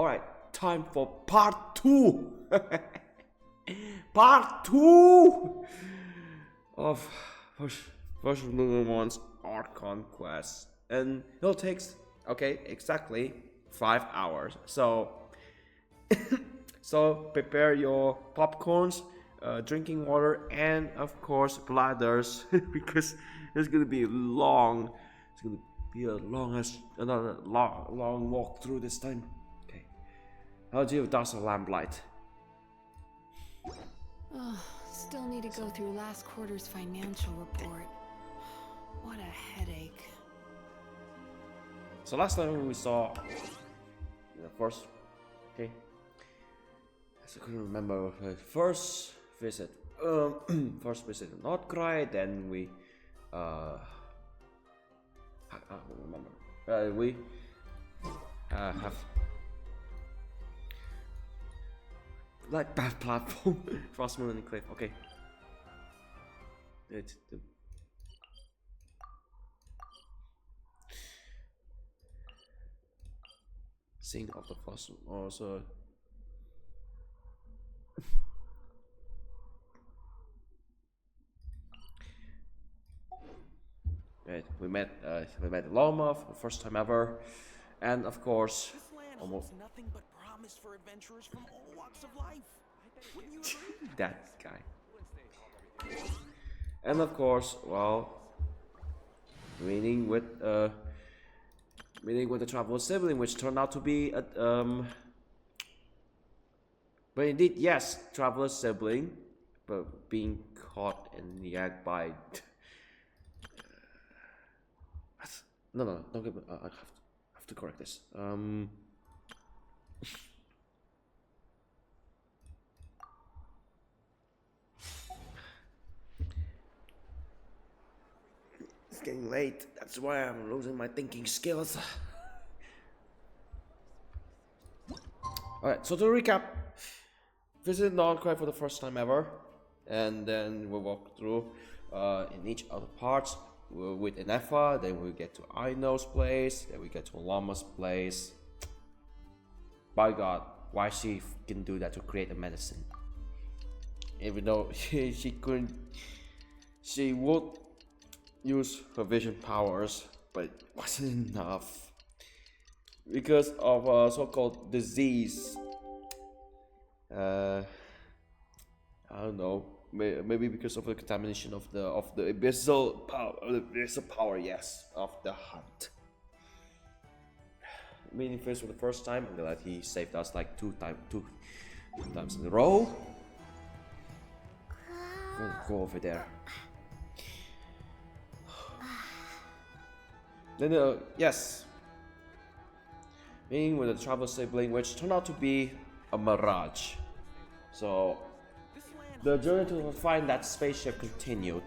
Alright, time for part 2. Part 2 of version 1's Archon quest. And it'll take, okay, exactly 5 hours. So, so prepare your popcorns, drinking water, and of course bladders, because it's gonna be long. It's gonna be another long walk through this time. Okay, how do you does a lamplight? Oh, still need to go through last quarter's financial report. What a headache. So last time we saw the first, okay, I couldn't remember the first visit. First visit to Nordcry, then we I don't remember. We have like bad platform. Frostmoon and Cliff. Okay. Scene of the first also. Right, we met Lauma for the first time ever, and of course, almost nothing but promise for adventurers from all walks of life. that guy. And of course, well, meeting with the traveler sibling, which turned out to be a but indeed, yes, traveler sibling, but being caught in the act by. No, don't give me. I have to correct this. It's getting late. That's why I'm losing my thinking skills. Alright, so to recap, visited Nordcry for the first time ever, and then we'll walk through in each of the parts. With Ineffa, then we get to Aino's place, then we get to Lauma's place. By God, why she can do that to create a medicine? Even though she couldn't, she would use her vision powers, but it wasn't enough because of a so-called disease. I don't know. Maybe because of the contamination of the abyssal power, yes, of the hunt. Meeting Flins for the first time, I'm glad he saved us like two times in a row. Go over there. Then yes, meeting with a travel sibling, which turned out to be a mirage. So the journey to find that spaceship continued.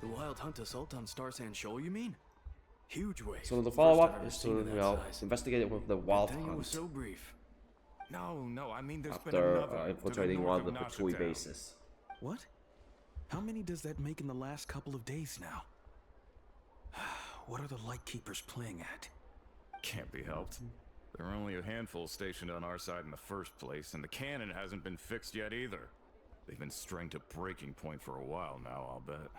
The wild hunt assault on Star Sand Shoal, you mean? Huge wave. So the follow-up is to investigate it with the wild It hunt was so brief. No, I mean there's been after another infiltrating one of the Nasha Patui Town. bases. What? How many does that make in the last couple of days now? What are the Lightkeepers playing at? Can't be helped. There are only a handful stationed on our side in the first place, and the cannon hasn't been fixed yet either. They've been strained to breaking point for a while now, I'll bet.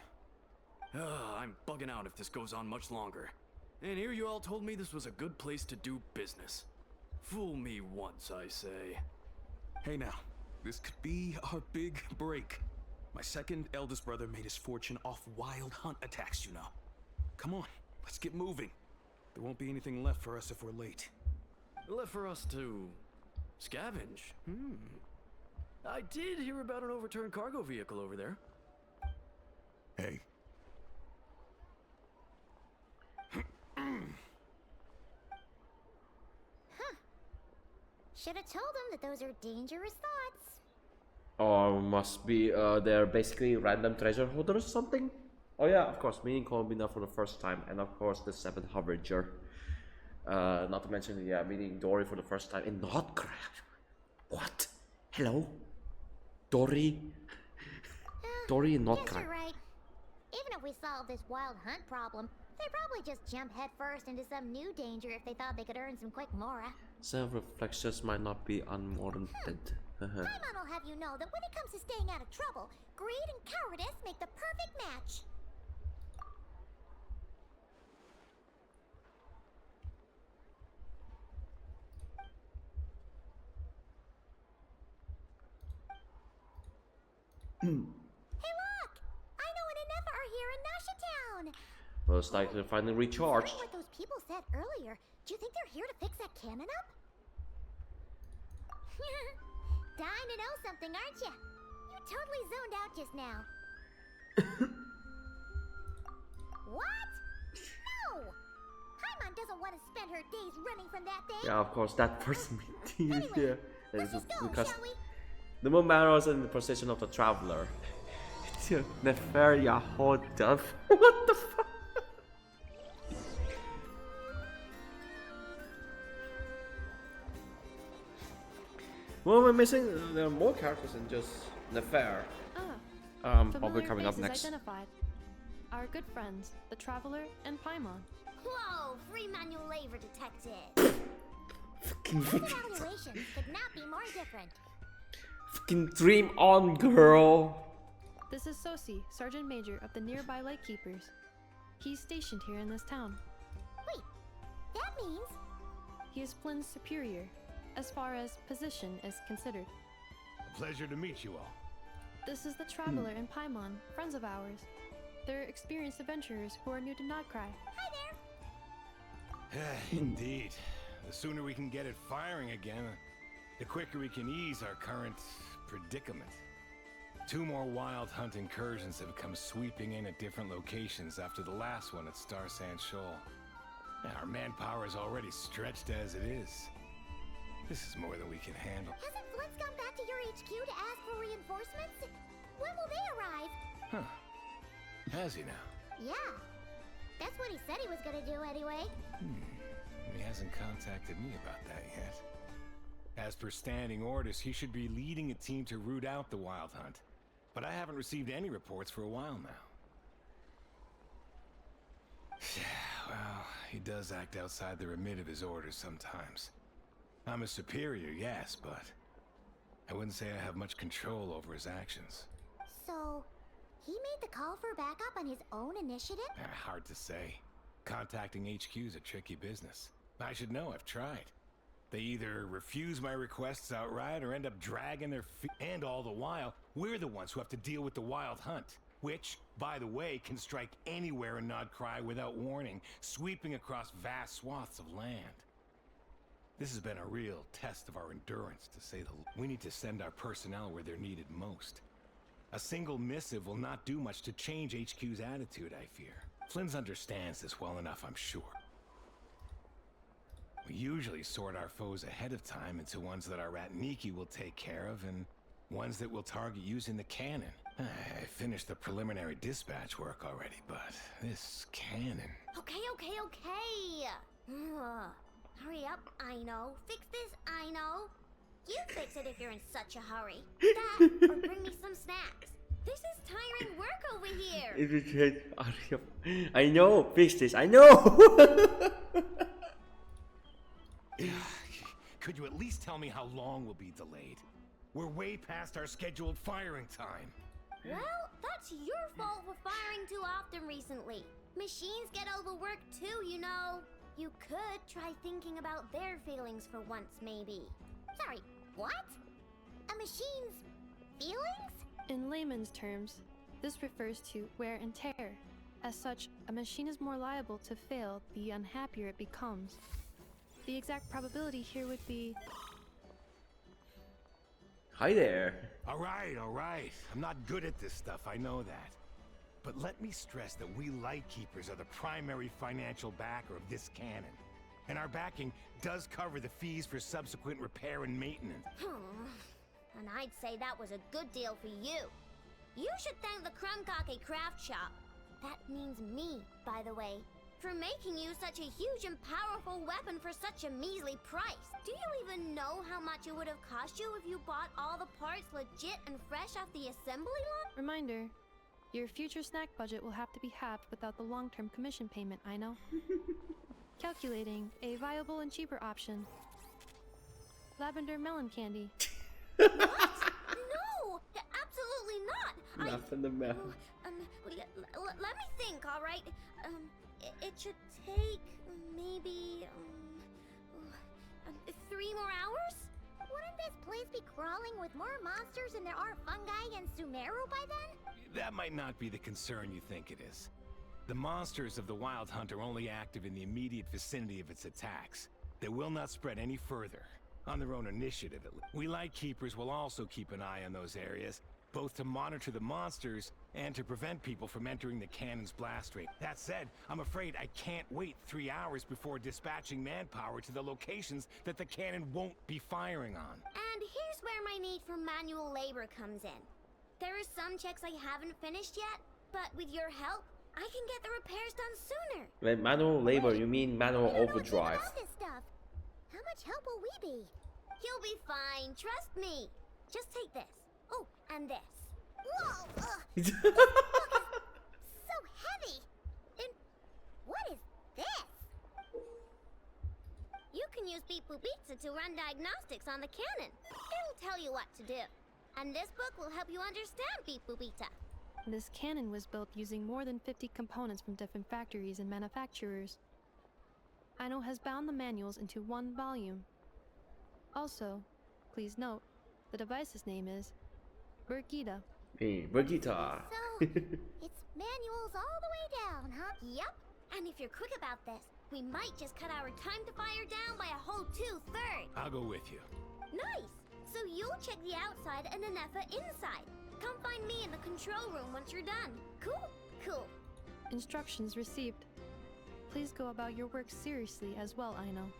I'm bugging out if this goes on much longer. And here you all told me this was a good place to do business. Fool me once, I say. Hey now, this could be our big break. My second eldest brother made his fortune off wild hunt attacks, you know. Come on, let's get moving. There won't be anything left for us if we're late. Left for us to scavenge. I did hear about an overturned cargo vehicle over there. Hey. Should have told him that those are dangerous thoughts. Or must be they're basically random treasure holders or something? Oh yeah, of course, meeting Columbina for the first time, and of course the 7th Harbinger. Not to mention, yeah, meeting Dory for the first time in Nordcry. What? Hello? Dory? Dory in Nordcry. Yes, you're right. Even if we solve this wild hunt problem, They'd probably just jump headfirst into some new danger if they thought they could earn some quick mora. Self-reflections might not be unwarranted. Paimon will have you know that when it comes to staying out of trouble, greed and cowardice make the perfect match. Hey look! Aino and Ineffa are here in Nasha Town! Most likely finally recharged. What those people said earlier, do you think they're here to fix that cannon up? Dying to know something, aren't you? You totally zoned out just now. What? No! Paimon doesn't want to spend her days running from that thing. Yeah, of course, that person Anyway, yeah. let's just go, Because shall we? the more matters in the position of the traveler. Nefaria hold up. What the fuck? What am I missing? There are more characters than just Nefair. Probably coming up next. Identified. Our good friends, the Traveler and Paimon. Whoa, free manual labor detected. Those evaluations could not be more different. Fucking dream on, girl. This is Sosi, Sergeant Major of the nearby Lightkeepers. He's stationed here in this town. Wait, that means He is Flynn's superior, as far as position is considered. A pleasure to meet you all. This is the Traveler and Paimon, friends of ours. They're experienced adventurers who are new to Nodcry. hi there. Indeed. The sooner we can get it firing again, the quicker we can ease our current predicament. 2 more wild hunt incursions have come sweeping in at different locations after the last one at Star Sand Shoal. Our manpower is already stretched as it is. This is more than we can handle. Hasn't Flint's gone back to your HQ to ask for reinforcements? When will they arrive? Huh. Has he now? Yeah. That's what he said he was gonna do anyway. He hasn't contacted me about that yet. As per standing orders, he should be leading a team to root out the wild hunt. But I haven't received any reports for a while now. Well, he does act outside the remit of his orders sometimes. I'm a superior, yes, but I wouldn't say I have much control over his actions. So, he made the call for backup on his own initiative? Hard to say. Contacting HQ is a tricky business. I should know, I've tried. They either refuse my requests outright or end up dragging their feet. And all the while, we're the ones who have to deal with the wild hunt. Which, by the way, can strike anywhere in Nodcry without warning, sweeping across vast swaths of land. This has been a real test of our endurance, to say the least. We need to send our personnel where they're needed most. A single missive will not do much to change HQ's attitude, I fear. Flins understands this well enough, I'm sure. We usually sort our foes ahead of time into ones that our rat Niki will take care of and ones that we'll target using the cannon. I finished the preliminary dispatch work already, but this cannon... Okay. Ugh. Hurry up, Aino. Fix this, Aino. You fix it if you're in such a hurry. That, or bring me some snacks. This is tiring work over here. I know, fix this, I know! Could you at least tell me how long we'll be delayed? We're way past our scheduled firing time. Well, that's your fault for firing too often recently. Machines get overworked too, you know. You could try thinking about their feelings for once, maybe. Sorry, what? A machine's feelings? In layman's terms, this refers to wear and tear. As such, a machine is more liable to fail the unhappier it becomes. The exact probability here would be... Hi there. All right. I'm not good at this stuff, I know that. But let me stress that we Lightkeepers are the primary financial backer of this cannon. And our backing does cover the fees for subsequent repair and maintenance. And I'd say that was a good deal for you. You should thank the Krumkake craft shop. That means me, by the way, for making you such a huge and powerful weapon for such a measly price. Do you even know how much it would have cost you if you bought all the parts legit and fresh off the assembly line? Reminder, Your future snack budget will have to be halved without the long-term commission payment, I know. Calculating a viable and cheaper option. Lavender melon candy. What? No! Absolutely not! Nothing the matter. Let me think, alright? It should take maybe 3 more hours? Wouldn't this place be crawling with more monsters than there are fungi and Sumeru by then? That might not be the concern you think it is. The monsters of the Wild Hunt are only active in the immediate vicinity of its attacks. They will not spread any further, on their own initiative at least. We Lightkeepers will also keep an eye on those areas, both to monitor the monsters and to prevent people from entering the cannon's blast rate. That said, I'm afraid I can't wait 3 hours before dispatching manpower to the locations that the cannon won't be firing on. And here's where my need for manual labor comes in. There are some checks I haven't finished yet, but with your help, I can get the repairs done sooner. When manual labor, you mean manual overdrive. All this stuff. How much help will we be? You'll be fine, trust me. Just take this. Oh, and this. Whoa! This book is so heavy. And what is this? You can use Beep Boop Pizza to run diagnostics on the cannon. It'll tell you what to do. And this book will help you understand Beep Boop Pizza. This cannon was built using more than 50 components from different factories and manufacturers. Aino has bound the manuals into one volume. Also, please note, the device's name is Birgitta. Hey, Birgitta. So, it's manuals all the way down, huh? Yep. And if you're quick about this, we might just cut our time to fire down by a whole 2/3. I'll go with you. Nice. So you'll check the outside and Ineffa inside. Come find me in the control room once you're done. Cool? Cool. Instructions received. Please go about your work seriously as well, Aino.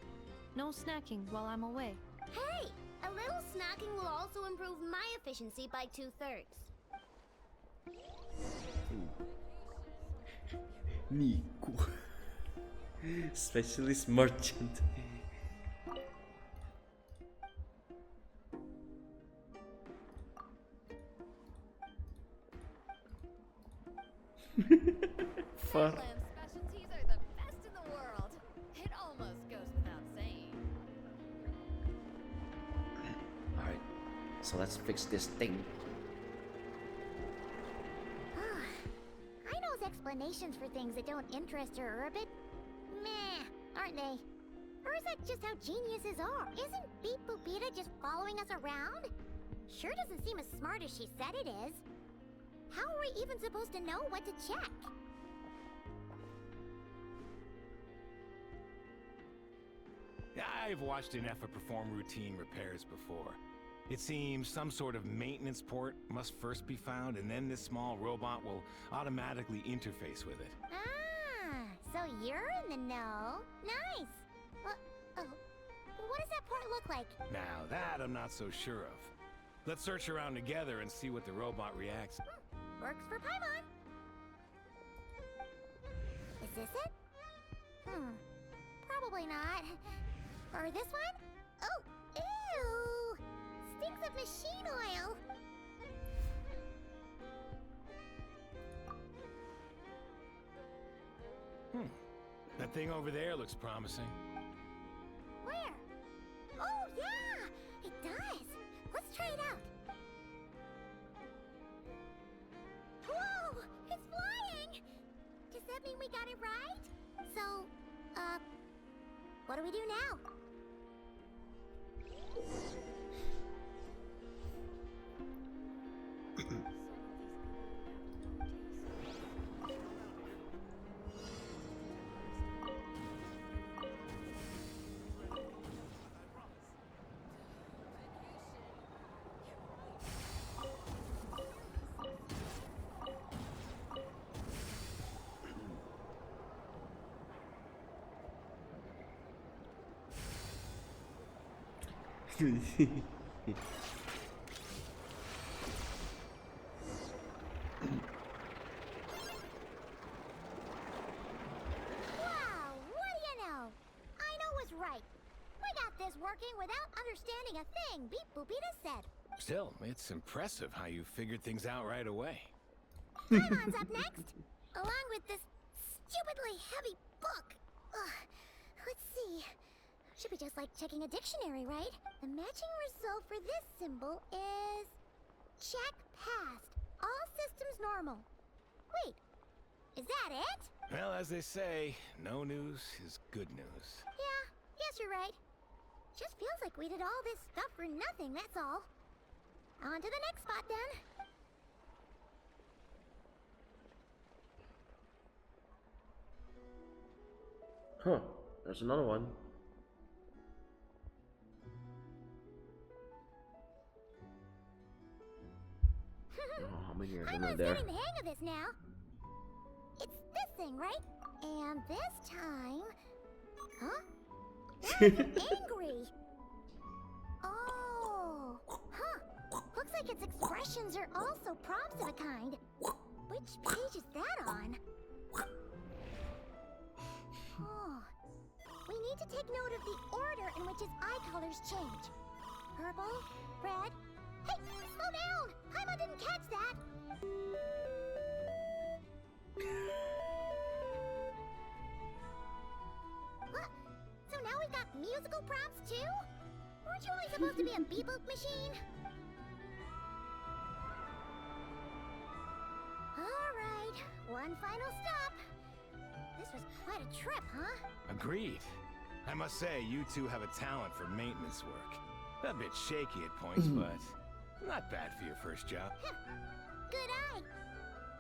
No snacking while I'm away. Hey! A little snacking will also improve my efficiency by 2/3. Nico. Specialist merchant. Fuck. Lamb specialties are the best in the world. It almost goes without saying. Alright, so let's fix this thing. Aino's explanations for things that don't interest her are a bit meh, aren't they? Or is that just how geniuses are? Isn't Beep Boopita just following us around? Sure doesn't seem as smart as she said it is. How are we even supposed to know what to check? I've watched Ineffa perform routine repairs before. It seems some sort of maintenance port must first be found, and then this small robot will automatically interface with it. Ah, so you're in the know. Nice. What does that port look like? Now that I'm not so sure of. Let's search around together and see what the robot reacts. Works for Paimon. Is this it? Probably not. Or this one? Oh, ew! Stinks of machine oil. That thing over there looks promising. Where? Oh, yeah! It does. Let's try it out. Whoa! It's flying! Does that mean we got it right? So, what do we do now? Wow, what do you know? Aino was right. We got this working without understanding a thing, Beep Boopita said. Still, it's impressive how you figured things out right away. Paimon's up next, along with this stupidly heavy book. Ugh. Let's see. Should be just like checking a dictionary, right? The matching result for this symbol is... check passed. All systems normal. Wait, is that it? Well, as they say, no news is good news. Yeah, yes, you're right. Just feels like we did all this stuff for nothing, that's all. On to the next spot, then. Huh, there's another one. Oh, how many are I'm there? getting the hang of this now. It's this thing, right? And this time... Huh? Why is it angry? Oh, huh. Looks like its expressions are also prompts of a kind. Which page is that on? Oh. We need to take note of the order in which his eye colors change. Purple, red... Hey, slow down! Paimon didn't catch that! What? So now we've got musical prompts too? Weren't you only supposed to be a beep-boop machine? Alright, one final stop. This was quite a trip, huh? Agreed. I must say, you two have a talent for maintenance work. A bit shaky at points, but not bad for your first job. Good eye.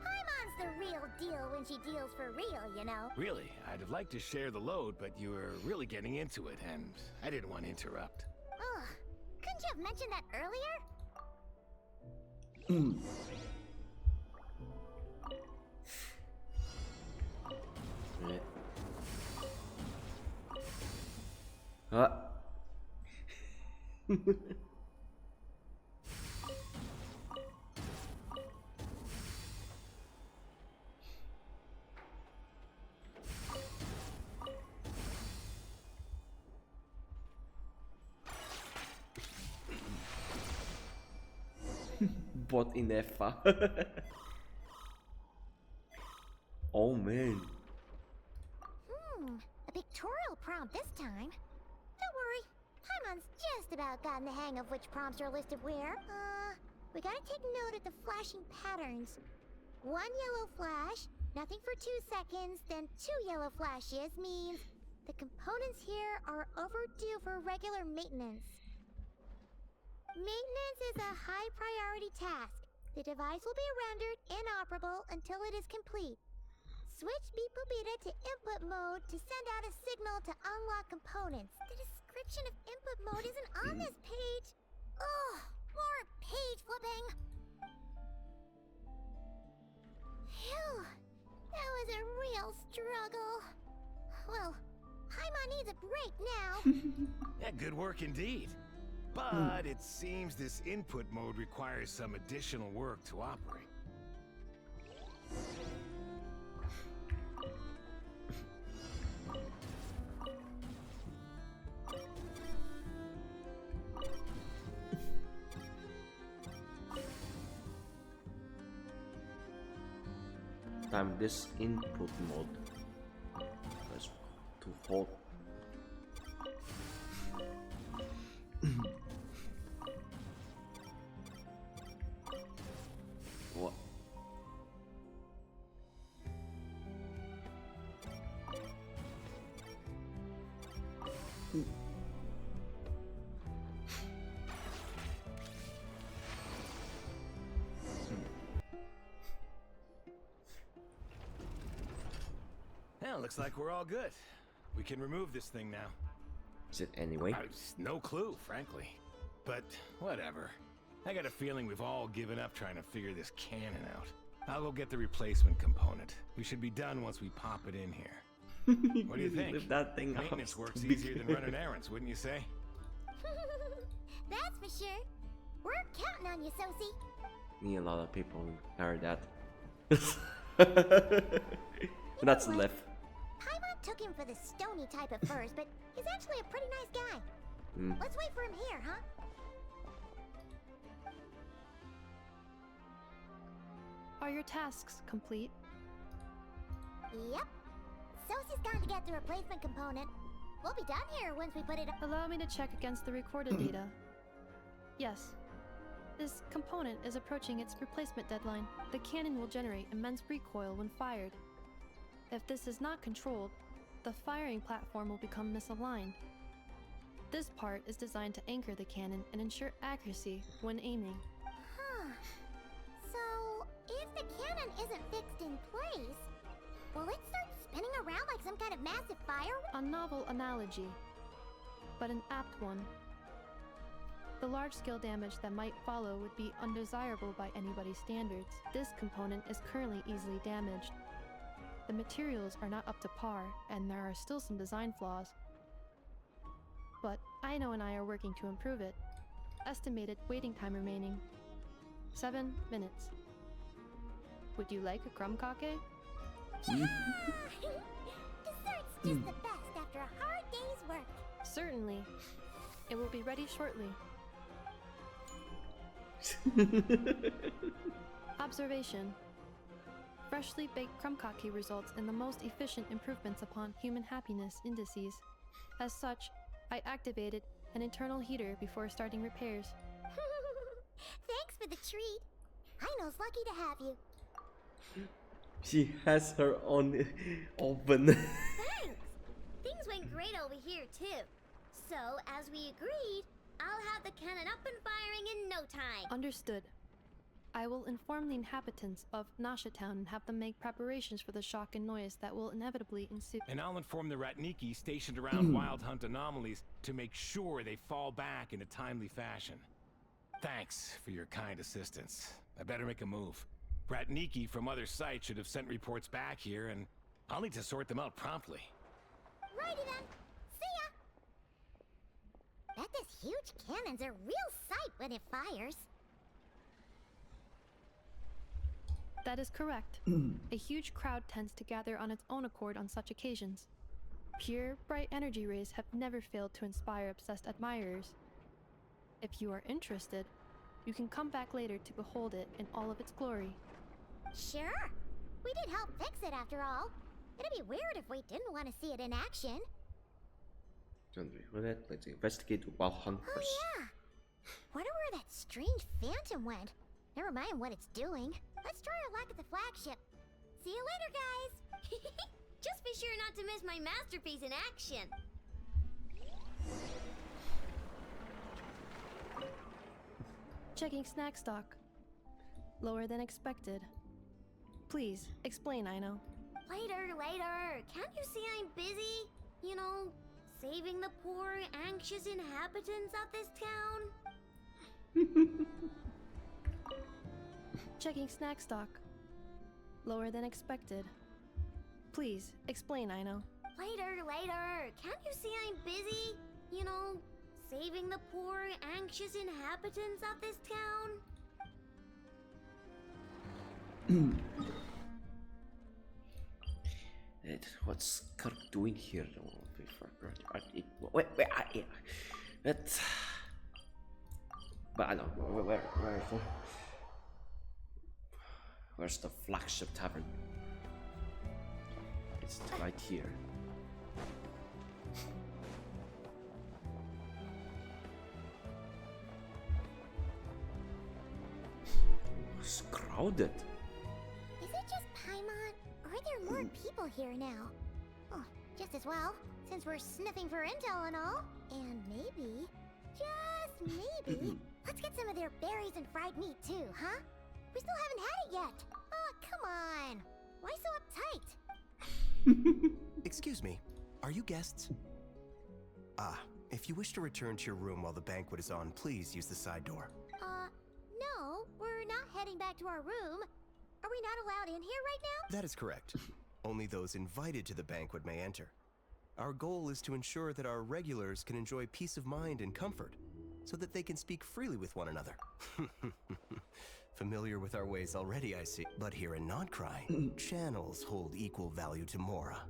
Paimon's the real deal when she deals for real, you know. Really, I'd have liked to share the load, but you were really getting into it, and I didn't want to interrupt. Ugh. Couldn't you have mentioned that earlier? Huh? Bot Ineffa. Oh man. A pictorial prompt this time. Don't worry, Paimon's just about gotten the hang of which prompts are listed where. We gotta take note of the flashing patterns. One yellow flash, nothing for 2 seconds, then 2 yellow flashes means the components here are overdue for regular maintenance. Maintenance is a high priority task. The device will be rendered inoperable until it is complete. Switch Beep Boopita to input mode to send out a signal to unlock components. The description of input mode isn't on this page. Ugh, more page flipping. Phew, that was a real struggle. Well, Paimon needs a break now. Yeah, good work indeed. But it seems this input mode requires some additional work to operate. Time this input mode. Press to hold. What? Well, looks like we're all good. We can remove this thing now. Is it anyway? No clue, frankly. But whatever. I got a feeling we've all given up trying to figure this cannon out. I'll go get the replacement component. We should be done once we pop it in here. What do you think? Lift that thing Maintenance up. work's easier than running errands, wouldn't you say? That's for sure. We're counting on you, Sosie. Me, a lot of people heard that. That's What? left. Paimon took him for the stony type at first, but he's actually a pretty nice guy. Let's wait for him here, huh? Are your tasks complete? Yep. Sosie's gone to get the replacement component. We'll be done here once we put it up. Allow me to check against the recorded data. Yes. This component is approaching its replacement deadline. The cannon will generate immense recoil when fired. If this is not controlled, the firing platform will become misaligned. This part is designed to anchor the cannon and ensure accuracy when aiming. Huh. So, if the cannon isn't fixed in place, will it start spinning around like some kind of massive firework? A novel analogy, but an apt one. The large-scale damage that might follow would be undesirable by anybody's standards. This component is currently easily damaged. The materials are not up to par, and there are still some design flaws. But Aino and I are working to improve it. Estimated waiting time remaining: 7 minutes. Would you like a crumb cake? Dessert's just the best after a hard day's work. Certainly. It will be ready shortly. Observation. Freshly baked crumb cake results in the most efficient improvements upon human happiness indices. As such, I activated an internal heater before starting repairs. Thanks for the treat. Aino's lucky to have you. She has her own oven. Thanks. Things went great over here too. So, as we agreed, I'll have the cannon up and firing in no time. Understood. I will inform the inhabitants of Nasha Town and have them make preparations for the shock and noise that will inevitably ensue. And I'll inform the Ratniki stationed around Wild Hunt anomalies to make sure they fall back in a timely fashion. Thanks for your kind assistance. I better make a move. Ratniki from other sites should have sent reports back here, and I'll need to sort them out promptly. Righty then. See ya. Bet this huge cannon's a real sight when it fires. That is correct. A huge crowd tends to gather on its own accord on such occasions. Pure, bright energy rays have never failed to inspire obsessed admirers. If you are interested, you can come back later to behold it in all of its glory. Sure. We did help fix it after all. It'd be weird if we didn't want to see it in action. Let's investigate the Wild Hunt Oh first. yeah. Wonder where that strange phantom went. Never mind what it's doing. Let's try our luck at the flagship. See you later, guys. Just be sure not to miss my masterpiece in action. Checking snack stock. Lower than expected. Please, explain, Aino. Later. Can't you see I'm busy? You know, saving the poor, anxious inhabitants of this town? Checking snack stock. Lower than expected. Please, explain, Aino. Later. Can't you see I'm busy? You know, saving the poor, anxious inhabitants of this town? What's Kirk doing here? But I don't know where's the flagship tavern? It's right here. It's crowded. Is it just Paimon? Or are there more people here now? Oh, just as well, since we're sniffing for intel and all. And maybe, just maybe, let's get some of their berries and fried meat too, huh? We still haven't had it yet. Oh, come on. Why so uptight? Excuse me, are you guests? If you wish to return to your room while the banquet is on, please use the side door. No, we're not heading back to our room. Are we not allowed in here right now? That is correct. Only those invited to the banquet may enter. Our goal is to ensure that our regulars can enjoy peace of mind and comfort, so that they can speak freely with one another. Familiar with our ways already, I see. But here in Nodcry, channels hold equal value to Mora.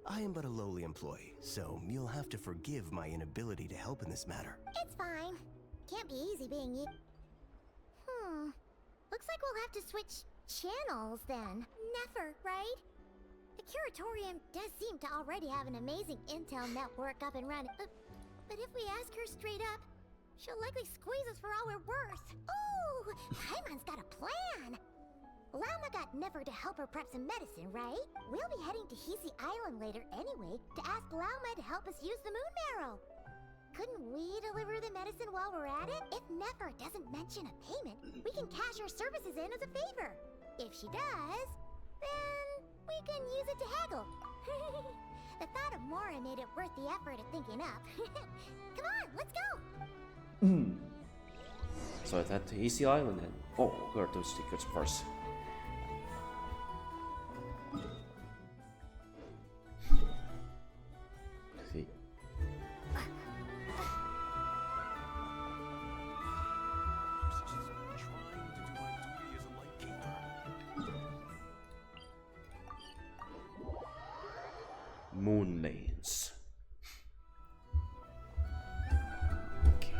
I am but a lowly employee, so you'll have to forgive my inability to help in this matter. It's fine. Can't be easy being you. Looks like we'll have to switch channels, then. Never, right? The Curatorium does seem to already have an amazing intel network up and running. But if we ask her straight up, she'll likely squeeze us for all we're worth. Ooh, Paimon's got a plan! Lauma got Never to help her prep some medicine, right? We'll be heading to Hisi Island later anyway to ask Lauma to help us use the moon marrow. Couldn't we deliver the medicine while we're at it? If Never doesn't mention a payment, we can cash our services in as a favor. If she does, then we can use it to haggle. The thought of Mora made it worth the effort of thinking up. Come on, let's go! So I head to Easy Island then. Oh, where are those tickets first? See. Moon lanes. Okay.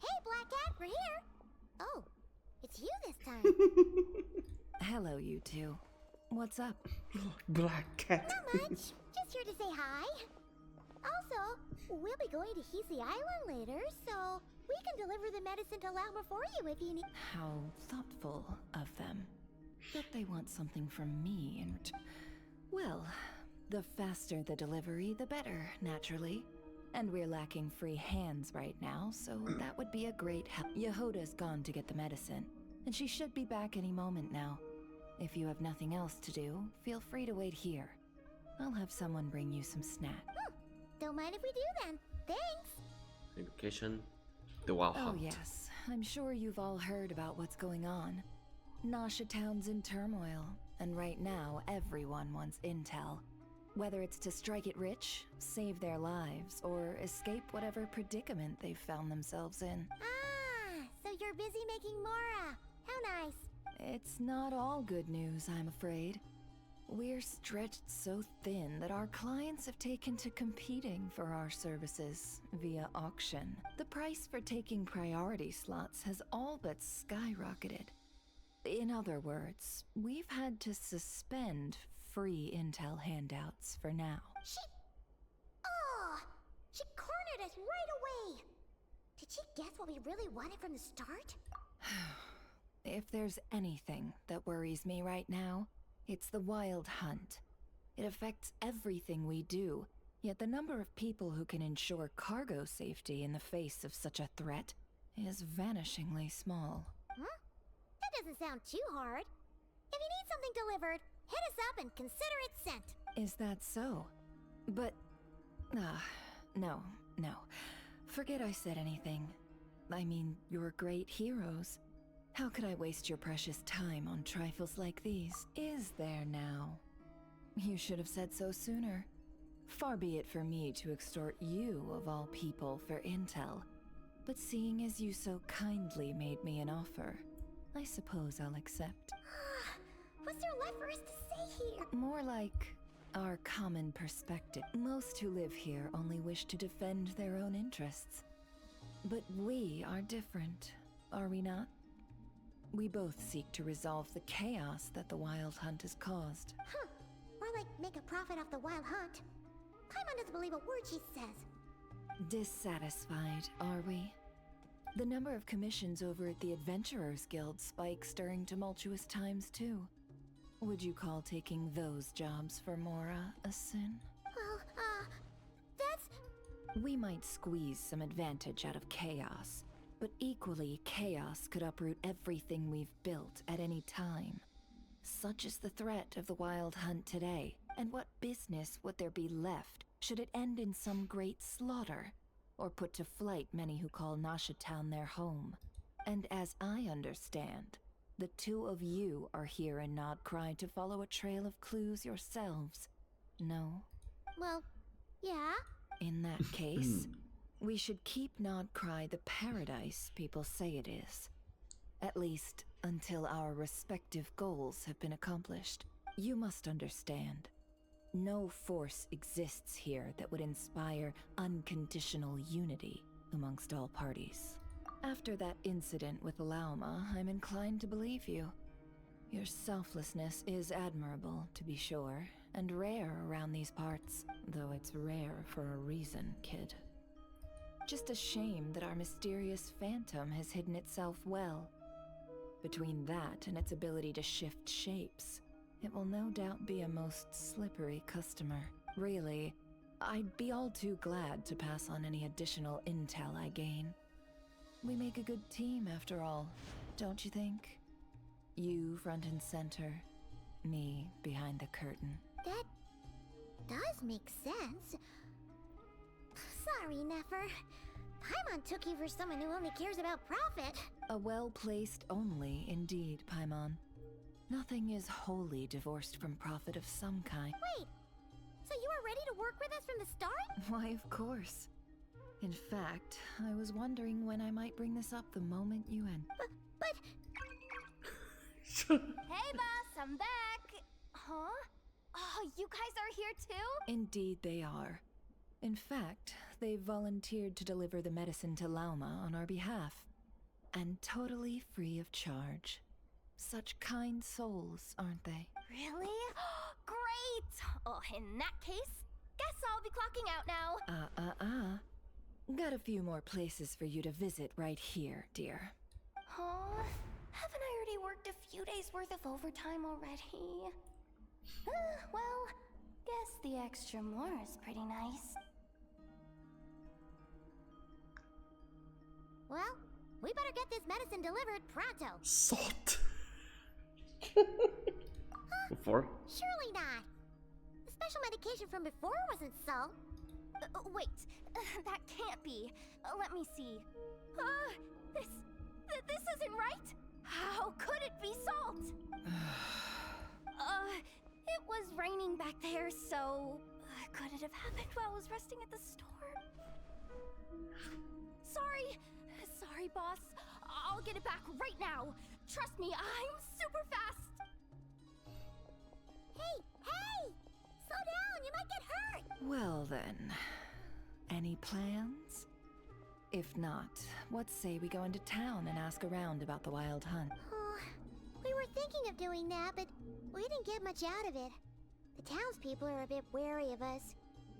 Hey, Black Cat, we're here! Oh, it's you this time. Hello, you two. What's up? Black cat. Not much. Just here to say hi. Also, we'll be going to Hisi Island later, so we can deliver the medicine to Lauma for you if you need. How thoughtful of them. But they want something from me in return. Well, the faster the delivery, the better, naturally. And we're lacking free hands right now, so that would be a great help. Yehoda's gone to get the medicine, and she should be back any moment now. If you have nothing else to do, feel free to wait here. I'll have someone bring you some snacks. Don't mind if we do then. Thanks. Invocation. The Wild Oh Hunt. yes, I'm sure you've all heard about what's going on. Nasha Town's in turmoil, and right now everyone wants intel. Whether it's to strike it rich, save their lives, or escape whatever predicament they've found themselves in. Ah, so you're busy making Mora. How nice. It's not all good news, I'm afraid. We're stretched so thin that our clients have taken to competing for our services via auction. The price for taking priority slots has all but skyrocketed. In other words, we've had to suspend free intel handouts for now. She cornered us right away. Did she guess what we really wanted from the start? If there's anything that worries me right now, it's the Wild Hunt. It affects everything we do, yet the number of people who can ensure cargo safety in the face of such a threat is vanishingly small. That doesn't sound too hard. If you need something delivered, hit us up and consider it sent. Is that so? But... no. Forget I said anything. I mean, you're great heroes. How could I waste your precious time on trifles like these? Is there now? You should have said so sooner. Far be it for me to extort you, of all people, for intel. But seeing as you so kindly made me an offer, I suppose I'll accept. What's there left for us to say here? More like our common perspective. Most who live here only wish to defend their own interests. But we are different, are we not? We both seek to resolve the chaos that the Wild Hunt has caused. More like make a profit off the Wild Hunt. Paimon doesn't believe a word she says. Dissatisfied, are we? The number of commissions over at the Adventurers Guild spikes during tumultuous times too. Would you call taking those jobs for Mora a sin? Well, that's... We might squeeze some advantage out of chaos, but equally, chaos could uproot everything we've built at any time. Such is the threat of the Wild Hunt today, and what business would there be left should it end in some great slaughter, or put to flight many who call Nasha Town their home? And as I understand, the two of you are here in Nodcry to follow a trail of clues yourselves. No? Well, yeah. In that case, we should keep Nodcry the paradise people say it is. At least, until our respective goals have been accomplished. You must understand, no force exists here that would inspire unconditional unity amongst all parties. After that incident with Lauma, I'm inclined to believe you. Your selflessness is admirable, to be sure, and rare around these parts, though it's rare for a reason, kid. Just a shame that our mysterious phantom has hidden itself well. Between that and its ability to shift shapes, it will no doubt be a most slippery customer. Really, I'd be all too glad to pass on any additional intel I gain. We make a good team, after all, don't you think? You front and center, me behind the curtain. That does make sense. Sorry, Nefer. Paimon took you for someone who only cares about profit. A well-placed only, indeed, Paimon. Nothing is wholly divorced from profit of some kind. Wait, so you were ready to work with us from the start? Why, of course. In fact, I was wondering when I might bring this up the moment you end. But... Hey, boss, I'm back! Huh? Oh, you guys are here too? Indeed they are. In fact, they've volunteered to deliver the medicine to Lauma on our behalf. And totally free of charge. Such kind souls, aren't they? Really? Great! Oh, in that case, guess I'll be clocking out now. Got a few more places for you to visit right here, dear. Huh? Haven't I already worked a few days worth of overtime already? Well, guess the extra more is pretty nice. Well, we better get this medicine delivered pronto. Salt. Before? Surely not. The special medication from before wasn't salt. Wait, that can't be. Let me see. This isn't right. How could it be salt? It was raining back there, so could it have happened while I was resting at the store? Sorry, boss. I'll get it back right now. Trust me, I'm super fast. Hey! Slow down, you might get hurt! Well then, any plans? If not, what say we go into town and ask around about the wild hunt? We were thinking of doing that, but we didn't get much out of it. The townspeople are a bit wary of us,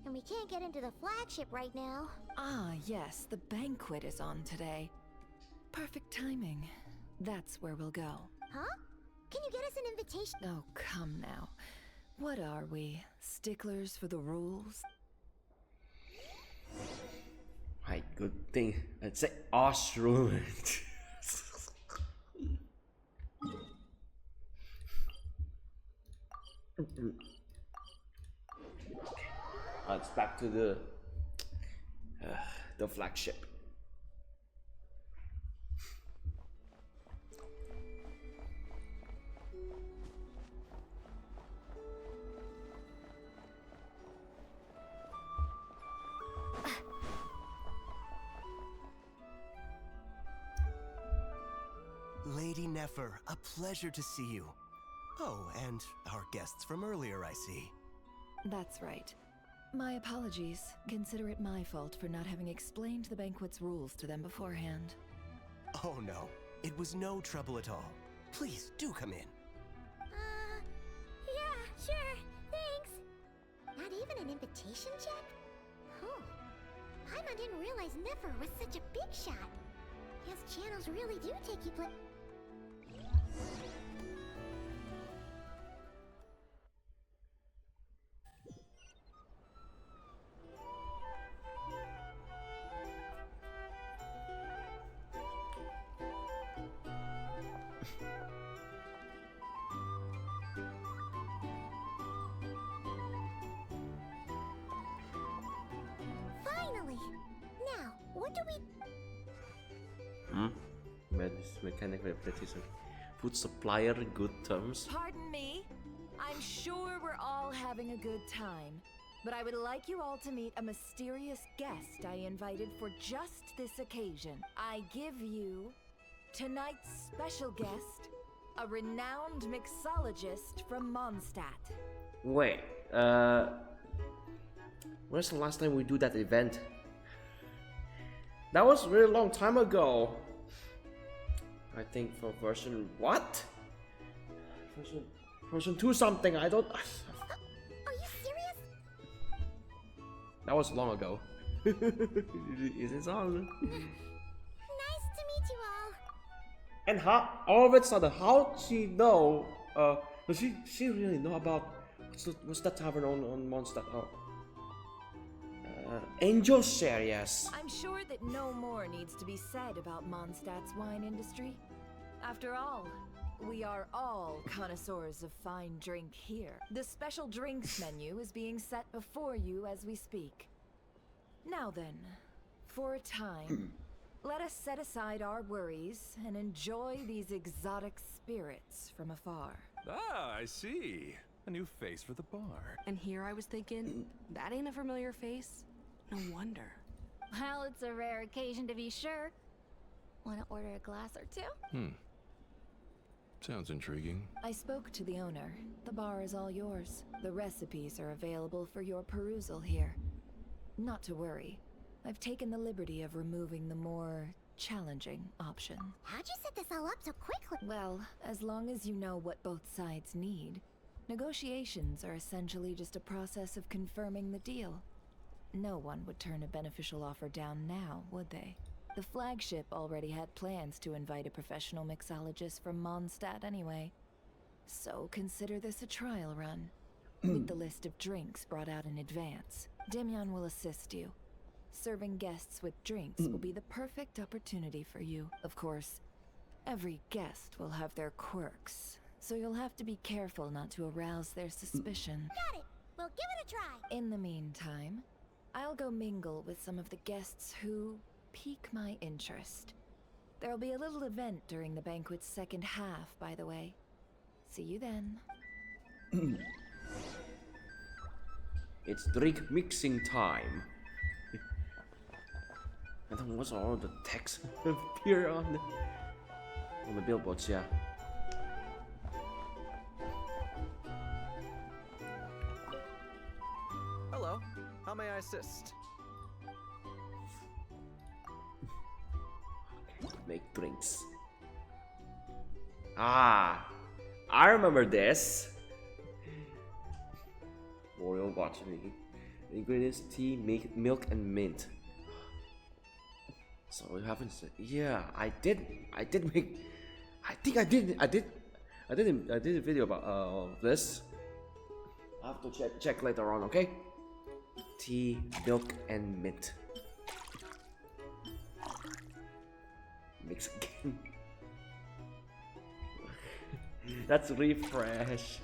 and we can't get into the flagship right now. Ah, yes, the banquet is on today. Perfect timing. That's where we'll go. Huh? Can you get us an invitation? Oh, come now. What are we? Sticklers for the rules? Right, good thing. Let's say Ashruin. It's back to the flagship. Lady Nefer, a pleasure to see you. Oh, and our guests from earlier, I see. That's right. My apologies. Consider it my fault for not having explained the banquet's rules to them beforehand. Oh no, it was no trouble at all. Please, do come in. Yeah, sure, thanks. Not even an invitation check? Oh, Paimon didn't realize Nefer was such a big shot. His channels really do take you Finally! Now, what do we... mechanic ability to put supplier in good terms. Pardon me? I'm sure we're all having a good time, but I would like you all to meet a mysterious guest I invited for just this occasion. I give you tonight's special guest, a renowned mixologist from Mondstadt. Wait, when's the last time we do that event? That was a really long time ago. I think for version what? Version 2 something, I don't... Are you serious? That was long ago. Is it on? Nice to meet you all. And how, all of a sudden, how she know, does she really know about, what's that tavern on Mondstadt? Angel Share, yes. I'm sure that no more needs to be said about Mondstadt's wine industry. After all, we are all connoisseurs of fine drink here. The special drinks menu is being set before you as we speak. Now then, for a time, let us set aside our worries and enjoy these exotic spirits from afar. Ah, I see. A new face for the bar. And here I was thinking, that ain't a familiar face. No wonder. Well, it's a rare occasion to be sure. Want to order a glass or two? Sounds intriguing. I spoke to the owner. The bar is all yours. The recipes are available for your perusal here. Not to worry. I've taken the liberty of removing the more challenging option. How'd you set this all up so quickly? Well, as long as you know what both sides need. Negotiations are essentially just a process of confirming the deal. No one would turn a beneficial offer down now, would they? The flagship already had plans to invite a professional mixologist from Mondstadt anyway. So consider this a trial run. With the list of drinks brought out in advance, Demyon will assist you. Serving guests with drinks will be the perfect opportunity for you. Of course, every guest will have their quirks, so you'll have to be careful not to arouse their suspicion. Got it. We'll give it a try. In the meantime, I'll go mingle with some of the guests who pique my interest. There'll be a little event during the banquet's second half, by the way. See you then. It's drink mixing time. And then what's all the text appear on the billboards, yeah. Hello, how may I assist? Make drinks. Ah, I remember this. Royal watch me. Ingredients: tea, milk, and mint. So you haven't said, yeah, I did make. I think I did a video about this. I have to check later on, okay? Tea, milk, and mint. Mix again. That's refresh.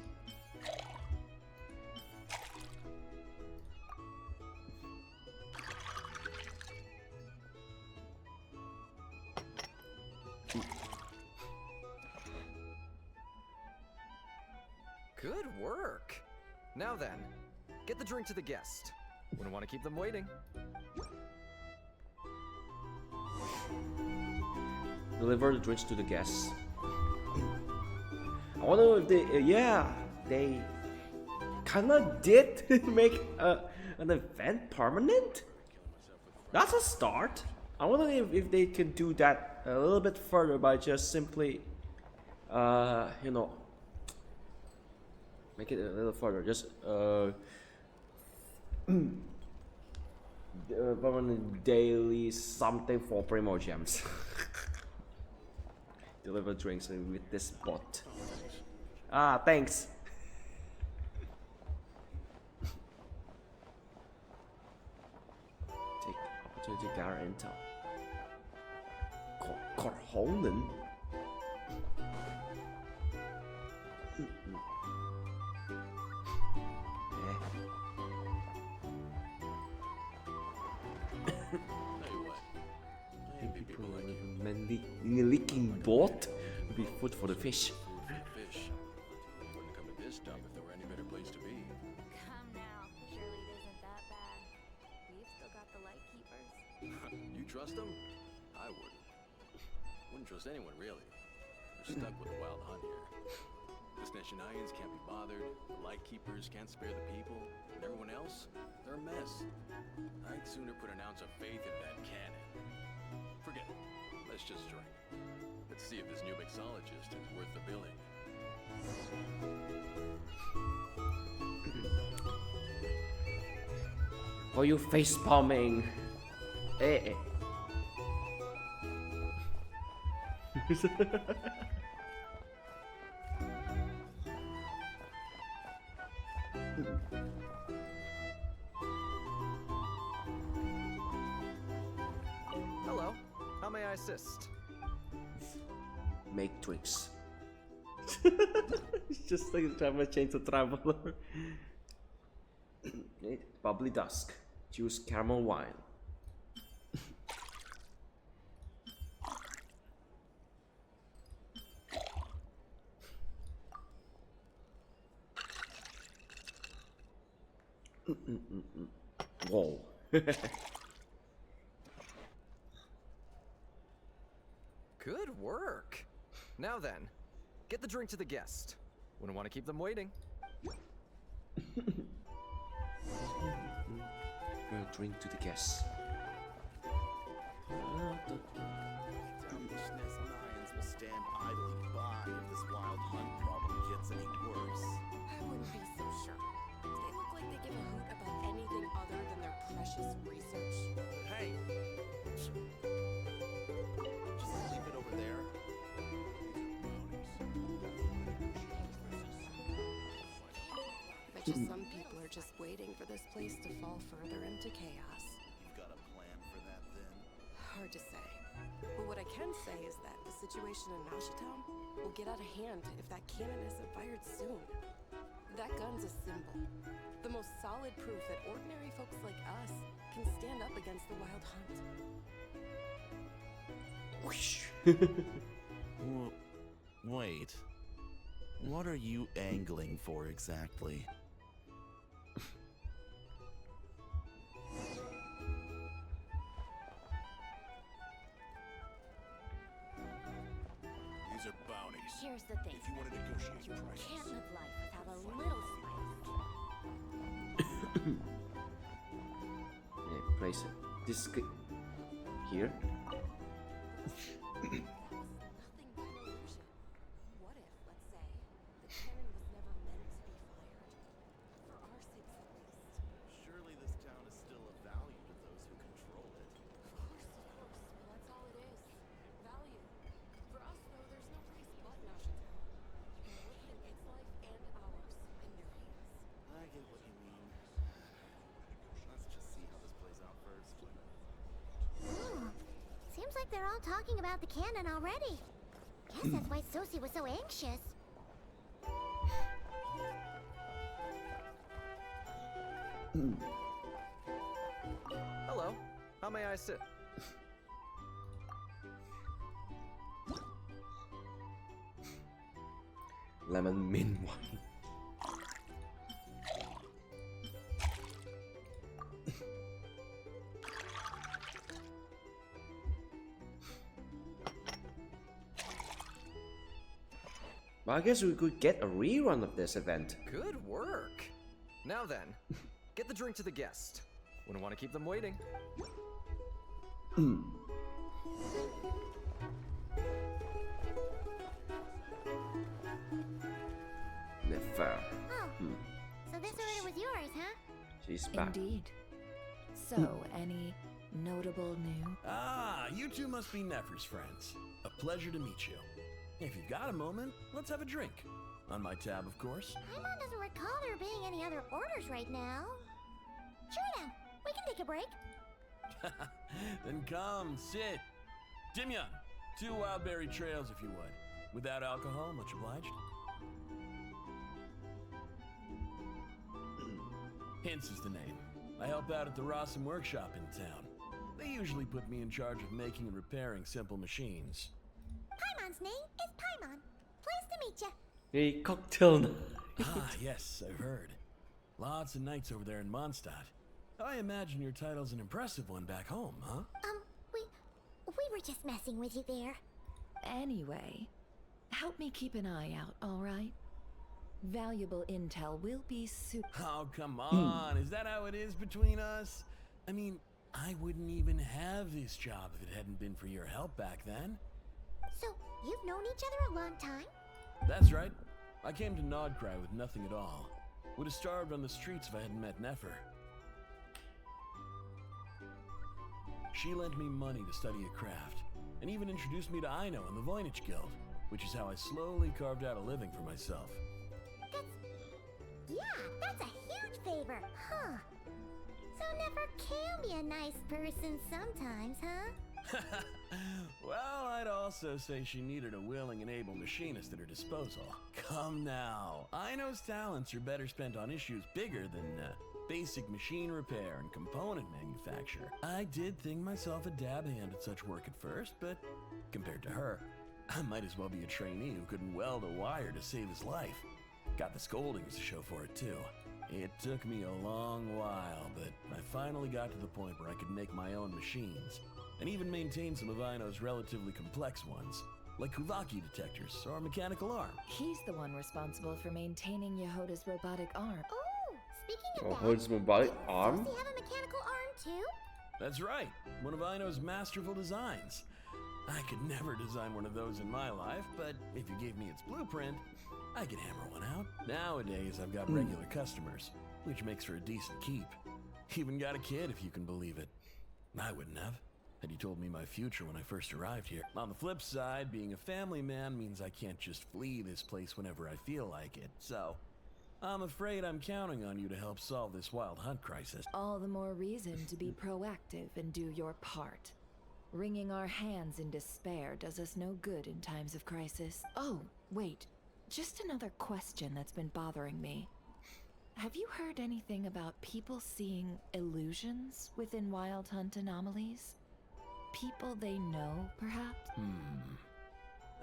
Good work. Now then, get the drink to the guest. Wouldn't want to keep them waiting. Deliver the drinks to the guests. I wonder if they, they kinda did make an event permanent? That's a start. I wonder if they can do that a little bit further by just simply, you know, make it a little further. Just, permanent daily something for Primo Gems. Deliver drinks with this bot. Ah, thanks. Take opportunity to gather intel. Korhonen? Man, in a leaking boat would be food for the fish. Fish. Wouldn't come to this dump if there were any better place to be. Come now. Surely it isn't that bad. We've still got the light keepers. You trust them? I wouldn't. Wouldn't trust anyone, really. We're stuck with the wild hunt here. The Sneshanians can't be bothered, the Lightkeepers can't spare the people, and everyone else, they're a mess. I'd sooner put an ounce of faith in that cannon. Forget it. Let's just drink. Let's see if this new mixologist is worth the billing. Why are you face palming? Eh. Hello. How may I assist? Make drinks. It's just like the traveler change to traveler. Bubbly dusk. Choose caramel wine. Whoa. Good work. Now then, get the drink to the guest. Wouldn't want to keep them waiting. Drink to the guests. Lions will stand idly by if this wild hunt problem gets any worse. I wouldn't be so sure. They look like they give a hoot about anything other than their precious research. Hey! Just leave it over there. Bet you some people are just waiting for this place to fall further into chaos. You've got a plan for that then? Hard to say. But what I can say is that the situation in Nasha Town will get out of hand if that cannon isn't fired soon. That gun's a symbol. The most solid proof that ordinary folks like us can stand up against the wild hunt. Whoosh. Wait. What are you angling for exactly? These are bounties. Here's the thing. If you want to negotiate You prices. can't live life without a little spice. Yeah, place it. This here. Nothing but an illusion. What if, let's say, the cannon was never meant to be fired? For our sakes at least. Surely this town is still of value to those who control it. Of course. Well, that's all it is. Value. For us, though, there's no place but Nasha Town. And we're putting its life and ours in their hands. I get what you mean. Let's just see how this plays out first. Seems like they're all talking about the cannon already. Guess that's why Sosie was so anxious. Hello. How may I sit? Lemon mint wine. Well, I guess we could get a rerun of this event. Good work. Now then, get the drink to the guest. Wouldn't want to keep them waiting. Ineffa. Oh, so this order was yours, huh? She's back. Indeed. So, any notable news? Ah, you two must be Neffer's friends. A pleasure to meet you. If you've got a moment, let's have a drink. On my tab, of course. Paimon doesn't recall there being any other orders right now. Sure now, we can take a break. Then come, sit. Dimyun, 2 wildberry trails if you would. Without alcohol, much obliged. Hints is the name. I help out at the Rossum workshop in town. They usually put me in charge of making and repairing simple machines. Paimon's name is Paimon. Pleased to meet you. Hey, cocktail night. Ah, yes, I've heard. Lots of nights over there in Mondstadt. I imagine your title's an impressive one back home, huh? We were just messing with you there. Anyway, help me keep an eye out, all right? Valuable intel will be Oh, come on. Is that how it is between us? I mean, I wouldn't even have this job if it hadn't been for your help back then. So, you've known each other a long time? That's right. I came to Nodcry with nothing at all. Would have starved on the streets if I hadn't met Neffer. She lent me money to study a craft, and even introduced me to Aino and the Voynich Guild, which is how I slowly carved out a living for myself. That's a huge favor, huh? So Never can be a nice person sometimes, huh? Well, I'd also say she needed a willing and able machinist at her disposal. Come now, Aino's talents are better spent on issues bigger than basic machine repair and component manufacture. I did think myself a dab hand at such work at first, but compared to her, I might as well be a trainee who couldn't weld a wire to save his life. Got the scoldings to show for it too. It took me a long while, but I finally got to the point where I could make my own machines, and even maintain some of Aino's relatively complex ones, like Kuvaki detectors or a mechanical arm. He's the one responsible for maintaining Yehoda's robotic arm. Oh, speaking of Yehoda's robotic arm? does he have a mechanical arm too? That's right, one of Aino's masterful designs. I could never design one of those in my life, but if you gave me its blueprint, I could hammer one out. Nowadays, I've got regular customers, which makes for a decent keep. Even got a kid, if you can believe it. I wouldn't have, had you told me my future when I first arrived here. On the flip side, being a family man means I can't just flee this place whenever I feel like it. So, I'm afraid I'm counting on you to help solve this wild hunt crisis. All the more reason to be proactive and do your part. Wringing our hands in despair does us no good in times of crisis. Oh, wait. Just another question that's been bothering me. Have you heard anything about people seeing illusions within Wild Hunt anomalies? People they know, perhaps?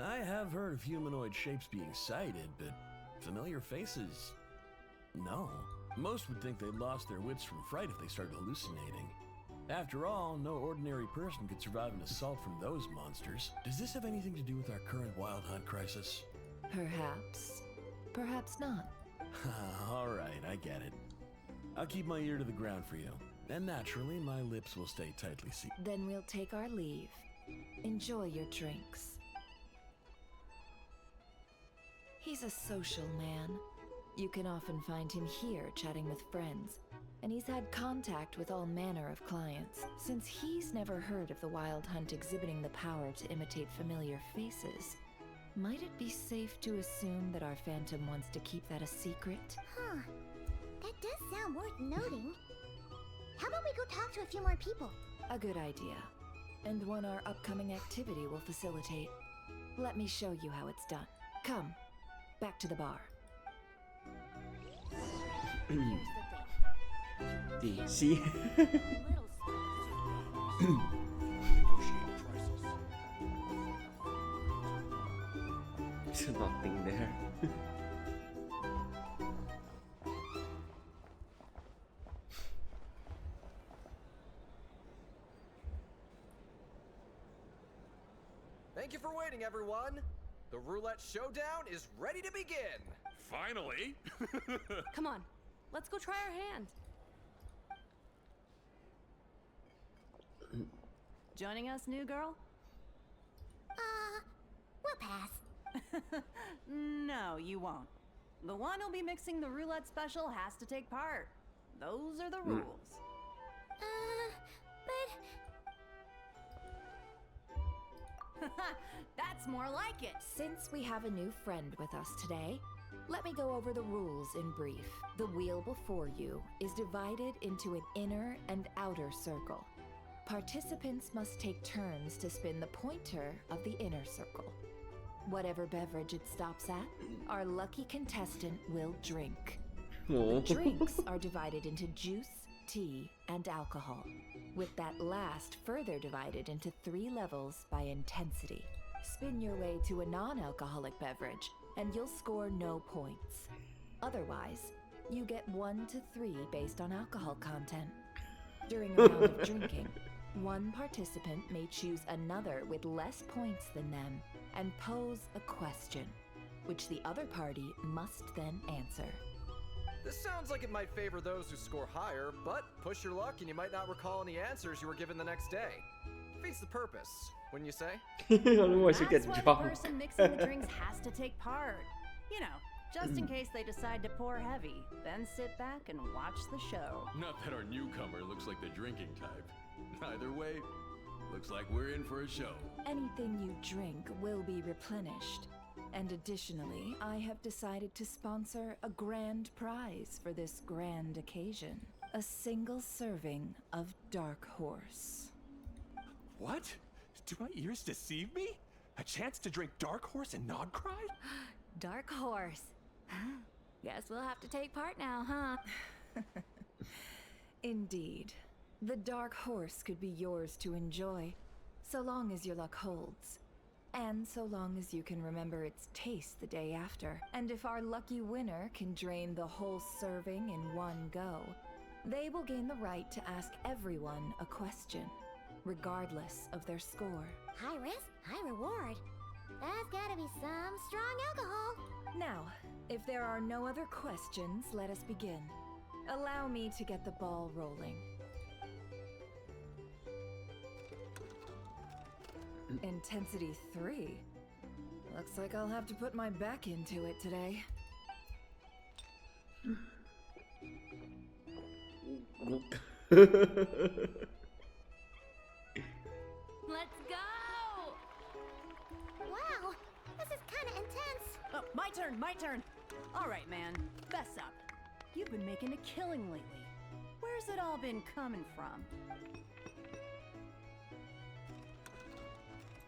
I have heard of humanoid shapes being sighted, but familiar faces? No. Most would think they'd lost their wits from fright if they started hallucinating. After all, no ordinary person could survive an assault from those monsters. Does this have anything to do with our current Wild Hunt crisis? Perhaps. Perhaps not. All right, I get it. I'll keep my ear to the ground for you. And naturally, my lips will stay tightly sealed. Then we'll take our leave. Enjoy your drinks. He's a social man. You can often find him here chatting with friends, and he's had contact with all manner of clients. Since he's never heard of the Wild Hunt exhibiting the power to imitate familiar faces, might it be safe to assume that our Phantom wants to keep that a secret? Huh. That does sound worth noting. How about we go talk to a few more people? A good idea. And one our upcoming activity will facilitate. Let me show you how it's done. Come, back to the bar. DC. There's nothing there. Thank you for waiting, everyone. The roulette showdown is ready to begin. Finally! Come on, let's go try our hand. Joining us, new girl? We'll pass. No, you won't. The one who'll be mixing the roulette special has to take part. Those are the rules. But... That's more like it. Since we have a new friend with us today, let me go over the rules in brief. The wheel before you is divided into an inner and outer circle. Participants must take turns to spin the pointer of the inner circle. Whatever beverage it stops at, our lucky contestant will drink. The drinks are divided into juice, tea, and alcohol, with that last further divided into 3 levels by intensity. Spin your way to a non-alcoholic beverage, and you'll score no points. Otherwise, you get 1 to 3 based on alcohol content. During a round of drinking, one participant may choose another with less points than them and pose a question, which the other party must then answer. This sounds like it might favor those who score higher, but push your luck and you might not recall any answers you were given the next day. Defeats the purpose, wouldn't you say? Otherwise you get That's why drunk. the person mixing the drinks has to take part. You know, just in case they decide to pour heavy, then sit back and watch the show. Not that our newcomer looks like the drinking type. Either way, looks like we're in for a show. Anything you drink will be replenished. And additionally, I have decided to sponsor a grand prize for this grand occasion. A single serving of Dark Horse. What? Do my ears deceive me? A chance to drink Dark Horse and not cry? Dark Horse. Guess we'll have to take part now, huh? Indeed. The Dark Horse could be yours to enjoy, so long as your luck holds. And so long as you can remember its taste the day after. And if our lucky winner can drain the whole serving in one go, they will gain the right to ask everyone a question, regardless of their score. High risk, high reward. That's gotta be some strong alcohol. Now, if there are no other questions, let us begin. Allow me to get the ball rolling. Intensity 3. Looks like I'll have to put my back into it today. Let's go! Wow, this is kinda intense. Oh, my turn. All right, man, fess up. You've been making a killing lately. Where's it all been coming from?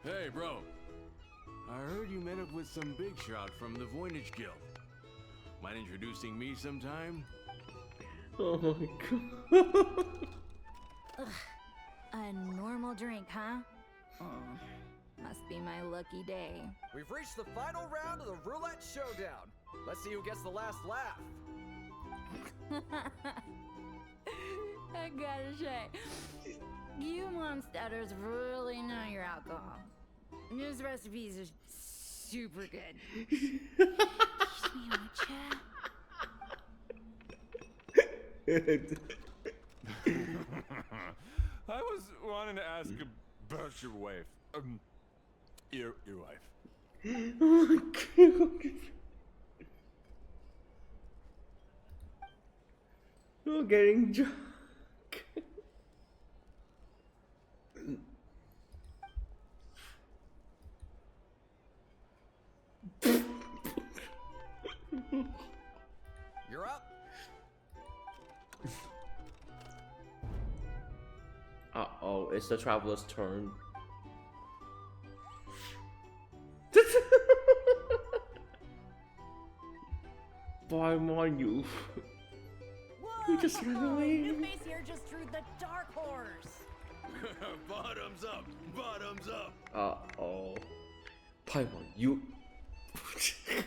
Hey, bro. I heard you met up with some big shot from the Voynich Guild. Mind introducing me sometime? Oh my god. Ugh. A normal drink, huh? Must be my lucky day. We've reached the final round of the roulette showdown. Let's see who gets the last laugh. I gotta say, you monsters really know your alcohol. These recipes are super good. Excuse me, I was wanting to ask about your wife. Your wife. Oh my god. You're getting drunk. You're up. Uh-oh, it's the traveler's turn. Paimon, you. Whoa! You just ran away. New face here just drew the Dark Horse. Bottoms up! Bottoms up! Uh-oh. Paimon, you. Hey,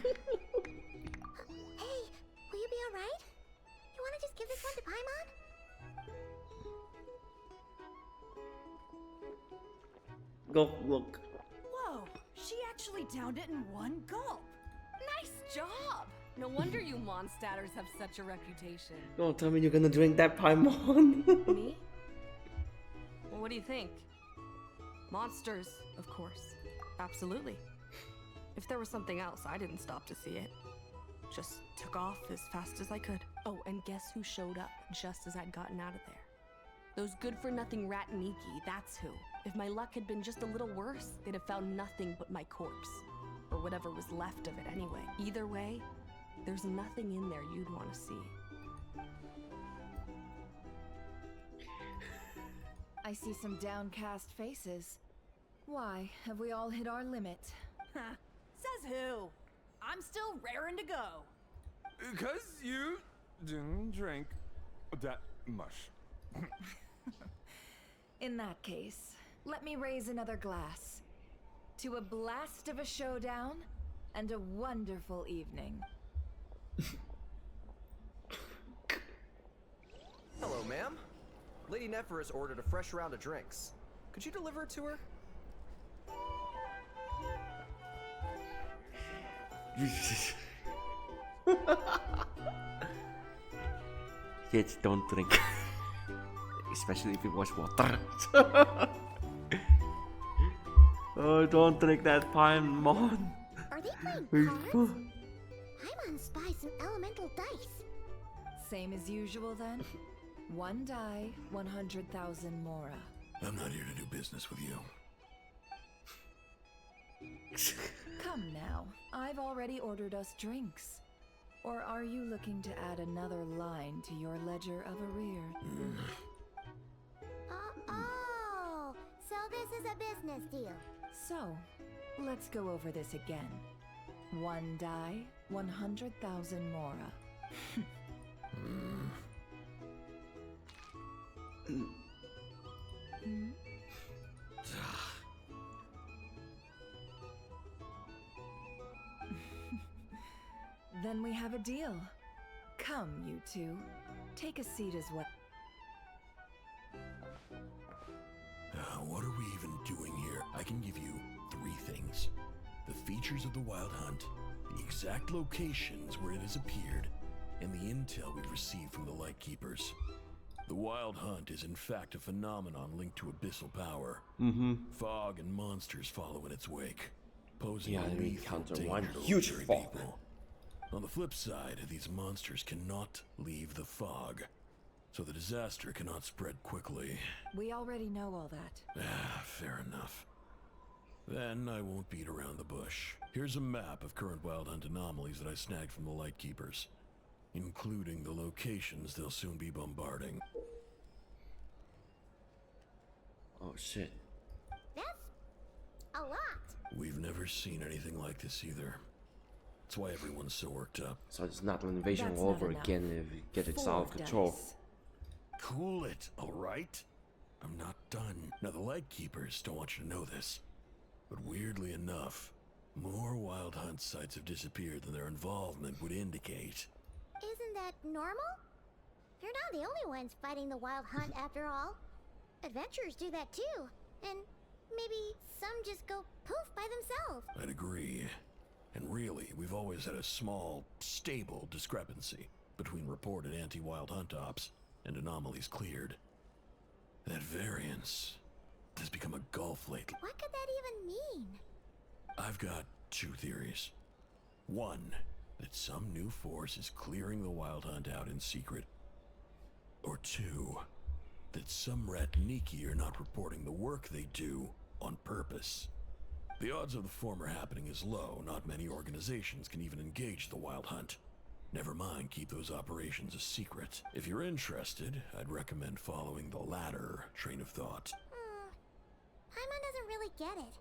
will you be alright? You wanna just give this one to Paimon? Go look. Whoa! She actually downed it in one gulp. Nice job! No wonder you monstatters have such a reputation. Don't tell me you're gonna drink that Paimon. Me? Well, what do you think? Monsters, of course. Absolutely. If there was something else, I didn't stop to see it. Just took off as fast as I could. Oh, and guess who showed up just as I'd gotten out of there? Those good-for-nothing rat Miki, that's who. If my luck had been just a little worse, they'd have found nothing but my corpse. Or whatever was left of it anyway. Either way, there's nothing in there you'd want to see. I see some downcast faces. Why, have we all hit our limit? Says who? I'm still raring to go. Because you didn't drink that much. In that case, let me raise another glass. To a blast of a showdown and a wonderful evening. Hello, ma'am. Lady Ineffa has ordered a fresh round of drinks. Could you deliver it to her? Kids don't drink. Especially if it was water. Oh, don't drink that pine, Mon. Are they playing cards? I'm on spy some elemental dice. Same as usual then? One die, 100,000 Mora. I'm not here to do business with you. Come now, I've already ordered us drinks. Or are you looking to add another line to your ledger of arrears? Oh, so this is a business deal. So, let's go over this again. One die, 100,000 Mora. Then we have a deal. Come, you two. Take a seat as well. What are we even doing here? I can give you 3 things. The features of the Wild Hunt, the exact locations where it has appeared, and the intel we've received from the Lightkeepers. The Wild Hunt is in fact a phenomenon linked to abyssal power. Fog and monsters follow in its wake, posing a we lethal encounter danger one to huge ordinary fog. people. On the flip side, these monsters cannot leave the fog, so the disaster cannot spread quickly. We already know all that. Fair enough. Then I won't beat around the bush. Here's a map of current Wild Hunt anomalies that I snagged from the Lightkeepers, including the locations they'll soon be bombarding. Oh shit. That's a lot. We've never seen anything like this either. That's why everyone's so worked up. So it's not an invasion That's all not over enough. again if we get it 4 out of control. dice. Cool it, alright? I'm not done. Now the Lightkeepers don't want you to know this, but weirdly enough, more Wild Hunt sites have disappeared than their involvement would indicate. Isn't that normal? They're not the only ones fighting the Wild Hunt after all. Adventurers do that too. And maybe some just go poof by themselves. I'd agree. And really, we've always had a small, stable discrepancy between reported anti-Wild Hunt ops and anomalies cleared. That variance has become a gulf lately. What could that even mean? I've got 2 theories. One, that some new force is clearing the Wild Hunt out in secret. Or 2, that some Ratniki are not reporting the work they do on purpose. The odds of the former happening is low. Not many organizations can even engage the Wild Hunt. Never mind keep those operations a secret. If you're interested, I'd recommend following the latter train of thought. Paimon doesn't really get it.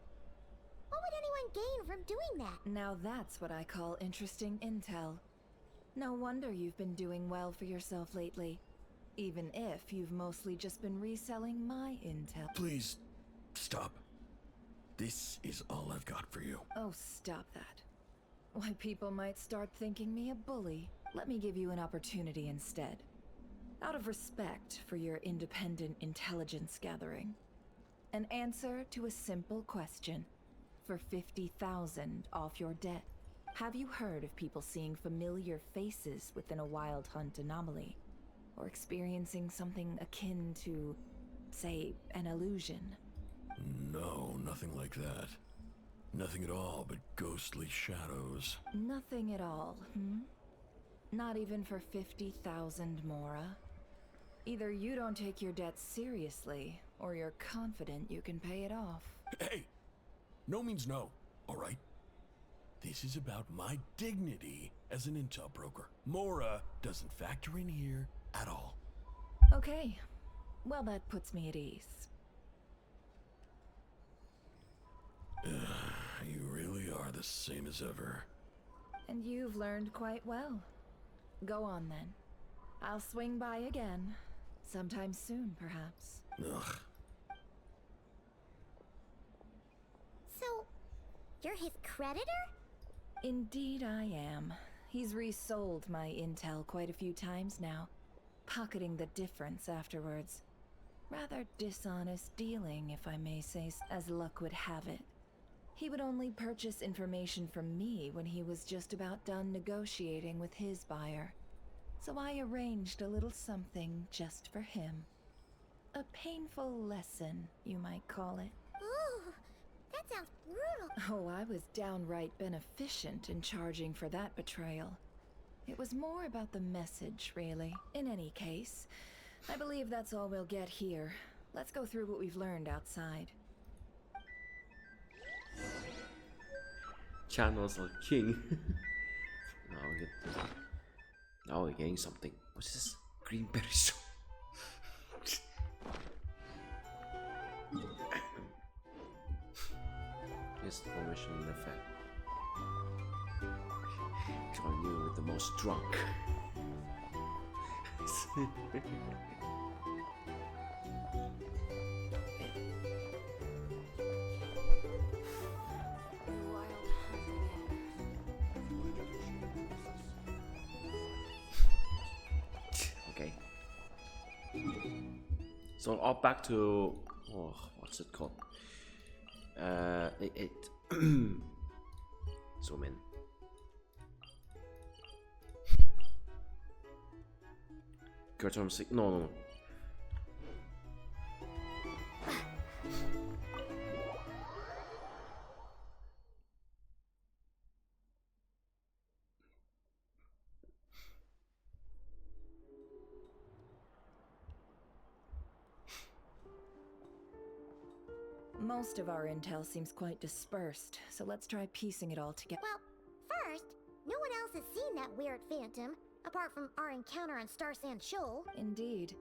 What would anyone gain from doing that? Now that's what I call interesting intel. No wonder you've been doing well for yourself lately. Even if you've mostly just been reselling my intel. Please, stop. This is all I've got for you. Oh, stop that. Why, people might start thinking me a bully. Let me give you an opportunity instead. Out of respect for your independent intelligence gathering. An answer to a simple question. For 50,000 off your debt. Have you heard of people seeing familiar faces within a Wild Hunt anomaly? Or experiencing something akin to, say, an illusion? No, nothing like that. Nothing at all but ghostly shadows. Nothing at all, Not even for 50,000 Mora? Either you don't take your debts seriously, or you're confident you can pay it off. Hey! No means no, alright? This is about my dignity as an intel broker. Mora doesn't factor in here at all. Okay. Well, that puts me at ease. You really are the same as ever. And you've learned quite well. Go on then. I'll swing by again. Sometime soon, perhaps. Ugh. So, you're his creditor? Indeed I am. He's resold my intel quite a few times now, pocketing the difference afterwards. Rather dishonest dealing, if I may say, as luck would have it. He would only purchase information from me when he was just about done negotiating with his buyer. So I arranged a little something just for him. A painful lesson, you might call it. Ooh, that sounds brutal. Oh, I was downright beneficent in charging for that betrayal. It was more about the message, really. In any case, I believe that's all we'll get here. Let's go through what we've learned outside. Channels are king. Now we're getting something. What's this? Greenberry soup. Here's the formation in effect. Join you with the most drunk. Okay. So all back to what's it called? Zoom in. Curtain no. Most of our intel seems quite dispersed, so let's try piecing it all together. Well, first, no one else has seen that weird phantom, apart from our encounter on Star Sand Shoal. Indeed.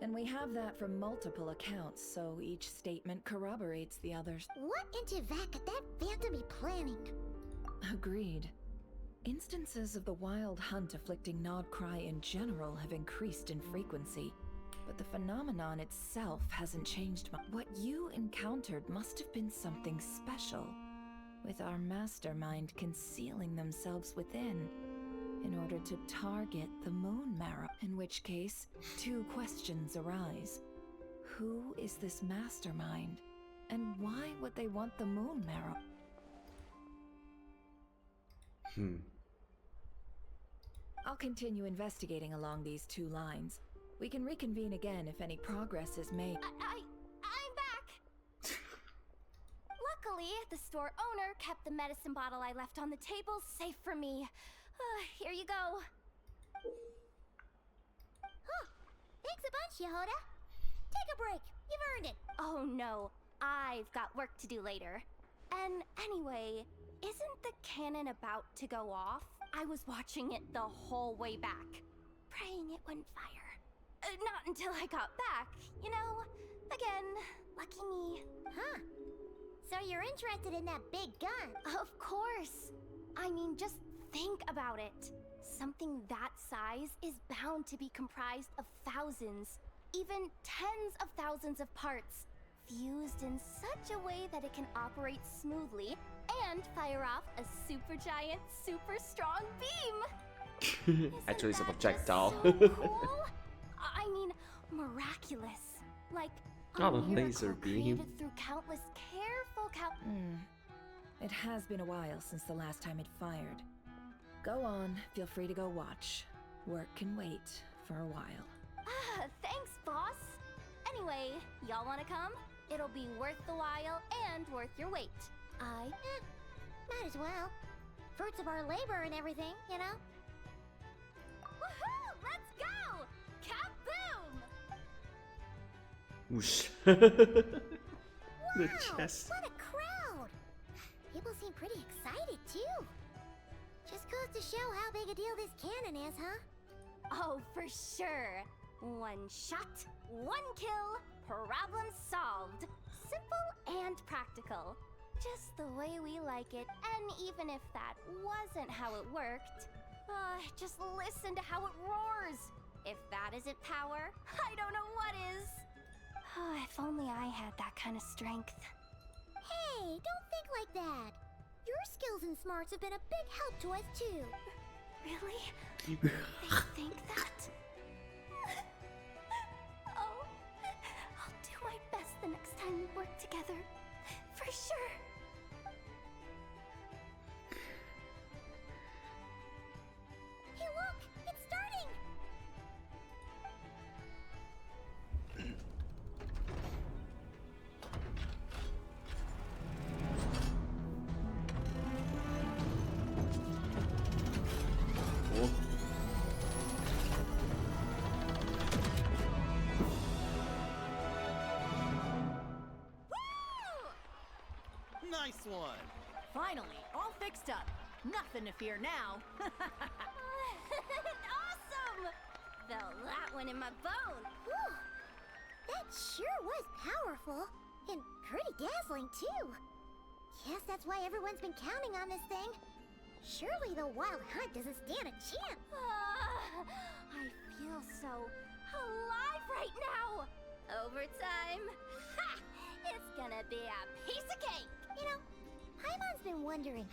And we have that from multiple accounts, so each statement corroborates the others. What in Teyvat could that phantom be planning? Agreed. Instances of the wild hunt afflicting Nodcry in general have increased in frequency, but the phenomenon itself hasn't changed much. What you encountered must have been something special, with our mastermind concealing themselves within, in order to target the moon marrow. In which case, two questions arise. Who is this mastermind? And why would they want the moon marrow? I'll continue investigating along these two lines. We can reconvene again if any progress is made. I'm back! Luckily, the store owner kept the medicine bottle I left on the table safe for me. Here you go. Huh. Thanks a bunch, Yehoda. Take a break. You've earned it. Oh no, I've got work to do later. And anyway, isn't the cannon about to go off? I was watching it the whole way back, praying it wouldn't fire. Not until I got back, you know? Again, lucky me. Huh. So you're interested in that big gun? Of course. I mean, just think about it. Something that size is bound to be comprised of thousands, even tens of thousands of parts, fused in such a way that it can operate smoothly and fire off a supergiant, super strong beam. Actually, it's a projectile. So cool? I mean, miraculous. Like a laser miracle beam. created through countless careful It has been a while since the last time it fired. Go on, feel free to go watch. Work can wait for a while. Thanks, boss. Anyway, y'all wanna come? It'll be worth the while and worth your wait. Might as well. Fruits of our labor and everything, you know? Woohoo! Let's go! Kaboom! Whoosh. Wow, The chest. what a crowd! People seem pretty excited, too. Just goes to show how big a deal this cannon is, huh? Oh, for sure. One shot, one kill, problem solved. Simple and practical. Just the way we like it, and even if that wasn't how it worked, just listen to how it roars. If that isn't power, I don't know what is. If only I had that kind of strength. Hey, don't think like that. Your skills and smarts have been a big help to us too. Really? They think that? Oh, I'll do my best the next time we work together. For sure. Hey, look! It's starting! Oh. Nice one! Finally, all fixed up. Nothing to fear now. Awesome! Felt that one in my bone. Whew. That sure was powerful. And pretty dazzling, too. Guess that's why everyone's been counting on this thing. Surely the wild hunt doesn't stand a chance. I feel so alive right now. Overtime. Ha! It's gonna be a piece of cake. You know, Paimon's been wondering,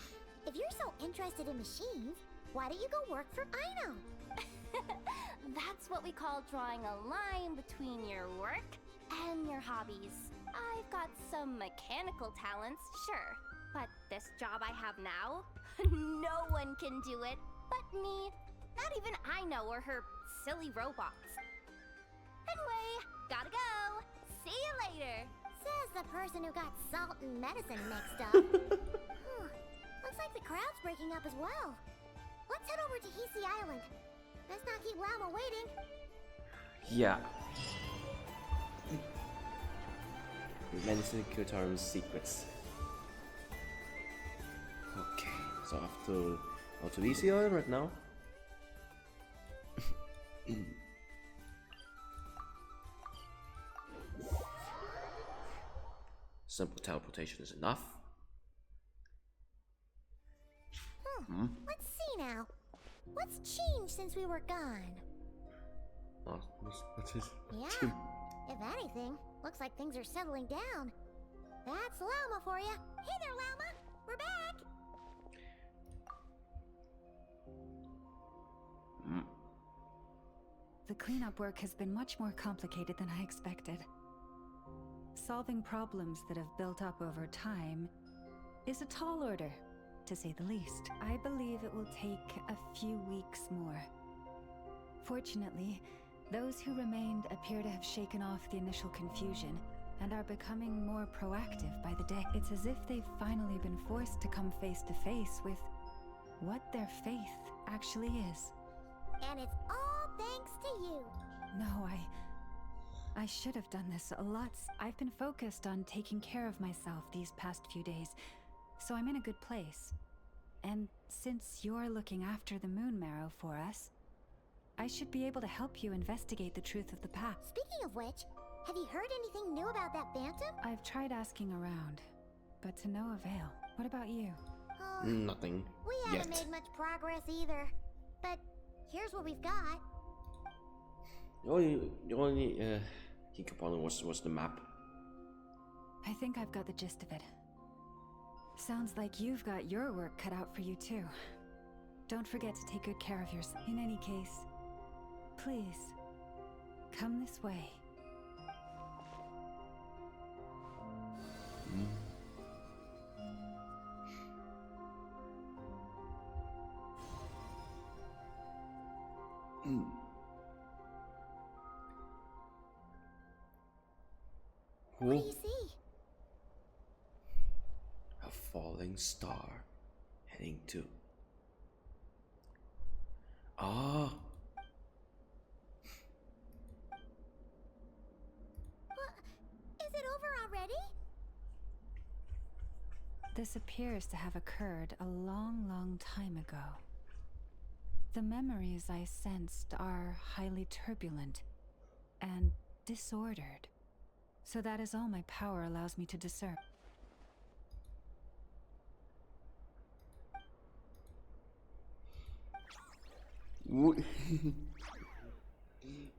if you're so interested in machines, why don't you go work for Aino? That's what we call drawing a line between your work and your hobbies. I've got some mechanical talents, sure. But this job I have now, no one can do it but me. Not even Aino or her silly robots. Anyway, gotta go. See you later. Says the person who got salt and medicine mixed up. Looks like the crowd's breaking up as well. Let's head over to Hisi Island. Let's not keep Lauma waiting. Yeah. Menacing Kyotaro's secrets. Okay, so I have to go to Hisi Island right now. Simple teleportation is enough. Let's see now. What's changed since we were gone? Oh, what's his? Yeah, if anything, looks like things are settling down. That's Lauma for you. Hey there, Lauma. We're back. The cleanup work has been much more complicated than I expected. Solving problems that have built up over time is a tall order, to say the least. I believe it will take a few weeks more. Fortunately, those who remained appear to have shaken off the initial confusion and are becoming more proactive by the day. It's as if they've finally been forced to come face to face with what their faith actually is. And it's all thanks to you. No, I should have done this a lot. I've been focused on taking care of myself these past few days, so I'm in a good place. And since you're looking after the moon marrow for us, I should be able to help you investigate the truth of the past. Speaking of which, have you heard anything new about that phantom? I've tried asking around, but to no avail. What about you? Nothing. We haven't made much progress either. But here's what we've got. The only key component was the map. I think I've got the gist of it. Sounds like you've got your work cut out for you too. Don't forget to take good care of yourself. In any case, please, come this way. What do you see? A falling star heading to. Ah. Is it over already? This appears to have occurred a long, long time ago. The memories I sensed are highly turbulent and disordered. So that is all my power allows me to discern.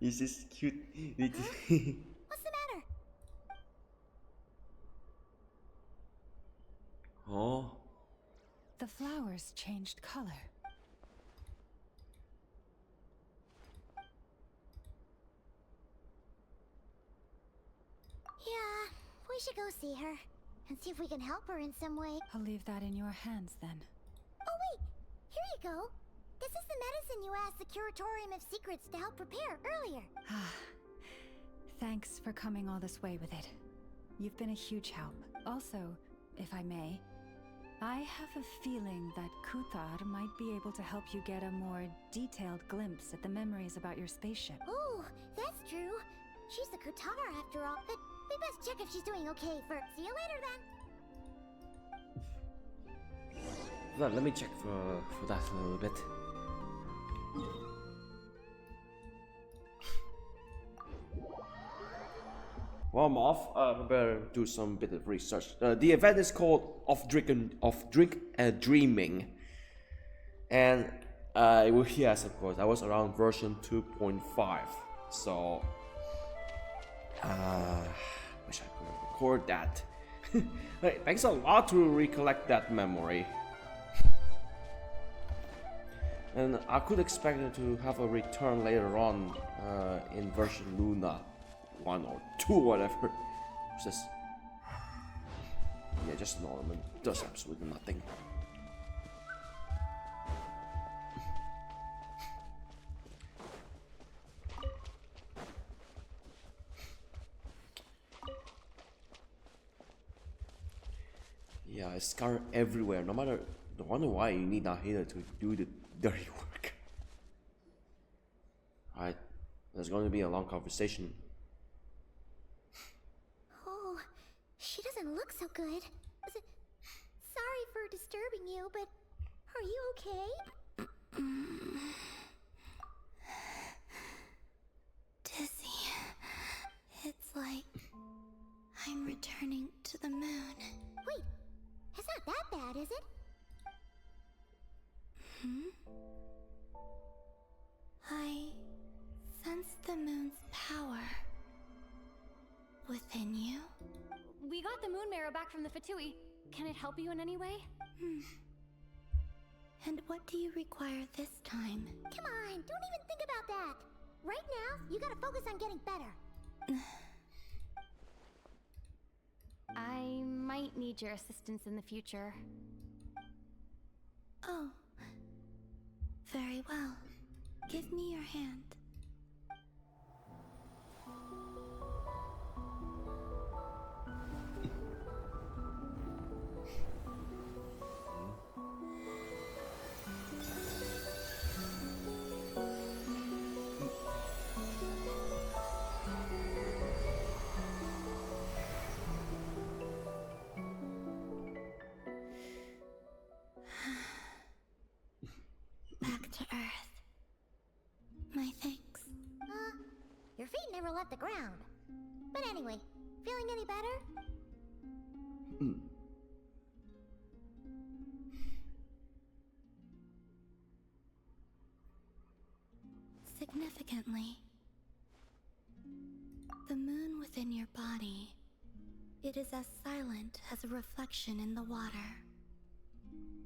He's just cute. What's the matter? Oh. The flowers changed color. Yeah, we should go see her and see if we can help her in some way. I'll leave that in your hands then. Oh wait, here you go. This is the medicine you asked the Curatorium of Secrets to help prepare earlier. Thanks for coming all this way with it. You've been a huge help. Also, if I may, I have a feeling that Kuthar might be able to help you get a more detailed glimpse at the memories about your spaceship. Oh, that's true. She's the Kutar after all, but we best check if she's doing okay first. See you later then. Well, let me check for that a little bit. While I'm off, I better do some bit of research. The event is called Of Drink and Dreaming, and yes, of course, I was around version 2.5, so wish I could record that. It takes a lot to recollect that memory. And I could expect it to have a return later on in version Luna 1 or 2 or whatever. Just yeah, just normal. Does absolutely nothing. Yeah, it's scar everywhere. No matter, no wonder why you need a healer to do the dirty work. Alright, there's going to be a long conversation. Oh, she doesn't look so good. Sorry for disturbing you, but are you okay? Dizzy. It's like I'm returning to the moon. Wait, it's not that bad, is it? I sense the moon's power within you. We got the moon marrow back from the Fatui. Can it help you in any way? And what do you require this time? Come on, don't even think about that. Right now, you gotta focus on getting better. I might need your assistance in the future. Oh. Very well. Give me your hand. Back to Earth. My thanks. Your feet never left the ground. But anyway, feeling any better? Significantly, the moon within your body, it is as silent as a reflection in the water.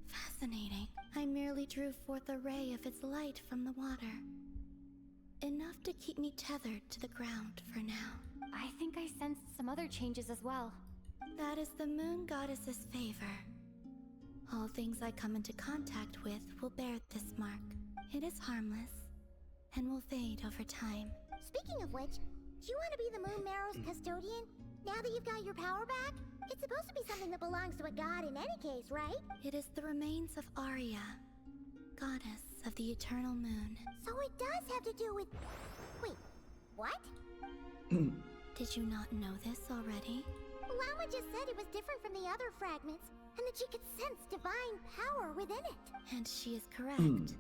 Fascinating. I merely drew forth a ray of its light from the water. Enough to keep me tethered to the ground for now. I think I sensed some other changes as well. That is the moon goddess's favor. All things I come into contact with will bear this mark. It is harmless, and will fade over time. Speaking of which, do you want to be the moon marrow's custodian? Now that you've got your power back? It's supposed to be something that belongs to a god in any case, right? It is the remains of Arya, goddess of the eternal moon. So it does have to do with... Wait, what? Did you not know this already? Lauma just said it was different from the other fragments, and that she could sense divine power within it. And she is correct.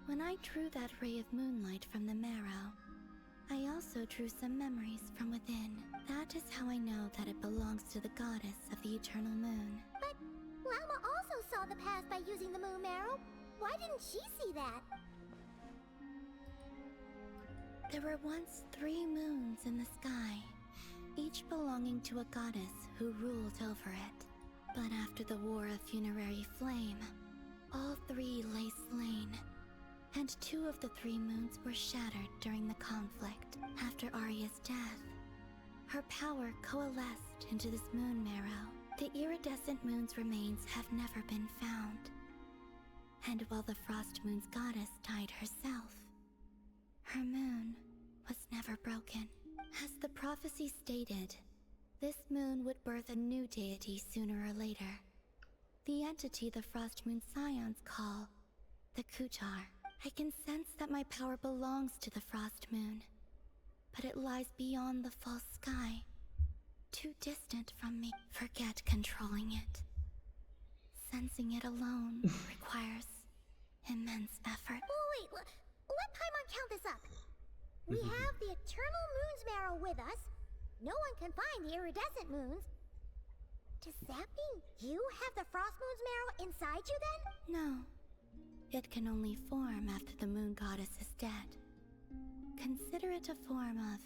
When I drew that ray of moonlight from the marrow, I also drew some memories from within. That is how I know that it belongs to the goddess of the eternal moon. But Lauma also saw the past by using the moon marrow. Why didn't she see that? There were once 3 moons in the sky, each belonging to a goddess who ruled over it. But after the War of Funerary Flame, all 3 lay slain, and 2 of the 3 moons were shattered during the conflict. After Arya's death, her power coalesced into this moon marrow. The iridescent moon's remains have never been found. And while the Frost Moon's goddess died herself, her moon was never broken. As the prophecy stated, this moon would birth a new deity sooner or later. The entity the Frost Moon Scions call the Kutar. I can sense that my power belongs to the Frost Moon, but it lies beyond the false sky, too distant from me. Forget controlling it. Sensing it alone requires immense effort. Oh, wait, let Paimon count this up. We have the Eternal Moon's Marrow with us. No one can find the iridescent moons. Does that mean you have the Frost Moon's Marrow inside you then? No. It can only form after the moon goddess is dead. Consider it a form of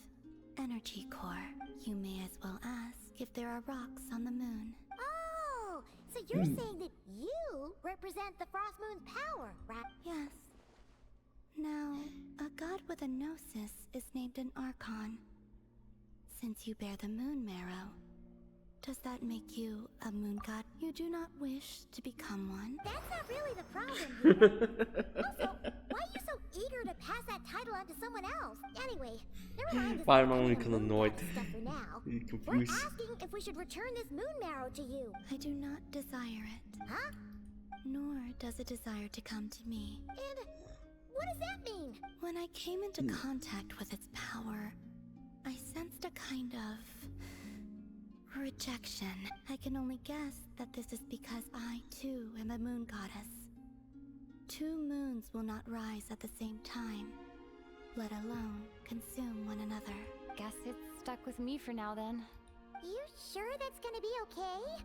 energy core. You may as well ask if there are rocks on the moon. Oh, so you're saying that you represent the Frost Moon's power, right? Yes. Now, a god with a gnosis is named an Archon. Since you bear the moon marrow, does that make you a moon god? You do not wish to become one? That's not really the problem here. Also, why are you so eager to pass that title on to someone else? Anyway, never mind this Paimon kind of annoyed. stuff for now. He's We're confused. asking if we should return this moon marrow to you. I do not desire it. Huh? Nor does it desire to come to me. And what does that mean? When I came into contact with its power, I sensed a kind of rejection. I can only guess that this is because I, too, am a moon goddess. 2 moons will not rise at the same time, let alone consume one another. Guess it's stuck with me for now then. You sure that's gonna be okay?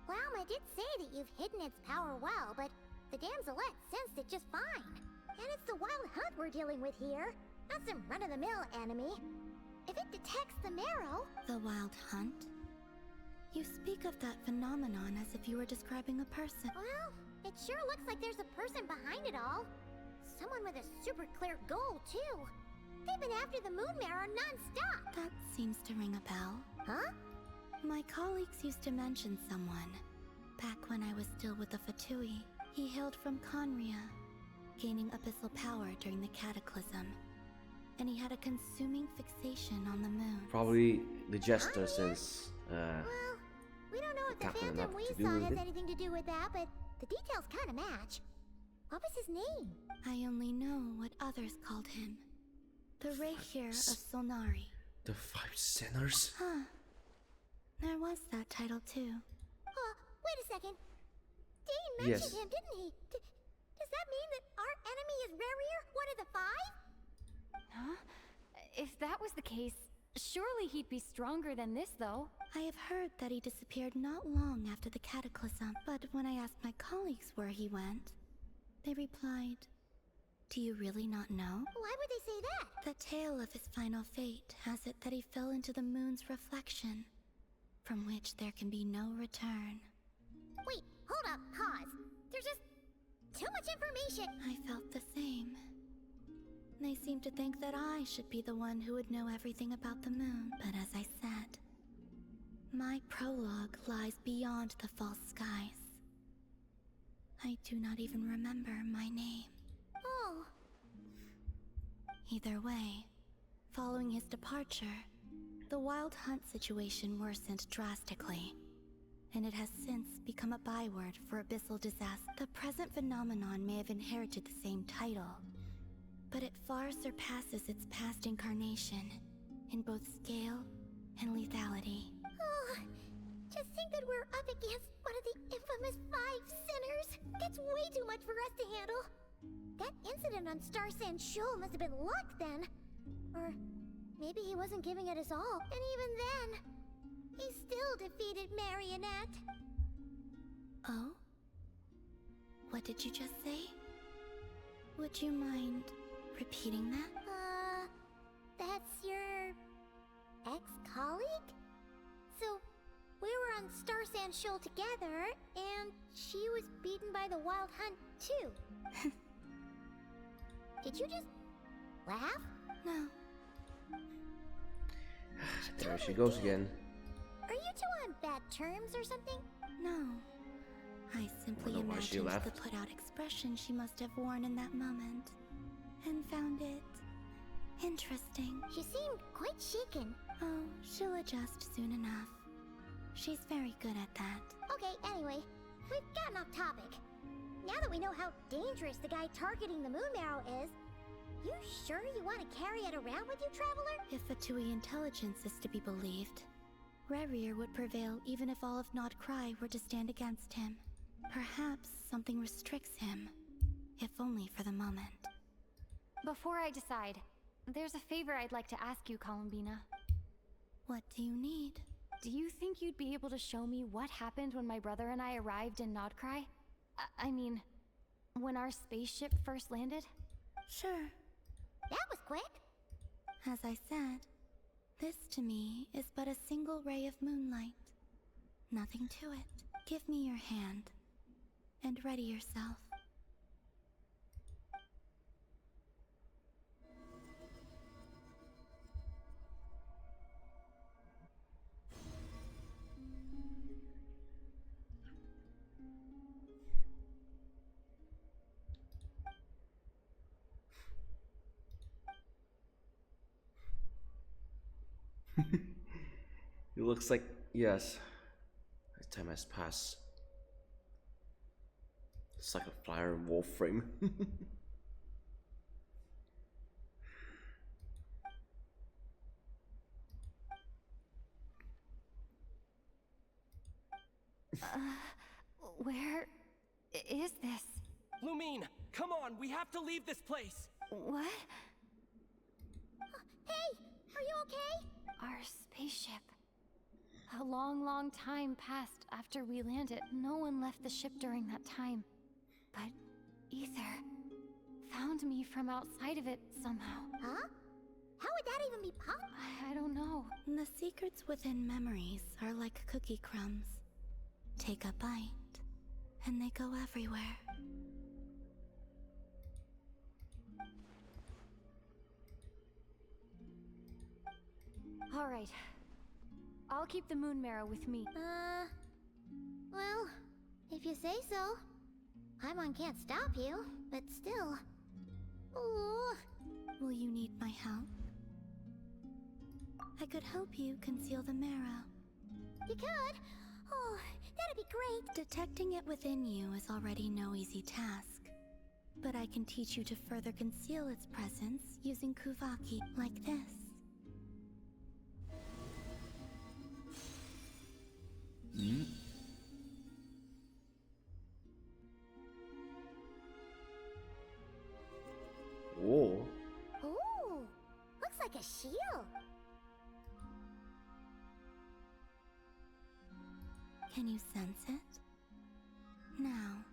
Lauma did say that you've hidden its power well, but the damselette sensed it just fine. And it's the wild hunt we're dealing with here, not some run-of-the-mill enemy. If it detects the marrow... The wild hunt? You speak of that phenomenon as if you were describing a person. Well, it sure looks like there's a person behind it all. Someone with a super clear goal, too. They've been after the moon marrow non-stop. That seems to ring a bell. Huh? My colleagues used to mention someone, back when I was still with the Fatui. He hailed from Conria, gaining abyssal power during the Cataclysm. And he had a consuming fixation on the moon. Probably the jester, since Well, we don't know if the Captain phantom enough we to do saw with has it. anything to do with that, but the details kind of match. What was his name? I only know what others called him. The Reikir of Solnari. the 5 sinners. Huh. There was that title too. Wait a second. Dean mentioned Yes. him, didn't he? Does that mean that our enemy is Rerir, one of the 5? Huh? If that was the case, surely he'd be stronger than this, though. I have heard that he disappeared not long after the Cataclysm, but when I asked my colleagues where he went, they replied, "Do you really not know?" Why would they say that? The tale of his final fate has it that he fell into the moon's reflection, from which there can be no return. Wait, hold up, pause. There's just too much information. I felt the same. They seemed to think that I should be the one who would know everything about the moon, but as I said, my prologue lies beyond the false skies. I do not even remember my name. Oh. Either way, following his departure, the wild hunt situation worsened drastically, and it has since become a byword for abyssal disaster. The present phenomenon may have inherited the same title, but it far surpasses its past incarnation in both scale and lethality. Oh, just think that we're up against one of the infamous 5 sinners. That's way too much for us to handle. That incident on Star Sand Shoal must have been luck then. Or maybe he wasn't giving it his all. And even then, he still defeated Marionette. Oh? What did you just say? Would you mind repeating that? on Star Sand Shoal together, and she was beaten by the Wild Hunt too. Did you just laugh? No. There she goes again. Are you two on bad terms or something? No. I simply Wonder why she imagined the left. put-out expression she must have worn in that moment, and found it interesting. She seemed quite shaken. Oh, she'll adjust soon enough. She's very good at that. Okay, anyway, we've gotten off topic. Now that we know how dangerous the guy targeting the moon marrow is, you sure you want to carry it around with you, Traveler? If Fatui intelligence is to be believed, Rerir would prevail even if all of Nodcry were to stand against him. Perhaps something restricts him, if only for the moment. Before I decide, there's a favor I'd like to ask you, Columbina. What do you need? Do you think you'd be able to show me what happened when my brother and I arrived in Nodcry? I mean, when our spaceship first landed? Sure. That was quick. As I said, this to me is but a single ray of moonlight. Nothing to it. Give me your hand, and ready yourself. It looks like, yes, the time has passed. It's like a flyer wolf frame. Where is this? Lumine, come on, we have to leave this place. What? Hey, are you okay? Our spaceship. A long, long time passed after we landed. No one left the ship during that time. But Ether found me from outside of it somehow. Huh? How would that even be possible? I don't know. The secrets within memories are like cookie crumbs. Take a bite, and they go everywhere. All right. I'll keep the moon marrow with me. Well, if you say so. Paimon can't stop you, but still. Ooh. Will you need my help? I could help you conceal the marrow. You could? Oh, that'd be great. Detecting it within you is already no easy task. But I can teach you to further conceal its presence using Kuvaki like this. Whoa. Ooh, looks like a shield. Can you sense it? Now,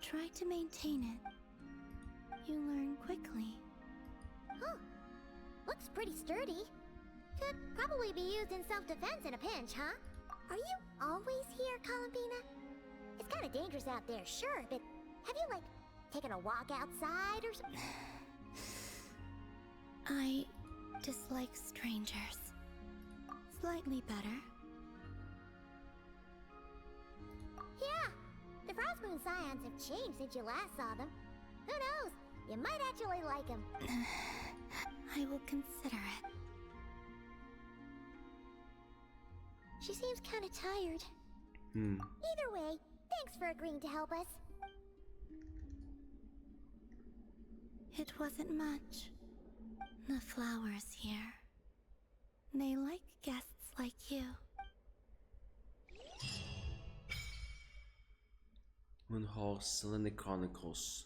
try to maintain it. You learn quickly. Huh. Looks pretty sturdy. Could probably be used in self-defense in a pinch, huh? Are you always here, Columbina? It's kind of dangerous out there, sure, but have you, like, taken a walk outside or something? I dislike strangers. Slightly better. Yeah, the Frost Moon Scions have changed since you last saw them. Who knows? You might actually like them. I will consider it. She seems kind of tired. Either way, thanks for agreeing to help us. It wasn't much. The flowers here. They like guests like you. Moonhall Selene Chronicles.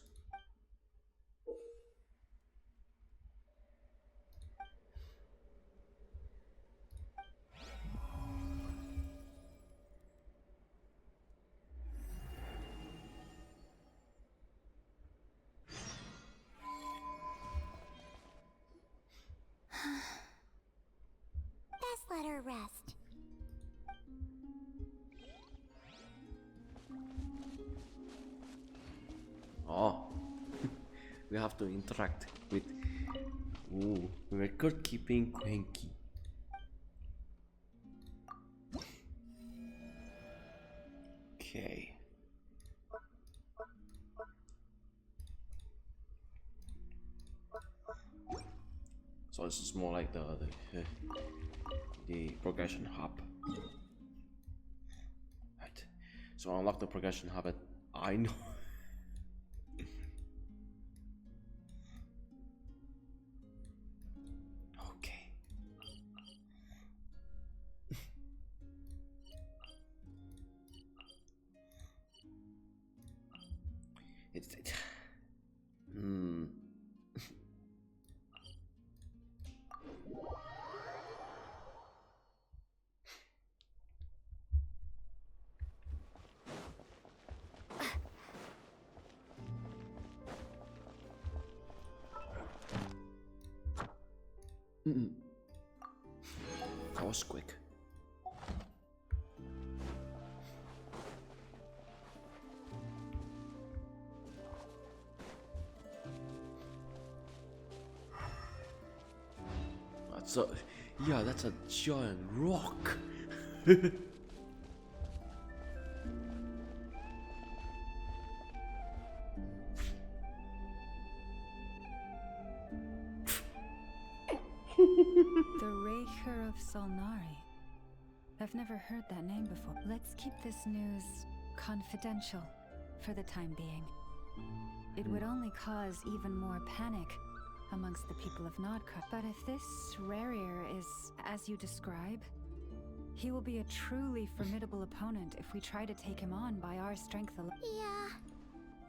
Best let her rest. Oh, we have to interact with record keeping Cranky. Okay. So this is more like the progression hub. Right. So unlock the progression hub at Aino. Okay. Hmm. That was quick. That's a, yeah, that's a giant rock. The Raker of Solnari. I've never heard that name before. Let's keep this news confidential for the time being. It would only cause even more panic amongst the people of Nodcroft. But if this Rarier is as you describe, he will be a truly formidable opponent if we try to take him on by our strength alone. Yeah.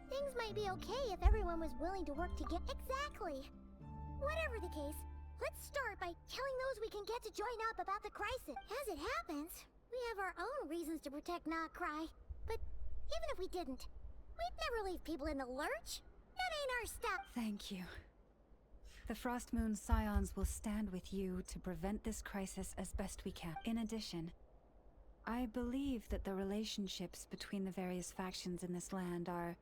Things might be okay if everyone was willing to work together. Exactly. Whatever the case, let's start by telling those we can get to join up about the crisis. As it happens, we have our own reasons to protect Notcry. But even if we didn't, we'd never leave people in the lurch. That ain't our stuff. Thank you. The Frost Moon Scions will stand with you to prevent this crisis as best we can. In addition, I believe that the relationships between the various factions in this land are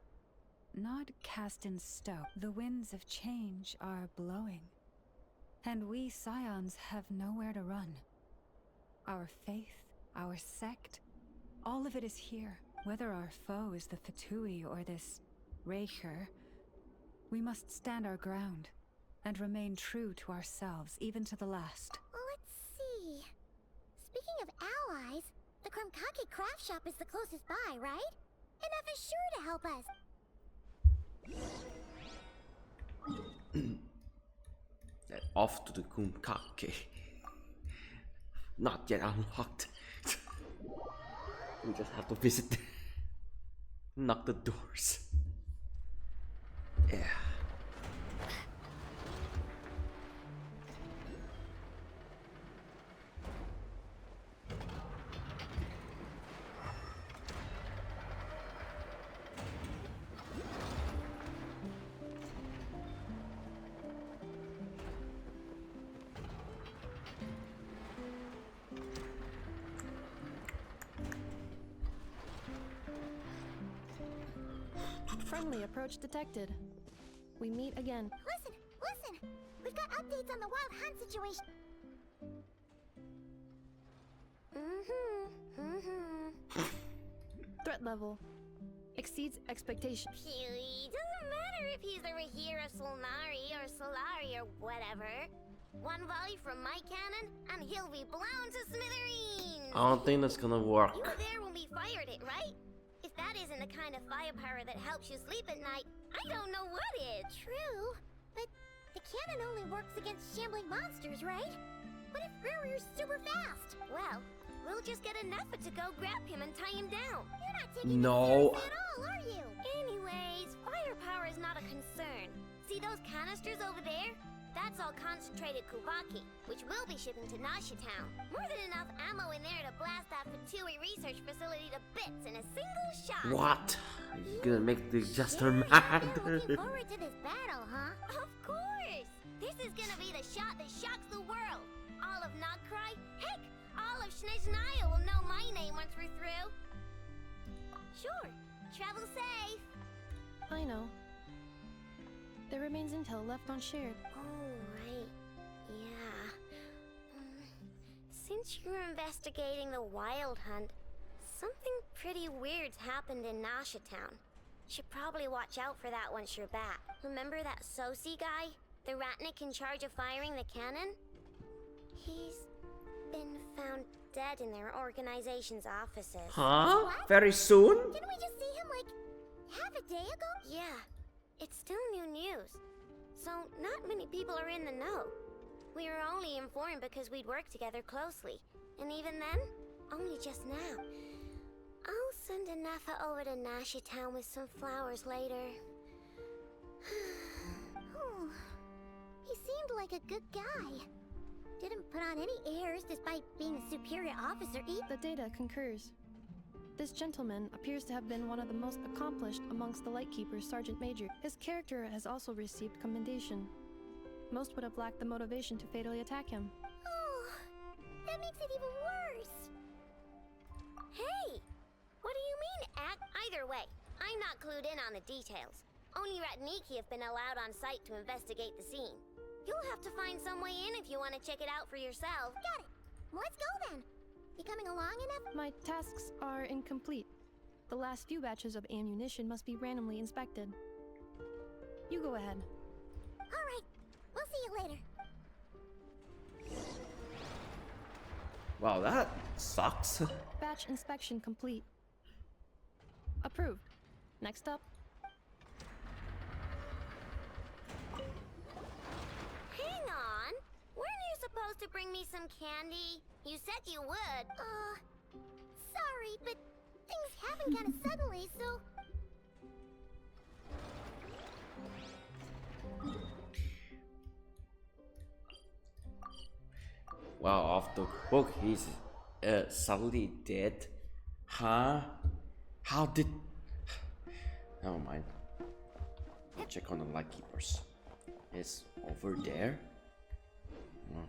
not cast in stone. The winds of change are blowing, and we Scions have nowhere to run. Our faith, our sect, all of it is here. Whether our foe is the Fatui or this Raker, we must stand our ground and remain true to ourselves, even to the last. Let's see. Speaking of allies, the Krumkake craft shop is the closest by, right? Ineffa's sure to help us. Off to the Krumkake. Not yet unlocked. We just have to visit. Knock the doors. Yeah. Friendly approach detected. We meet again. Listen! We've got updates on the wild hunt situation. Threat level exceeds expectations. It doesn't matter if he's a Rahira Solnari or Solari or whatever. One volley from my cannon, and he'll be blown to smithereens! I don't think that's gonna work. You were there when we fired it, right? If that isn't the kind of firepower that helps you sleep at night, I don't know what is. True, but the cannon only works against shambling monsters, right? What if Rarier's super fast? Well, we'll just get Ineffa to go grab him and tie him down. You're not taking this seriously at all, are you? Anyways, firepower is not a concern. See those canisters over there? That's all concentrated Kubaki, which we'll be shipping to Nasha Town. More than enough ammo in there to blast that Fatui research facility to bits in a single shot. What? You're gonna make the Jester mad? Looking forward to this battle, huh? Of course! This is gonna be the shot that shocks the world. All of Nodcry, heck, all of Shneznaya will know my name once we're through. Sure, travel safe. I know. There remains intel left unshared. Oh, right. Yeah. Since you're investigating the Wild Hunt, something pretty weird's happened in Nasha Town. Should probably watch out for that once you're back. Remember that Sosi guy? The Ratnik in charge of firing the cannon? He's been found dead in their organization's offices. Huh? What? Very soon? Didn't we just see him like half a day ago? Yeah. It's still new news. So not many people are in the know. We were only informed because we'd worked together closely. And even then, only just now. I'll send Ineffa over to Nasha Town with some flowers later. Oh, he seemed like a good guy. Didn't put on any airs despite being a superior officer either. The data concurs. This gentleman appears to have been one of the most accomplished amongst the Lightkeepers, Sergeant Major. His character has also received commendation. Most would have lacked the motivation to fatally attack him. Oh, that makes it even worse. Hey, what do you mean act? Either way, I'm not clued in on the details. Only Ratniki have been allowed on site to investigate the scene. You'll have to find some way in if you want to check it out for yourself. Got it. Let's go then. You coming along enough? My tasks are incomplete. The last few batches of ammunition must be randomly inspected. You go ahead. All right. We'll see you later. Wow, that sucks. Batch inspection complete. Approved. Next up. Hang on. Weren't you supposed to bring me some candy? You said you would. Sorry, but things happened kind of suddenly, so... Wow, off the book, he's suddenly dead. Huh? How did... Never mind. I'll check on the Lightkeepers. It's over there. Oh.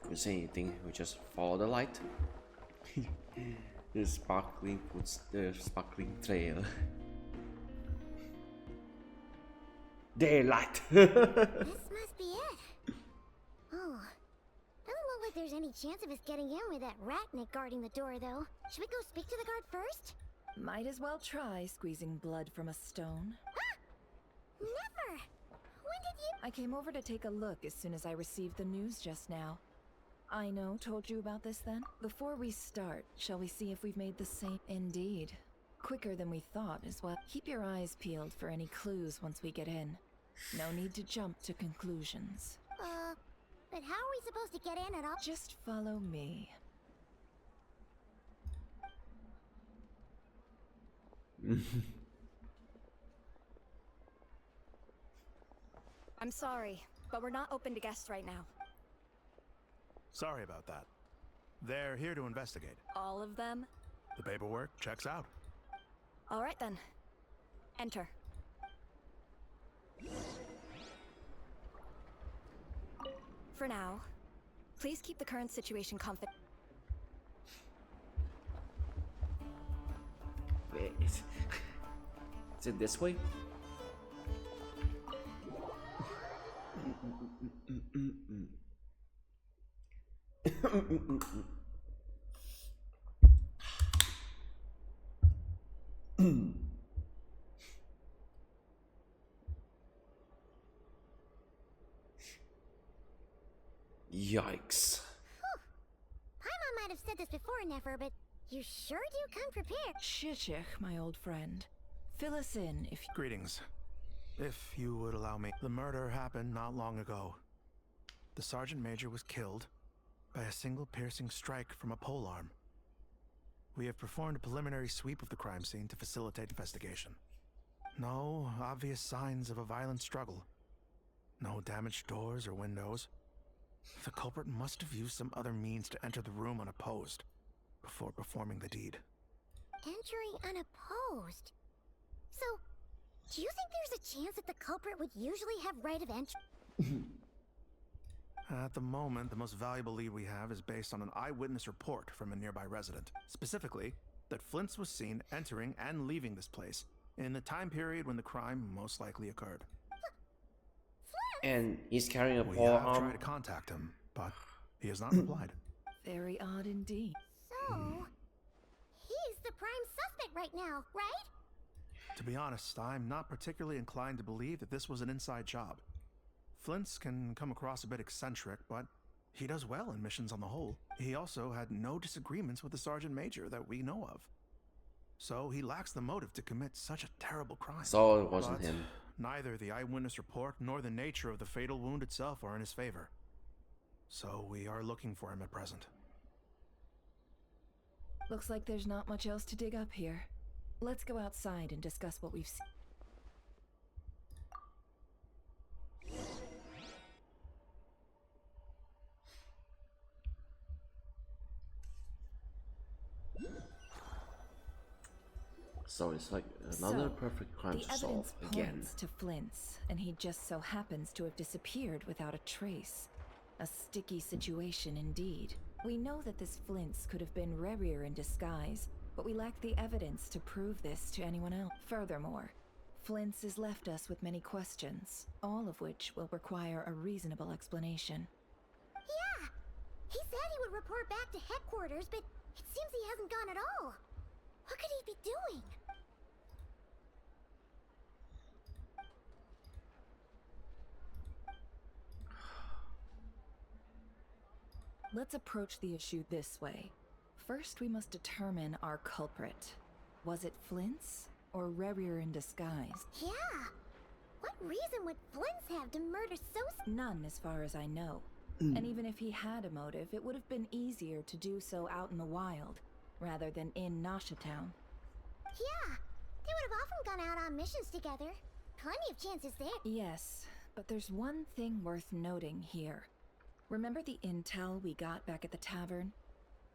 Couldn't say anything, we just follow the light. The sparkling trail. Daylight. This must be it. Oh, doesn't look like there's any chance of us getting in with that Ratnik guarding the door, though. Should we go speak to the guard first? Might as well try squeezing blood from a stone. Never! When did you... I came over to take a look as soon as I received the news just now. Aino told you about this then? Before we start, shall we see if we've made the same? Indeed. Quicker than we thought as well. Keep your eyes peeled for any clues once we get in. No need to jump to conclusions. But how are we supposed to get in at all? Just follow me. I'm sorry, but we're not open to guests right now. Sorry about that. They're here to investigate. All of them? The paperwork checks out. All right then. Enter. For now, please keep the current situation confidential. Wait, is it this way? Yikes. Paimon might have said this before, Nefer, but you sure do come prepared. Shishich, my old friend. Fill us in if... Greetings. If you would allow me. The murder happened not long ago. The Sergeant Major was killed by a single piercing strike from a polearm. We have performed a preliminary sweep of the crime scene to facilitate investigation. No obvious signs of a violent struggle. No damaged doors or windows. The culprit must have used some other means to enter the room unopposed before performing the deed. Entering unopposed? So, do you think there's a chance that the culprit would usually have right of entry? At the moment, the most valuable lead we have is based on an eyewitness report from a nearby resident. Specifically, that Flins was seen entering and leaving this place in the time period when the crime most likely occurred. And he's carrying a We pole have tried to contact him, but he has not replied. Very odd indeed. So, he's the prime suspect right now, right? To be honest, I'm not particularly inclined to believe that this was an inside job. Flint's can come across a bit eccentric, but he does well in missions on the whole. He also had no disagreements with the Sergeant Major that we know of. So he lacks the motive to commit such a terrible crime. So it wasn't But him. neither the eyewitness report nor the nature of the fatal wound itself are in his favor. So we are looking for him at present. Looks like there's not much else to dig up here. Let's go outside and discuss what we've seen. So it's like another perfect crime to solve The again. evidence points to Flins, and he just so happens to have disappeared without a trace. A sticky situation indeed. We know that this Flins could have been Rerir in disguise, but we lack the evidence to prove this to anyone else. Furthermore, Flins has left us with many questions, all of which will require a reasonable explanation. Yeah! He said he would report back to headquarters, but it seems he hasn't gone at all. What could he be doing? Let's approach the issue this way. First, we must determine our culprit. Was it Flins or Rerir in disguise? Yeah! What reason would Flins have to murder so... None, as far as I know. And even if he had a motive, it would have been easier to do so out in the wild, rather than in Nasha Town. Yeah! They would have often gone out on missions together. Plenty of chances there. Yes, but there's one thing worth noting here. Remember the intel we got back at the tavern?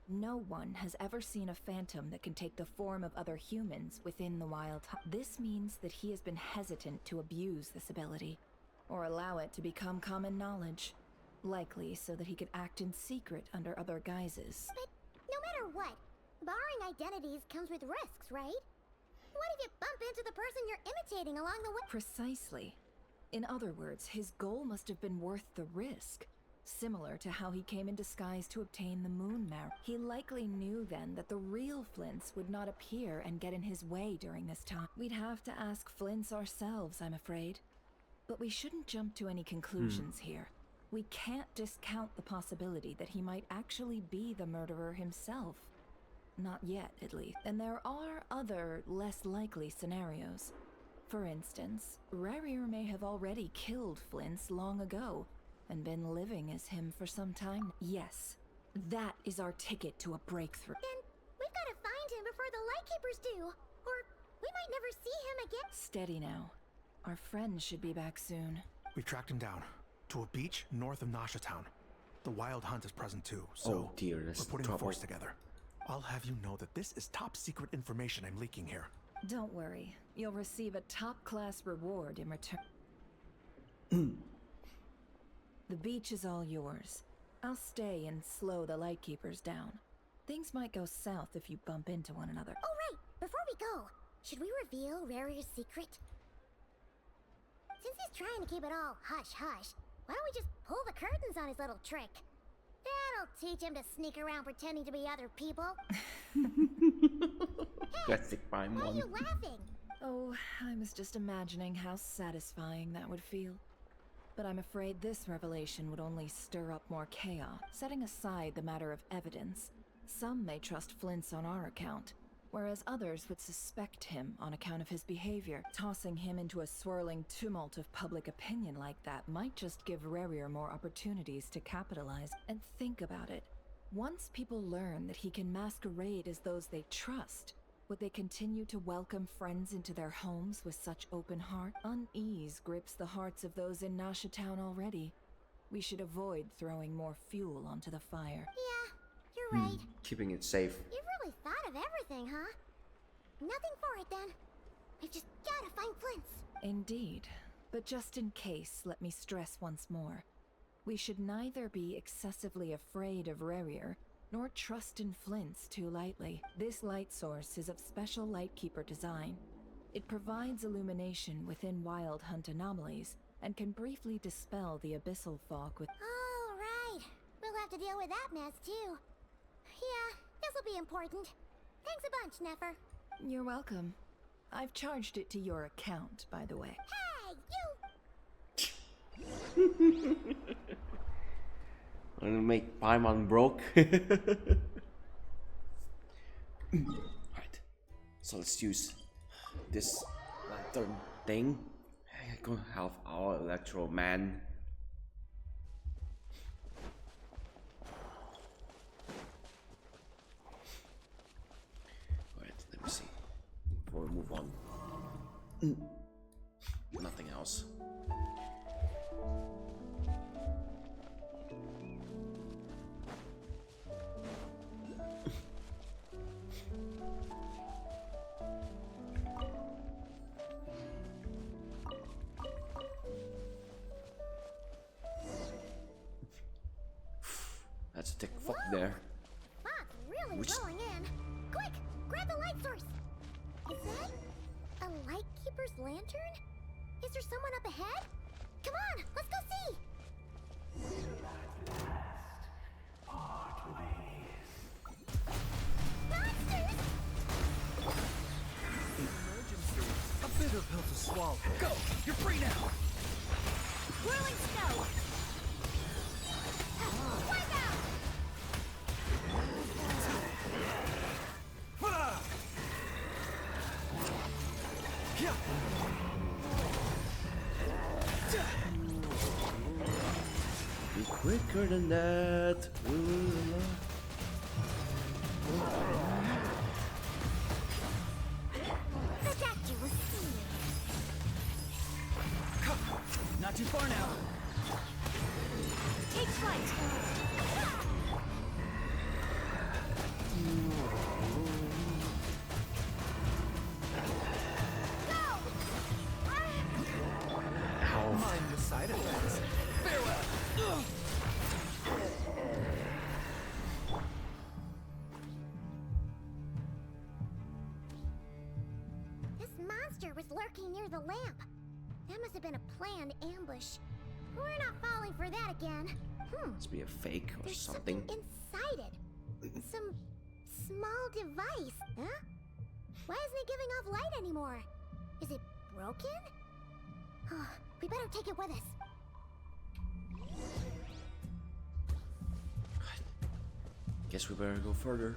No one has ever seen a phantom that can take the form of other humans within the wild. This means that he has been hesitant to abuse this ability, or allow it to become common knowledge. Likely so that he could act in secret under other guises. But no matter what, borrowing identities comes with risks, right? What if you bump into the person you're imitating along the way? Precisely. In other words, his goal must have been worth the risk. Similar to how he came in disguise to obtain the moon marrow. He likely knew then that the real Flins would not appear and get in his way during this time. We'd have to ask Flins ourselves, I'm afraid. But we shouldn't jump to any conclusions here. We can't discount the possibility that he might actually be the murderer himself. Not yet, at least. And there are other, less likely scenarios. For instance, Rerir may have already killed Flins long ago, and been living as him for some time. Yes, that is our ticket to a breakthrough. Then we've got to find him before the Lightkeepers do, or we might never see him again. Steady now. Our friend should be back soon. We've tracked him down to a beach north of Nasha Town. The Wild Hunt is present too, so dear, that's we're putting trouble. a force together. I'll have you know that this is top secret information I'm leaking here. Don't worry. You'll receive a top-class reward in return. The beach is all yours. I'll stay and slow the Lightkeepers down. Things might go south if you bump into one another. Oh, right! Before we go, should we reveal Rerir's secret? Since he's trying to keep it all hush-hush, why don't we just pull the curtains on his little trick? That'll teach him to sneak around pretending to be other people. Classic prime Why are one. you laughing? Oh, I was just imagining how satisfying that would feel. But I'm afraid this revelation would only stir up more chaos. Setting aside the matter of evidence, some may trust Flint's on our account, whereas others would suspect him on account of his behavior. Tossing him into a swirling tumult of public opinion like that might just give Rerir more opportunities to capitalize. And think about it. Once people learn that he can masquerade as those they trust, would they continue to welcome friends into their homes with such open heart? Unease grips the hearts of those in Nasha Town already. We should avoid throwing more fuel onto the fire. Yeah, you're right. Keeping it safe. You really thought of everything, huh? Nothing for it then. We've just gotta find Flint's. Indeed. But just in case, let me stress once more. We should neither be excessively afraid of Rarier, nor trust in Flins too lightly. This light source is of special Lightkeeper design. It provides illumination within Wild Hunt anomalies, and can briefly dispel the abyssal fog with— All right. We'll have to deal with that mess, too. Yeah, this'll be important. Thanks a bunch, Neffer. You're welcome. I've charged it to your account, by the way. Hey, you! I'm gonna make Paimon broke. Alright. So let's use this lantern thing. I'm gonna have our Electro Man. Alright, let me see. Before we move on. Nothing else. That's a thick fuck there. Fog's really rolling in. Quick, grab the light source. Is that a Lightkeeper's lantern? Is there someone up ahead? Come on, let's go see. Monsters! Emergency. A bitter pill to swallow. Go! You're free now! Whirling snow! Wipe out! Be quicker than that. The doctor will see you. Not too far now. Take flight. Mind the side effects. Farewell. This monster was lurking near the lamp. That must have been a planned ambush. We're not falling for that again. Must be a fake or There's something. inside it. Some small device. Huh? Why isn't it giving off light anymore? Is it broken? We better take it with us. Guess we better go further.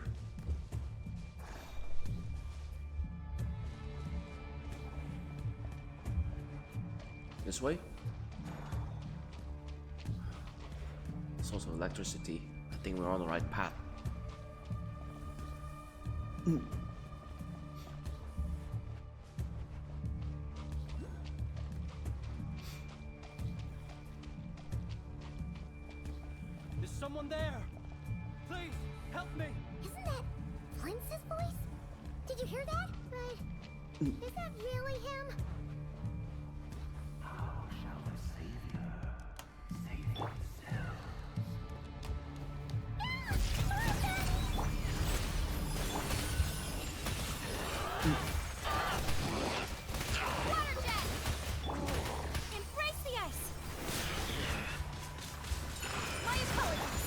This way? It's also electricity. I think we're on the right path. Is someone there? Please, help me! Isn't that Flins' voice? Did you hear that? But is that really him? How shall the Savior save himself? Water jet! Embrace the ice! My apologies!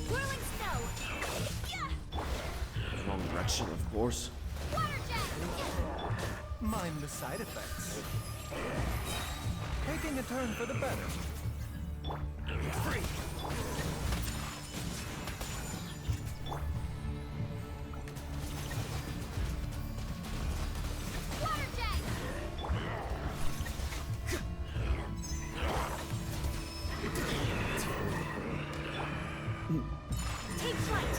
Whirling snow! Wrong direction, of course. Water jet! Mind the side effects. Taking a turn for the better. Free! Water jet! Take flight!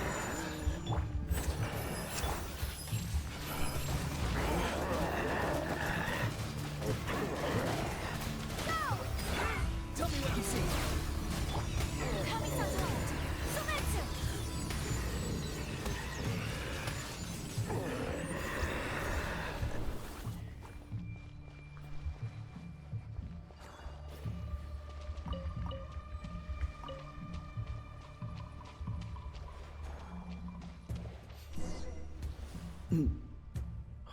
Tell me what you see. Come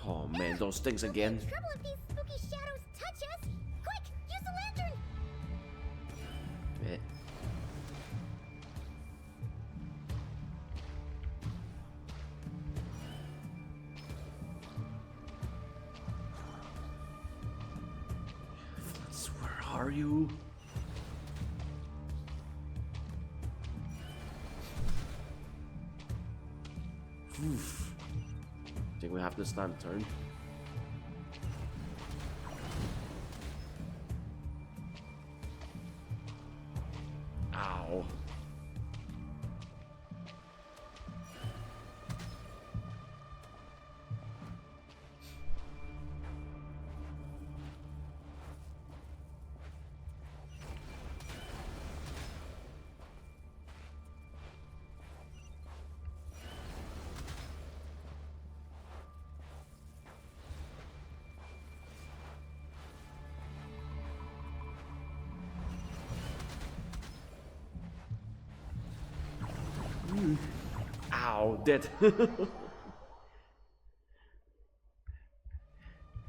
Oh man, those things again. Trouble if these spooky shadows touch us! Quick, use the lantern! Eh. Flins, where are you? Oof. Think we have this lantern. Ow. Ow, dead. I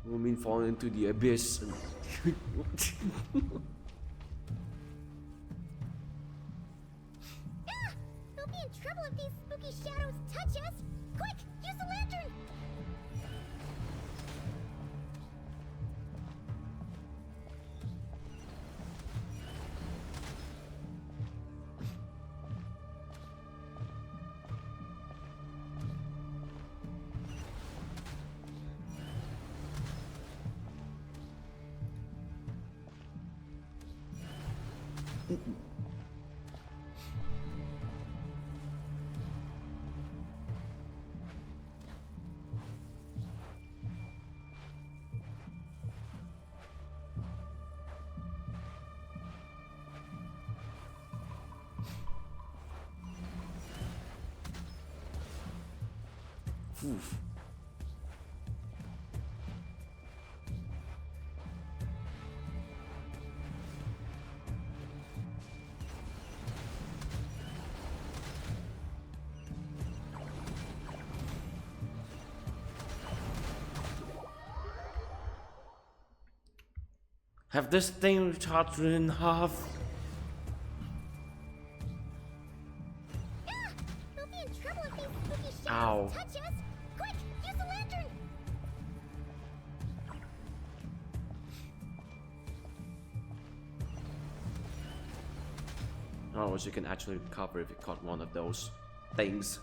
mean, falling into the abyss. We'll be in trouble if these spooky shadows touch us! Quick, use the lantern! Oof. Have this thing charged in half? We'll be in trouble if these spooky Ow. shadows touch us! Quick, use the lantern! Oh, so you can actually recover if you caught one of those things.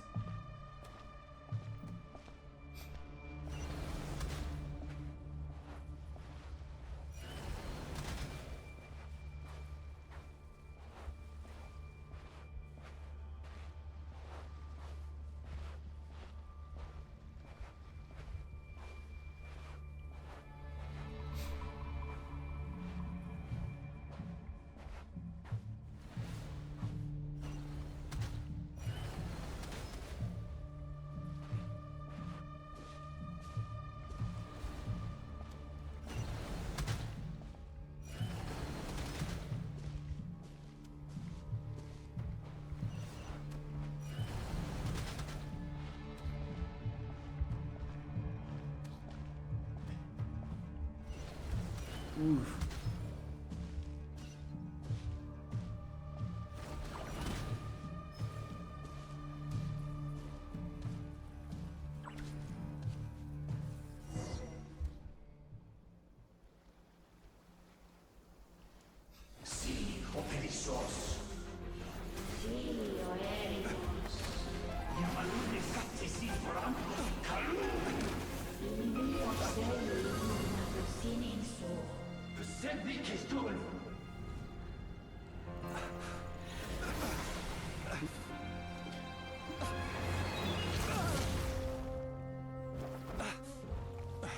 Oof.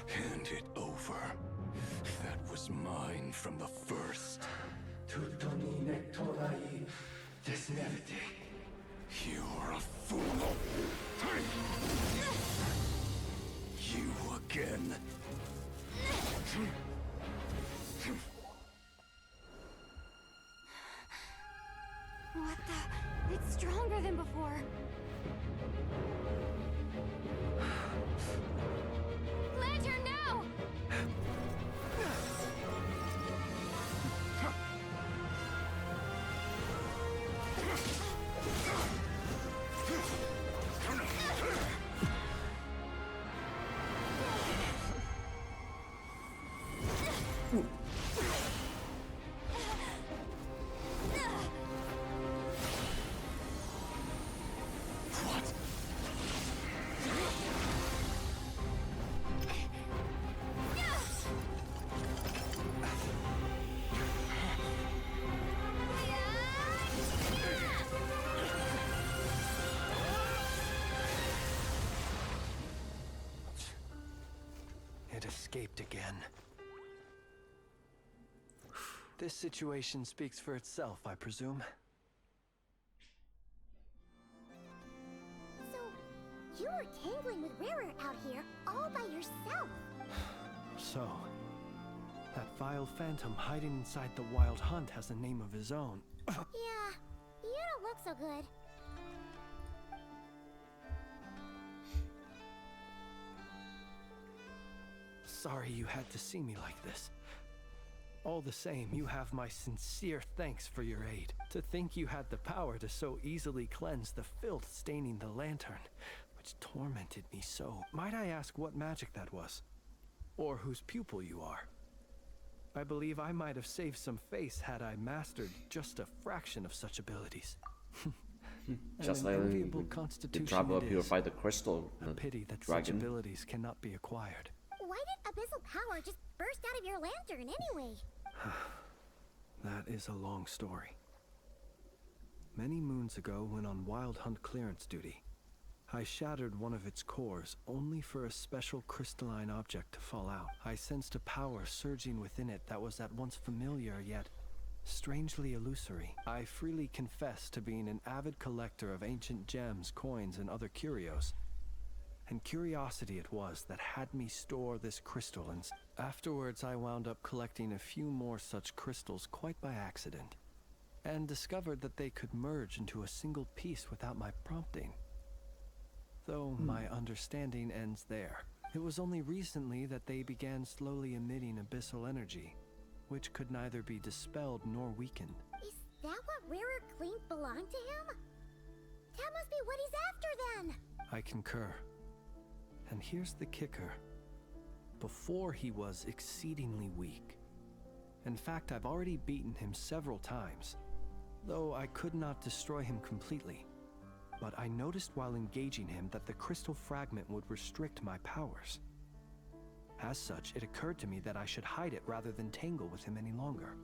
Hand it over. That was mine from the first. You're a fool. You again. What the? It's stronger than before. escaped again. This situation speaks for itself, I presume. So, you were tangling with Rarer out here all by yourself. So, that vile phantom hiding inside the Wild Hunt has a name of his own. Yeah, you don't look so good. Sorry you had to see me like this. All the same, you have my sincere thanks for your aid. To think you had the power to so easily cleanse the filth staining the lantern, which tormented me so. Might I ask what magic that was? Or whose pupil you are? I believe I might have saved some face had I mastered just a fraction of such abilities. Just like the traveler purified the crystal. A pity that dragon. such abilities cannot be acquired. Why did abyssal power just burst out of your lantern anyway? That is a long story. Many moons ago, when on Wild Hunt clearance duty, I shattered one of its cores only for a special crystalline object to fall out. I sensed a power surging within it that was at once familiar yet strangely illusory. I freely confess to being an avid collector of ancient gems, coins, and other curios. And curiosity it was that had me store this crystal, and afterwards I wound up collecting a few more such crystals quite by accident, and discovered that they could merge into a single piece without my prompting. Though my understanding ends there. It was only recently that they began slowly emitting abyssal energy, which could neither be dispelled nor weakened. Is that what Rarer claimed belonged to him? That must be what he's after then! I concur. And here's the kicker. Before he was exceedingly weak. In fact, I've already beaten him several times, though I could not destroy him completely. But I noticed while engaging him that the crystal fragment would restrict my powers. As such, it occurred to me that I should hide it rather than tangle with him any longer.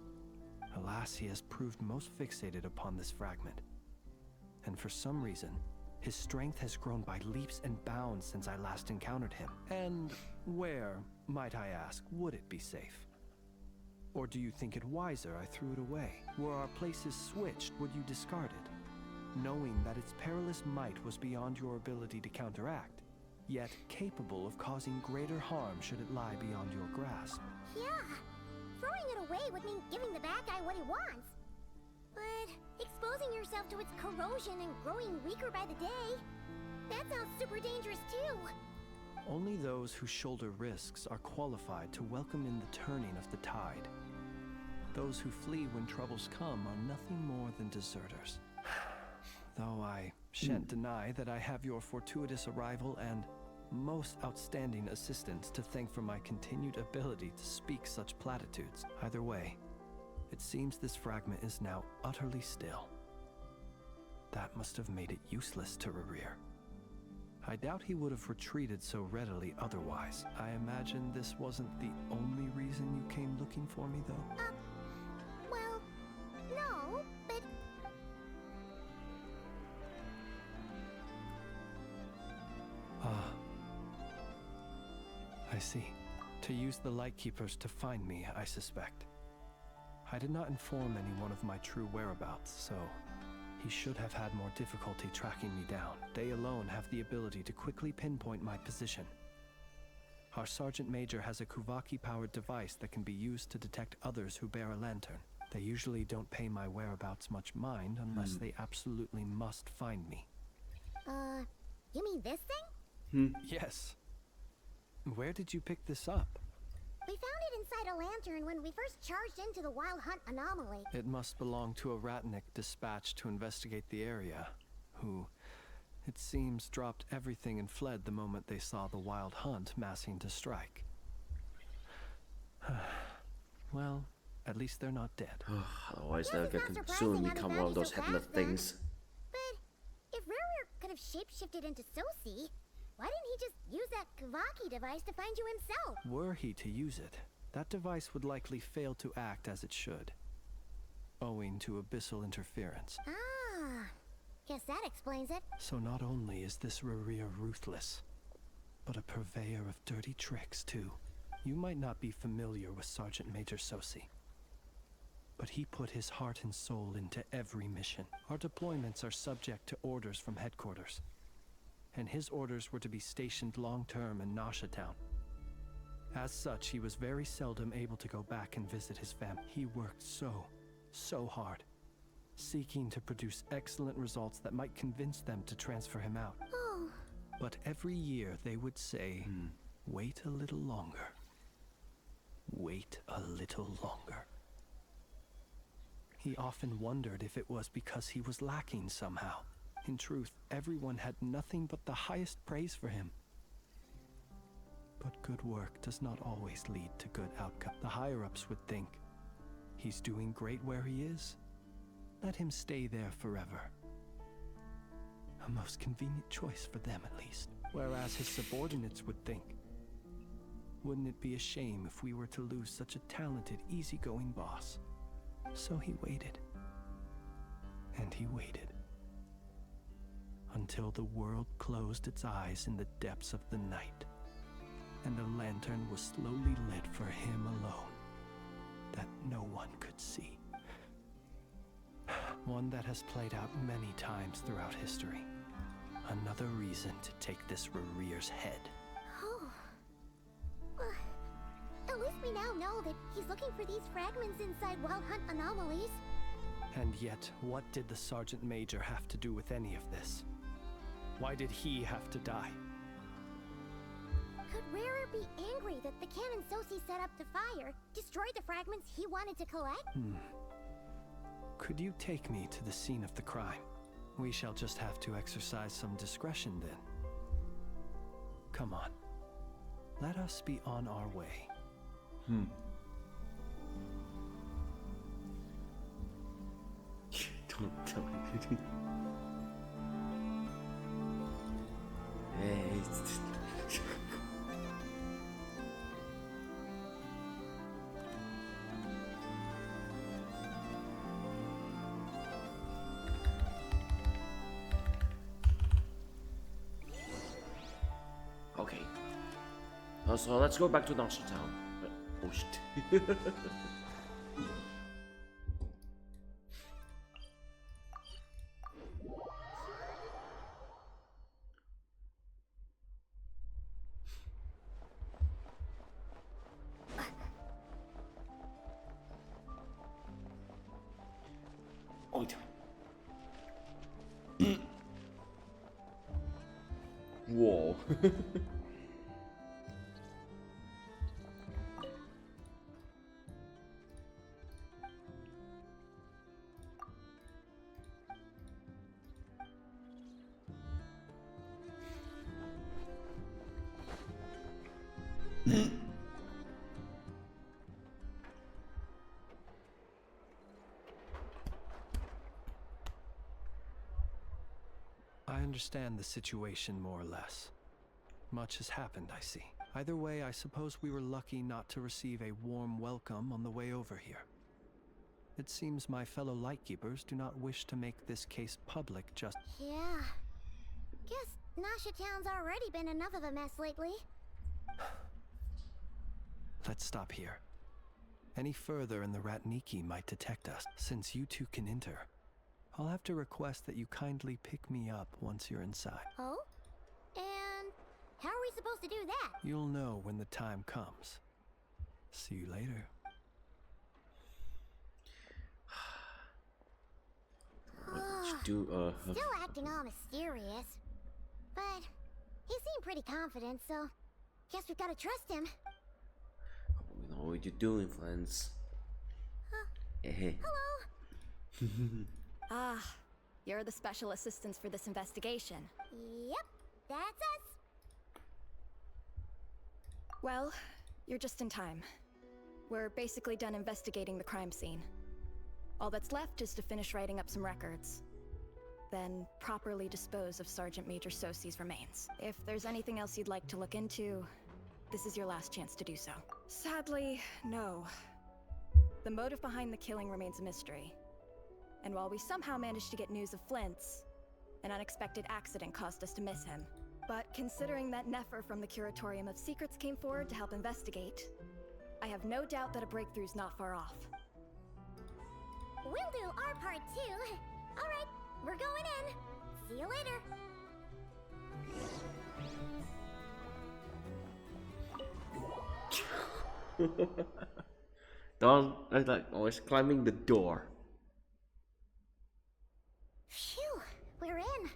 Alas, he has proved most fixated upon this fragment. And for some reason, his strength has grown by leaps and bounds since I last encountered him. And where, might I ask, would it be safe? Or do you think it wiser I threw it away? Were our places switched, would you discard it? Knowing that its perilous might was beyond your ability to counteract, yet capable of causing greater harm should it lie beyond your grasp. Yeah, throwing it away would mean giving the bad guy what he wants. But exposing yourself to its corrosion and growing weaker by the day, that sounds super dangerous too. Only those who shoulder risks are qualified to welcome in the turning of the tide. Those who flee when troubles come are nothing more than deserters. Though I shan't deny that I have your fortuitous arrival and most outstanding assistance to thank for my continued ability to speak such platitudes. Either way, it seems this fragment is now utterly still. That must have made it useless to Rarir. I doubt he would have retreated so readily otherwise. I imagine this wasn't the only reason you came looking for me, though? Well, no, but... Ah. I see. To use the Lightkeepers to find me, I suspect. I did not inform anyone of my true whereabouts, so he should have had more difficulty tracking me down. They alone have the ability to quickly pinpoint my position. Our Sergeant Major has a Kuvaki-powered device that can be used to detect others who bear a lantern. They usually don't pay my whereabouts much mind unless they absolutely must find me. You mean this thing? Yes. Where did you pick this up? We found it inside a lantern when we first charged into the Wild Hunt anomaly. It must belong to a Ratnik dispatched to investigate the area, who, it seems, dropped everything and fled the moment they saw the Wild Hunt massing to strike. Well, at least they're not dead. Otherwise they'll soon become one of those headless things. But if Rarer could have shapeshifted into Sosi, why didn't he just use that Kavaki device to find you himself? Were he to use it, that device would likely fail to act as it should, owing to abyssal interference. Ah, guess that explains it. So not only is this Rarir ruthless, but a purveyor of dirty tricks too. You might not be familiar with Sergeant Major Sosi, but he put his heart and soul into every mission. Our deployments are subject to orders from headquarters, and his orders were to be stationed long-term in Nasha Town. As such, he was very seldom able to go back and visit his family. He worked so hard, seeking to produce excellent results that might convince them to transfer him out. Oh. But every year they would say, wait a little longer. Wait a little longer. He often wondered if it was because he was lacking somehow. In truth, everyone had nothing but the highest praise for him. But good work does not always lead to good outcome. The higher-ups would think, he's doing great where he is. Let him stay there forever. A most convenient choice for them, at least. Whereas his subordinates would think, wouldn't it be a shame if we were to lose such a talented, easygoing boss? So he waited. And he waited. Until the world closed its eyes in the depths of the night, and a lantern was slowly lit for him alone, that no one could see. One that has played out many times throughout history. Another reason to take this Rerear's head. Oh. Well, at least we now know that he's looking for these fragments inside Wild Hunt anomalies. And yet, what did the Sergeant Major have to do with any of this? Why did he have to die? Could Rarer be angry that the cannon Sosi set up to fire destroyed the fragments he wanted to collect? Could you take me to the scene of the crime? We shall just have to exercise some discretion then. Come on. Let us be on our way. Don't tell me. Hey. Okay. So let's go back to Nasha Town. Oh shit. Whoa. I understand the situation more or less. Much has happened, I see. Either way, I suppose we were lucky not to receive a warm welcome on the way over here. It seems my fellow Lightkeepers do not wish to make this case public just— Yeah. Guess Nasha Town's already been enough of a mess lately. Let's stop here. Any further and the Ratniki might detect us. Since you two can enter, I'll have to request that you kindly pick me up once you're inside. Oh? And how are we supposed to do that? You'll know when the time comes. See you later. What did you do? Still acting all mysterious. But he seemed pretty confident, so guess we've gotta trust him. We know what you're doing, Flins. Hello? Ah, you're the special assistants for this investigation. Yep, that's us. Well, you're just in time. We're basically done investigating the crime scene. All that's left is to finish writing up some records. Then properly dispose of Sergeant Major Sosi's remains. If there's anything else you'd like to look into, this is your last chance to do so. Sadly, no. The motive behind the killing remains a mystery. And while we somehow managed to get news of Flint's, an unexpected accident caused us to miss him. But considering that Nefer from the Curatorium of Secrets came forward to help investigate, I have no doubt that a breakthrough's not far off. We'll do our part too. Alright, we're going in. See you later. Don't like always climbing the door. Phew, we're in.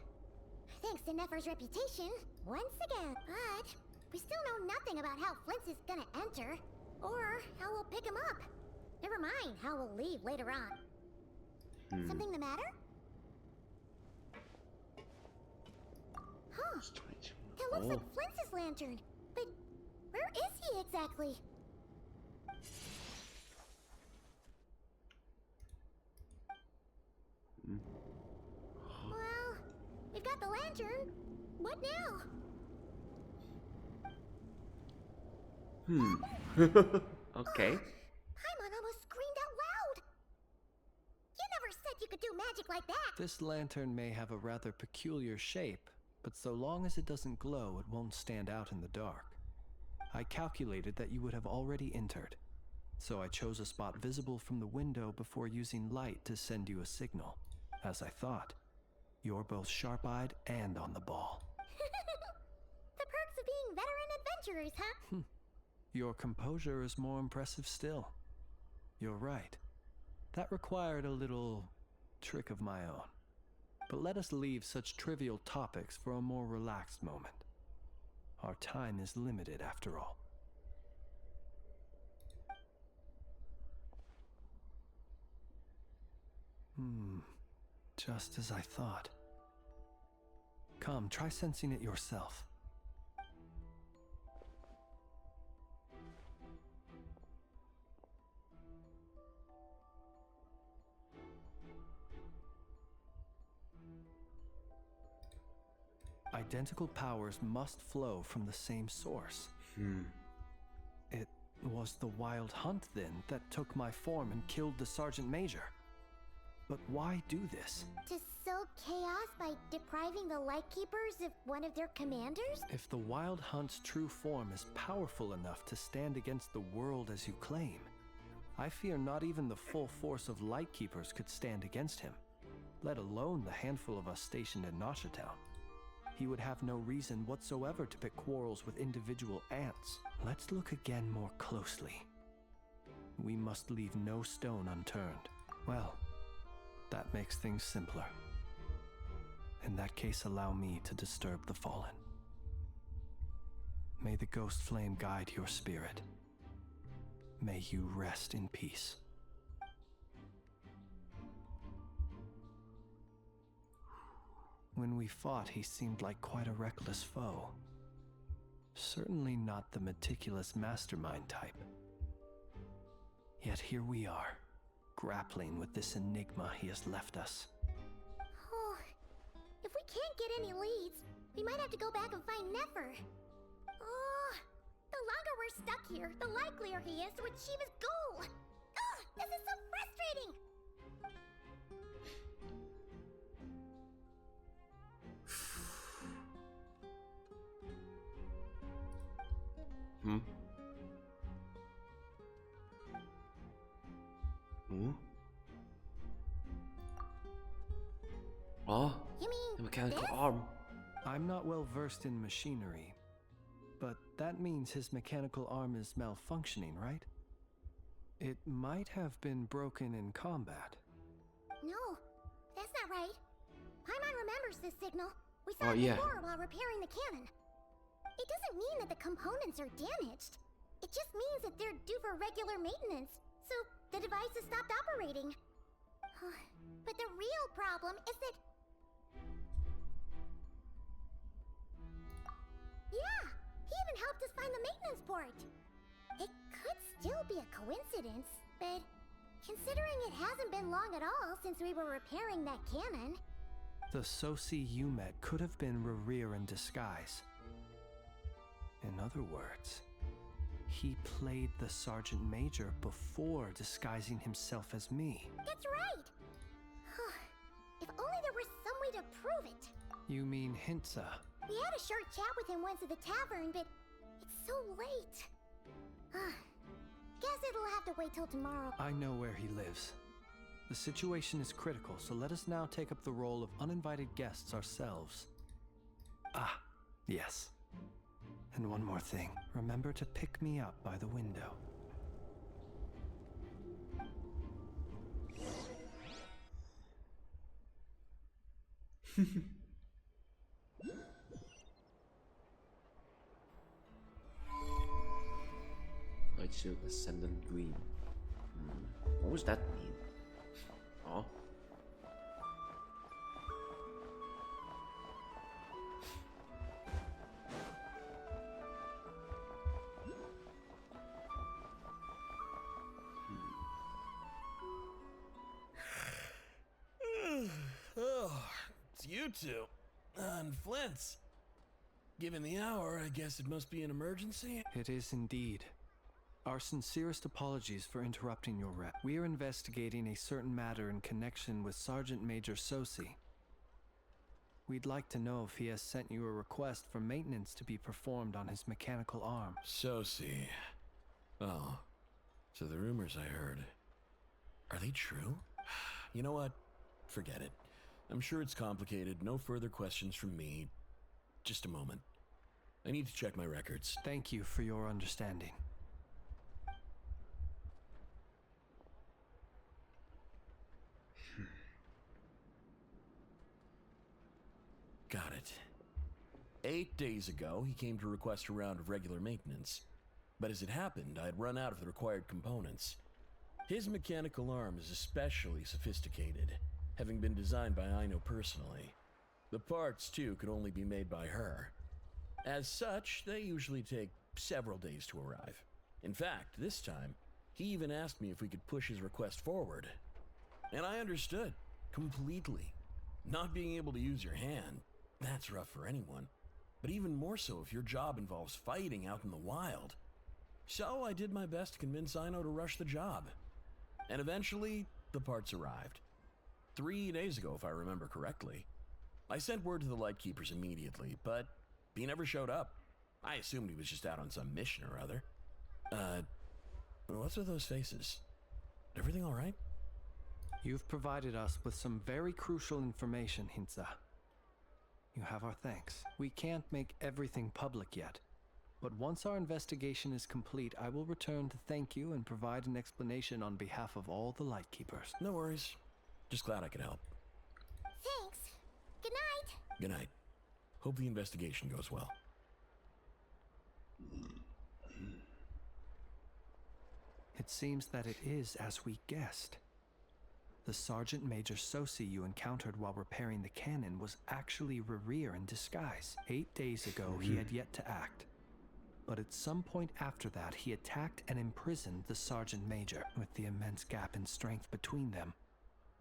Thanks to Nefer's reputation, once again. But we still know nothing about how Flins is gonna enter, or how we'll pick him up. Never mind how we'll leave later on. Something the matter? Huh. That looks like Flins' lantern. But where is he exactly? Well, we've got the lantern. What now? Okay. Paimon almost screamed out loud. You never said you could do magic like that. This lantern may have a rather peculiar shape, but so long as it doesn't glow, it won't stand out in the dark. I calculated that you would have already entered, so I chose a spot visible from the window before using light to send you a signal. As I thought, you're both sharp-eyed and on the ball. The perks of being veteran adventurers, huh? Your composure is more impressive still. You're right. That required a little trick of my own. But let us leave such trivial topics for a more relaxed moment. Our time is limited after all. Just as I thought. Come, try sensing it yourself. Identical powers must flow from the same source. It was the Wild Hunt, then, that took my form and killed the Sergeant Major. But why do this? To sow chaos by depriving the Lightkeepers of one of their commanders? If the Wild Hunt's true form is powerful enough to stand against the world as you claim, I fear not even the full force of Lightkeepers could stand against him, let alone the handful of us stationed in Nasha Town. He would have no reason whatsoever to pick quarrels with individual ants. Let's look again more closely. We must leave no stone unturned. Well, that makes things simpler. In that case, allow me to disturb the fallen. May the ghost flame guide your spirit. May you rest in peace. When we fought, he seemed like quite a reckless foe. Certainly not the meticulous mastermind type. Yet here we are, grappling with this enigma he has left us. Oh, if we can't get any leads, we might have to go back and find Nefer. Oh, the longer we're stuck here, the likelier he is to achieve his goal. Oh, this is so frustrating. Oh, you mean the mechanical this? arm. I'm not well versed in machinery, but that means his mechanical arm is malfunctioning, right? It might have been broken in combat. No, that's not right. Paimon remembers this signal. We saw it before while repairing the cannon. It doesn't mean that the components are damaged. It just means that they're due for regular maintenance, so the device has stopped operating. But the real problem is that... Yeah, he even helped us find the maintenance port. It could still be a coincidence, but considering it hasn't been long at all since we were repairing that cannon... The Soci you met could have been Rerir in disguise. In other words, he played the Sergeant Major before disguising himself as me. That's right! If only there was some way to prove it. You mean Hintsa, We had a short chat with him once at the tavern, but it's so late. Guess it'll have to wait till tomorrow. I know where he lives. The situation is critical, so let us now take up the role of uninvited guests ourselves. Ah, yes. And one more thing. Remember to pick me up by the window. Light Shield Ascendant Green. What does that mean? Oh. Oh, it's you two. And Flins. Given the hour, I guess it must be an emergency? It is indeed. Our sincerest apologies for interrupting your rep. We are investigating a certain matter in connection with Sergeant Major Sosi. We'd like to know if he has sent you a request for maintenance to be performed on his mechanical arm. Sosi. Oh, so the rumors I heard, are they true? You know what? Forget it. I'm sure it's complicated. No further questions from me. Just a moment. I need to check my records. Thank you for your understanding. Got it. 8 days ago, he came to request a round of regular maintenance. But as it happened, I had run out of the required components. His mechanical arm is especially sophisticated, having been designed by Aino personally. The parts, too, could only be made by her. As such, they usually take several days to arrive. In fact, this time, he even asked me if we could push his request forward. And I understood, completely. Not being able to use your hand, that's rough for anyone. But even more so if your job involves fighting out in the wild. So I did my best to convince Aino to rush the job. And eventually, the parts arrived. 3 days ago, if I remember correctly. I sent word to the Lightkeepers immediately, but he never showed up. I assumed he was just out on some mission or other. What's with those faces? Everything all right? You've provided us with some very crucial information, Hintsa. You have our thanks. We can't make everything public yet, but once our investigation is complete, I will return to thank you and provide an explanation on behalf of all the Lightkeepers. No worries. Just glad I could help. Thanks. Good night. Good night. Hope the investigation goes well. It seems that it is as we guessed. The Sergeant Major Sosi you encountered while repairing the cannon was actually Rerir in disguise. 8 days ago, he had yet to act. But at some point after that, he attacked and imprisoned the Sergeant Major. With the immense gap in strength between them,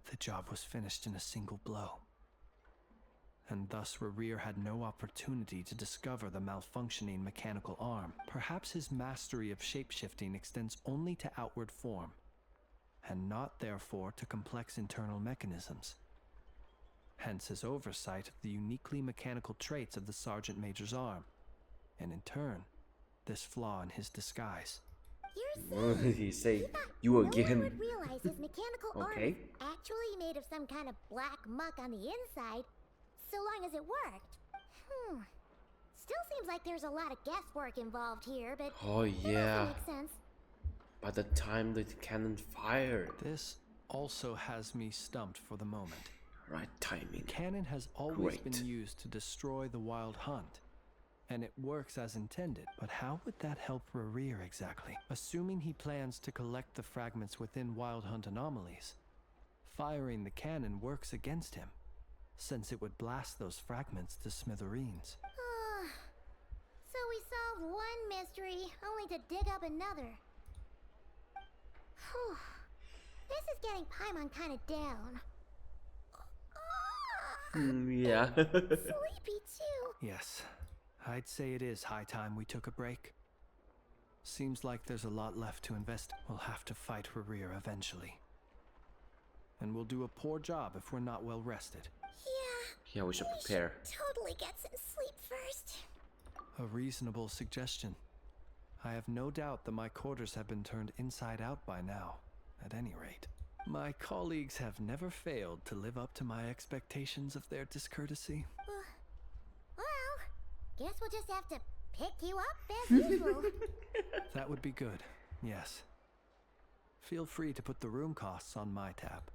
the job was finished in a single blow. And thus Rerir had no opportunity to discover the malfunctioning mechanical arm. Perhaps his mastery of shapeshifting extends only to outward form, and not therefore to complex internal mechanisms. Hence his oversight of the uniquely mechanical traits of the Sergeant Major's arm, and in turn, this flaw in his disguise. You're saying He say you again. no one would realize his mechanical arm Okay. is actually made of some kind of black muck on the inside, so long as it worked. Still seems like there's a lot of guesswork involved here, but Oh yeah. it makes sense. By the time the cannon fired. This also has me stumped for the moment. Right timing. Cannon has always Great. been used to destroy the wild hunt, and it works as intended. But how would that help Rerir exactly? Assuming he plans to collect the fragments within wild hunt anomalies, firing the cannon works against him, since it would blast those fragments to smithereens. So we solved one mystery, only to dig up another. Whew. This is getting Paimon kind of down. Yeah. Sleepy too. Yes, I'd say it is high time we took a break. Seems like there's a lot left to invest. We'll have to fight Rerir eventually. And we'll do a poor job if we're not well rested. Yeah, Yeah, we should prepare. Totally get some sleep first. A reasonable suggestion. I have no doubt that my quarters have been turned inside out by now, at any rate. My colleagues have never failed to live up to my expectations of their discourtesy. Well, guess we'll just have to pick you up as usual. That would be good, yes. Feel free to put the room costs on my tab.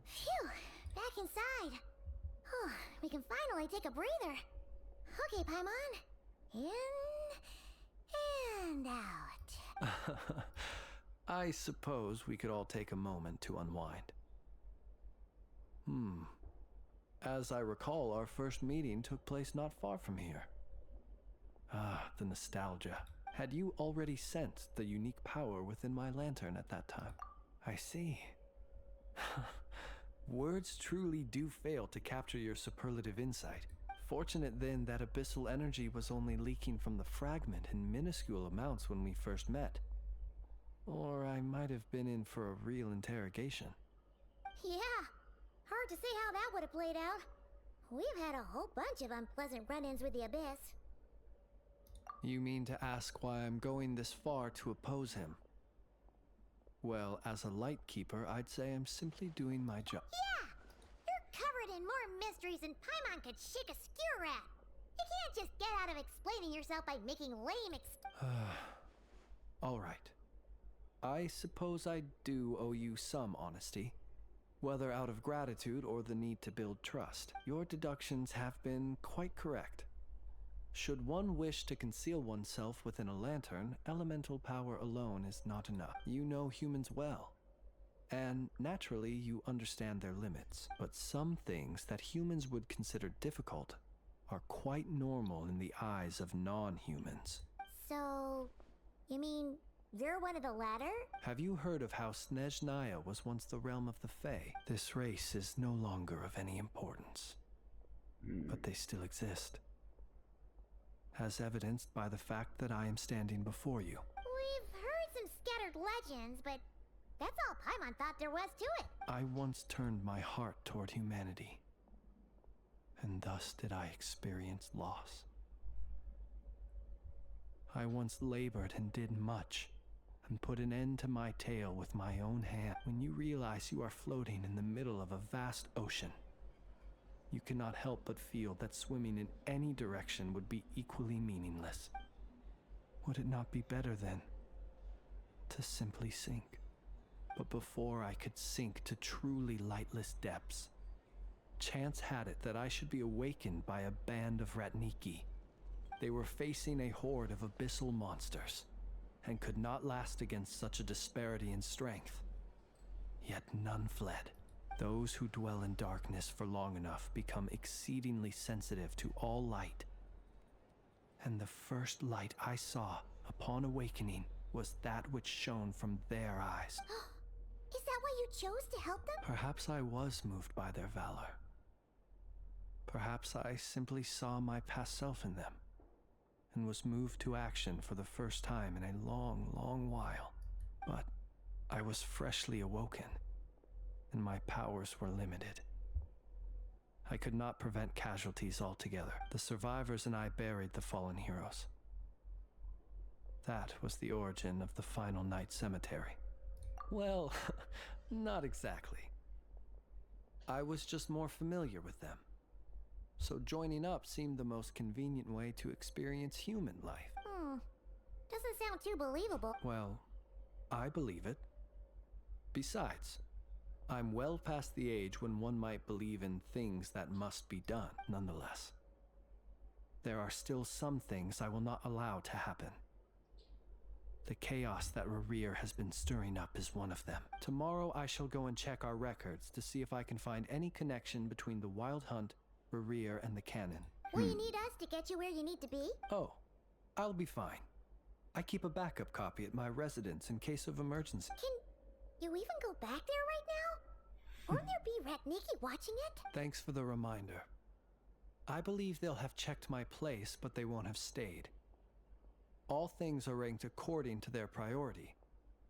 Phew, back inside. We can finally take a breather. Okay, Paimon. In and out. I suppose we could all take a moment to unwind. As I recall, our first meeting took place not far from here. Ah, the nostalgia. Had you already sensed the unique power within my lantern at that time? I see. Words truly do fail to capture your superlative insight. Fortunate then that abyssal energy was only leaking from the fragment in minuscule amounts when we first met. Or I might have been in for a real interrogation. Yeah, hard to say how that would have played out. We've had a whole bunch of unpleasant run-ins with the Abyss. You mean to ask why I'm going this far to oppose him? Well, as a light keeper, I'd say I'm simply doing my job. Yeah! You're covered in more mysteries than Paimon could shake a skewer at. You can't just get out of explaining yourself by making lame All right. I suppose I do owe you some honesty. Whether out of gratitude or the need to build trust, your deductions have been quite correct. Should one wish to conceal oneself within a lantern, elemental power alone is not enough. You know humans well. And naturally, you understand their limits. But some things that humans would consider difficult are quite normal in the eyes of non-humans. So, you mean you're one of the latter? Have you heard of how Snezhnaya was once the realm of the Fae? This race is no longer of any importance. But they still exist. As evidenced by the fact that I am standing before you. We've heard some scattered legends, but that's all Paimon thought there was to it. I once turned my heart toward humanity. And thus did I experience loss. I once labored and did much, and put an end to my tale with my own hand. When you realize you are floating in the middle of a vast ocean, you cannot help but feel that swimming in any direction would be equally meaningless. Would it not be better then to simply sink? But before I could sink to truly lightless depths, chance had it that I should be awakened by a band of Ratniki. They were facing a horde of abyssal monsters, and could not last against such a disparity in strength. Yet none fled. Those who dwell in darkness for long enough become exceedingly sensitive to all light. And the first light I saw upon awakening was that which shone from their eyes. Is that why you chose to help them? Perhaps I was moved by their valor. Perhaps I simply saw my past self in them, and was moved to action for the first time in a long, long while. But I was freshly awoken, and my powers were limited. I could not prevent casualties altogether. The survivors and I buried the fallen heroes. That was the origin of the Final Night Cemetery. Well, not exactly. I was just more familiar with them. So joining up seemed the most convenient way to experience human life. Doesn't sound too believable. Well, I believe it. Besides, I'm well past the age when one might believe in things that must be done, nonetheless. There are still some things I will not allow to happen. The chaos that Rerir has been stirring up is one of them. Tomorrow I shall go and check our records to see if I can find any connection between the Wild Hunt, Rerir, and the Cannon. Will you need us to get you where you need to be? Oh, I'll be fine. I keep a backup copy at my residence in case of emergency. Can you even go back there right now? Won't there be Ratniki watching it? Thanks for the reminder. I believe they'll have checked my place, but they won't have stayed. All things are ranked according to their priority,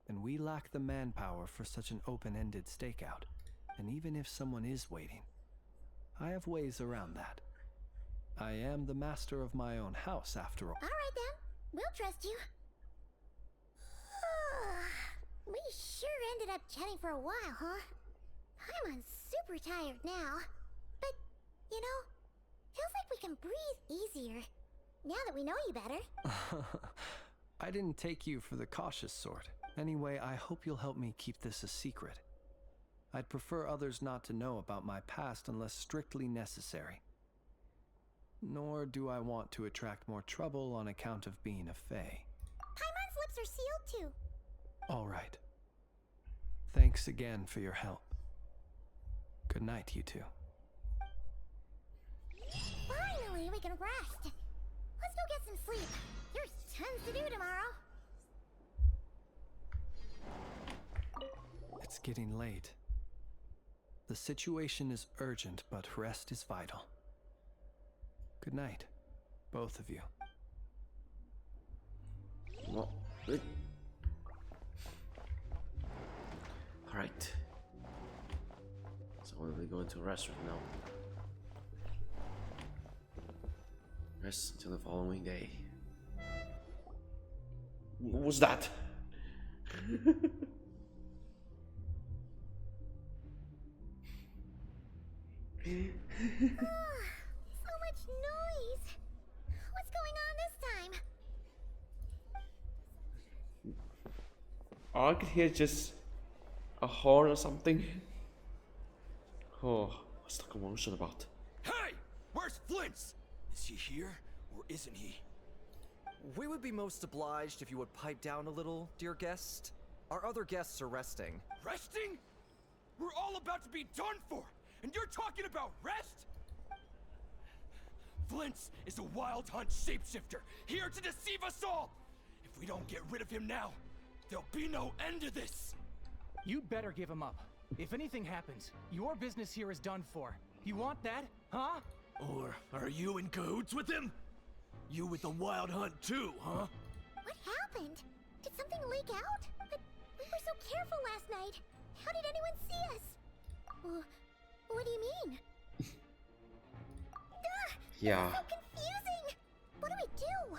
and we lack the manpower for such an open-ended stakeout. And even if someone is waiting, I have ways around that. I am the master of my own house, after all. Alright then, we'll trust you. We sure ended up chatting for a while, huh? I'm super tired now. But, you know, feels like we can breathe easier. Now that we know you better. I didn't take you for the cautious sort. Anyway, I hope you'll help me keep this a secret. I'd prefer others not to know about my past unless strictly necessary. Nor do I want to attract more trouble on account of being a fae. Paimon's lips are sealed too. All right. Thanks again for your help. Good night, you two. Finally, we can rest. Let's go get some sleep. There's tons to do tomorrow. It's getting late. The situation is urgent, but rest is vital. Good night, both of you. Well, alright. So we'll be going to rest right now. Rest until the following day. What was that? So much noise. What's going on this time? Oh, I could hear just a horn or something. Oh, what's the commotion about? Hey! Where's Flins? Is he here, or isn't he? We would be most obliged if you would pipe down a little, dear guest. Our other guests are resting. Resting? We're all about to be done for, and you're talking about rest? Flins is a wild hunt shapeshifter, here to deceive us all! If we don't get rid of him now, there'll be no end to this! You'd better give him up. If anything happens, your business here is done for. You want that, huh? Or are you in cahoots with him? You with the wild hunt too, huh? What happened? Did something leak out? But we were so careful last night. How did anyone see us? What do you mean? Yeah. This is so confusing! What do we do?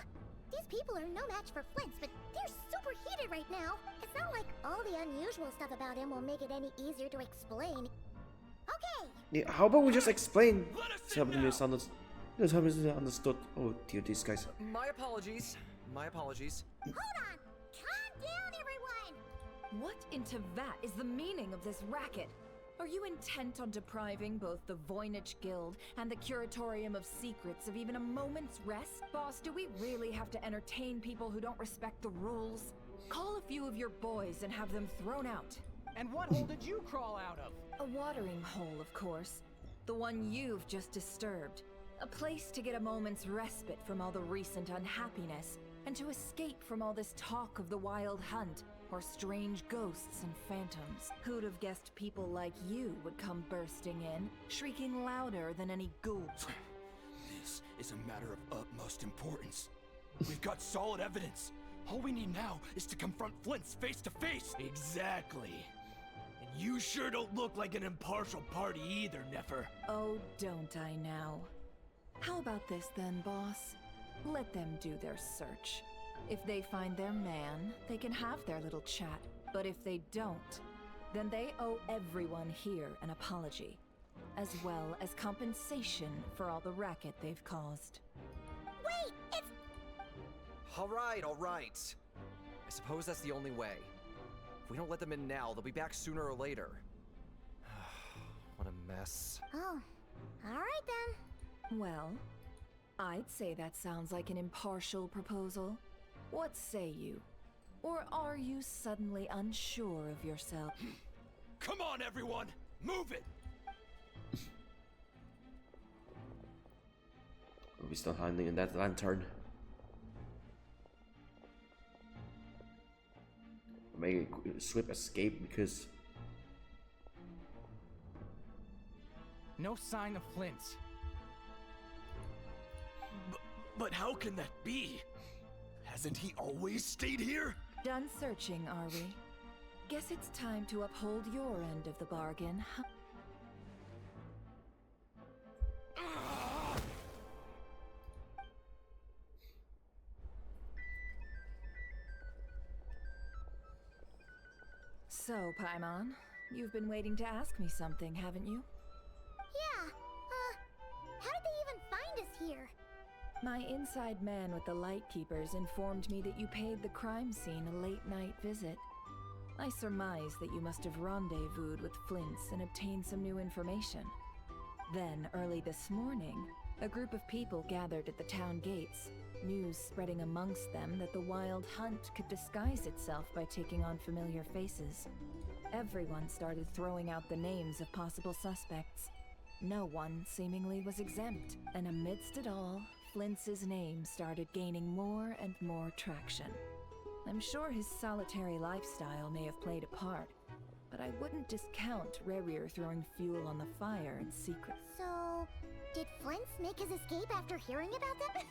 These people are no match for Flins, but they're super heated right now. It's not like all the unusual stuff about him will make it any easier to explain. Okay! Yeah, how about we just explain? Something misunderstood. Oh dear, these guys. My apologies. My apologies. Hold on! Calm down, everyone! What in Tevat is the meaning of this racket? Are you intent on depriving both the Voynich Guild and the Curatorium of Secrets of even a moment's rest? Boss, do we really have to entertain people who don't respect the rules? Call a few of your boys and have them thrown out. And what hole did you crawl out of? A watering hole, of course. The one you've just disturbed. A place to get a moment's respite from all the recent unhappiness, and to escape from all this talk of the wild hunt, or strange ghosts and phantoms. Who'd have guessed people like you would come bursting in, shrieking louder than any ghoul? This is a matter of utmost importance. We've got solid evidence. All we need now is to confront Flins face to face. Exactly. And you sure don't look like an impartial party either, Neffer. Oh, don't I now? How about this then, boss? Let them do their search. If they find their man, they can have their little chat. But if they don't, then they owe everyone here an apology, as well as compensation for all the racket they've caused. Wait, it's... Alright. I suppose that's the only way. If we don't let them in now, they'll be back sooner or later. What a mess. Oh, alright then. Well, I'd say that sounds like an impartial proposal. What say you? Or are you suddenly unsure of yourself? Come on, everyone! Move it! Are we still hiding in that lantern? Make a swift escape because... No sign of Flins. But how can that be? Hasn't he always stayed here? Done searching, are we? Guess it's time to uphold your end of the bargain, huh? So, Paimon, you've been waiting to ask me something, haven't you? Yeah, how did they even find us here? My inside man with the Lightkeepers informed me that you paid the crime scene a late-night visit. I surmise that you must have rendezvoused with Flins and obtained some new information. Then, early this morning, a group of people gathered at the town gates, news spreading amongst them that the Wild Hunt could disguise itself by taking on familiar faces. Everyone started throwing out the names of possible suspects. No one seemingly was exempt, and amidst it all, Flints's name started gaining more and more traction. I'm sure his solitary lifestyle may have played a part, but I wouldn't discount Rerir throwing fuel on the fire in secret. So, did Flint make his escape after hearing about them?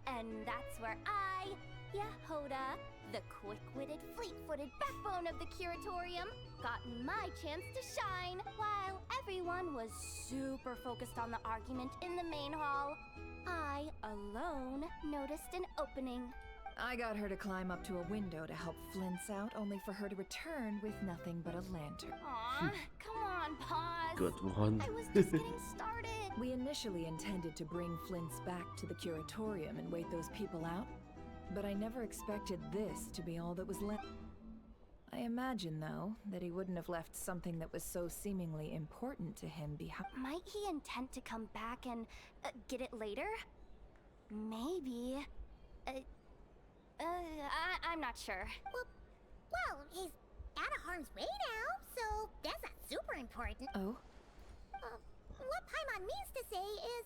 And that's where I, Yehoda, the quick-witted, fleet-footed backbone of the Curatorium, got my chance to shine, while everyone was super focused on the argument in the main hall. I, alone, noticed an opening. I got her to climb up to a window to help Flint's out, only for her to return with nothing but a lantern. Aw, come on, pause. Good one. I was just getting started. We initially intended to bring Flint's back to the Curatorium and wait those people out, but I never expected this to be all that was left. I imagine, though, that he wouldn't have left something that was so seemingly important to him behind. Might he intend to come back and get it later? Maybe. I'm not sure. Well, he's out of harm's way now, so that's not super important. Oh? What Paimon means to say is,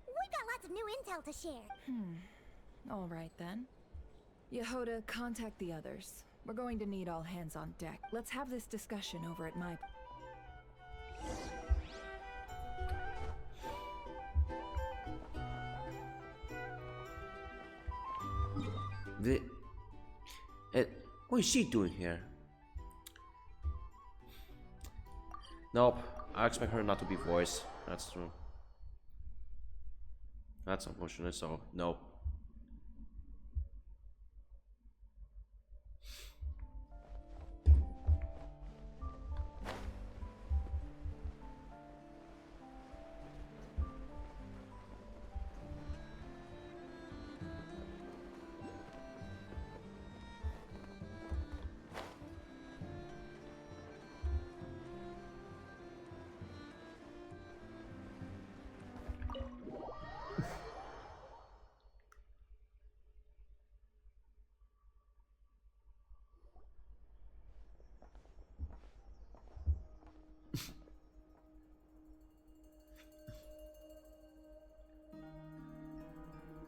we've got lots of new intel to share. All right, then. Yehoda, contact the others. We're going to need all hands on deck. Let's have this discussion over at my... What is she doing here? Nope, I expect her not to be voiced. That's true. That's unfortunate, so nope.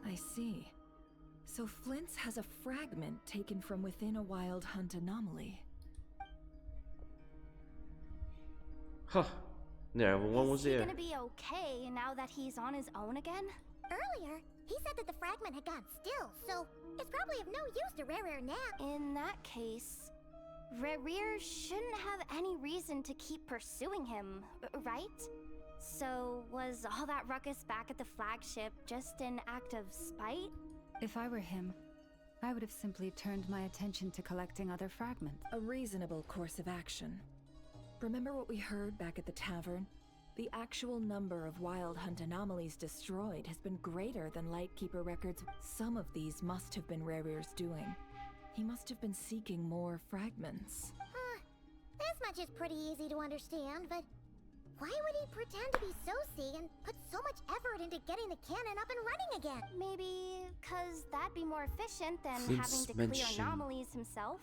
I see. So Flint's has a fragment taken from within a Wild Hunt anomaly. Huh. Yeah, everyone was there. Is he gonna be okay now that he's on his own again? Earlier, he said that the fragment had gone still, so it's probably of no use to Rerir now. In that case, Rerir shouldn't have any reason to keep pursuing him, right? So, was all that ruckus back at the flagship just an act of spite? If I were him, I would have simply turned my attention to collecting other fragments. A reasonable course of action. Remember what we heard back at the tavern? The actual number of Wild Hunt anomalies destroyed has been greater than Lightkeeper records. Some of these must have been Rerir's doing. He must have been seeking more fragments. This much is pretty easy to understand, but why would he pretend to be Soci and put so much effort into getting the cannon up and running again? Maybe because that'd be more efficient than Flint's having to clear anomalies himself.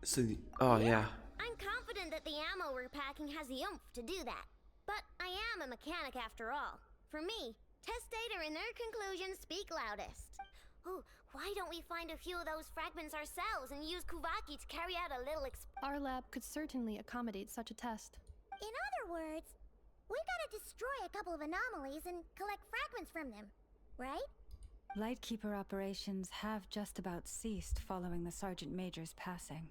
So, oh yeah. I'm confident that the ammo we're packing has the oomph to do that. But I am a mechanic after all. For me, test data and their conclusions speak loudest. Ooh, why don't we find a few of those fragments ourselves and use Kuvaki to carry out a little Our lab could certainly accommodate such a test. In other words, We gotta destroy a couple of anomalies and collect fragments from them, right? Lightkeeper operations have just about ceased following the Sergeant Major's passing.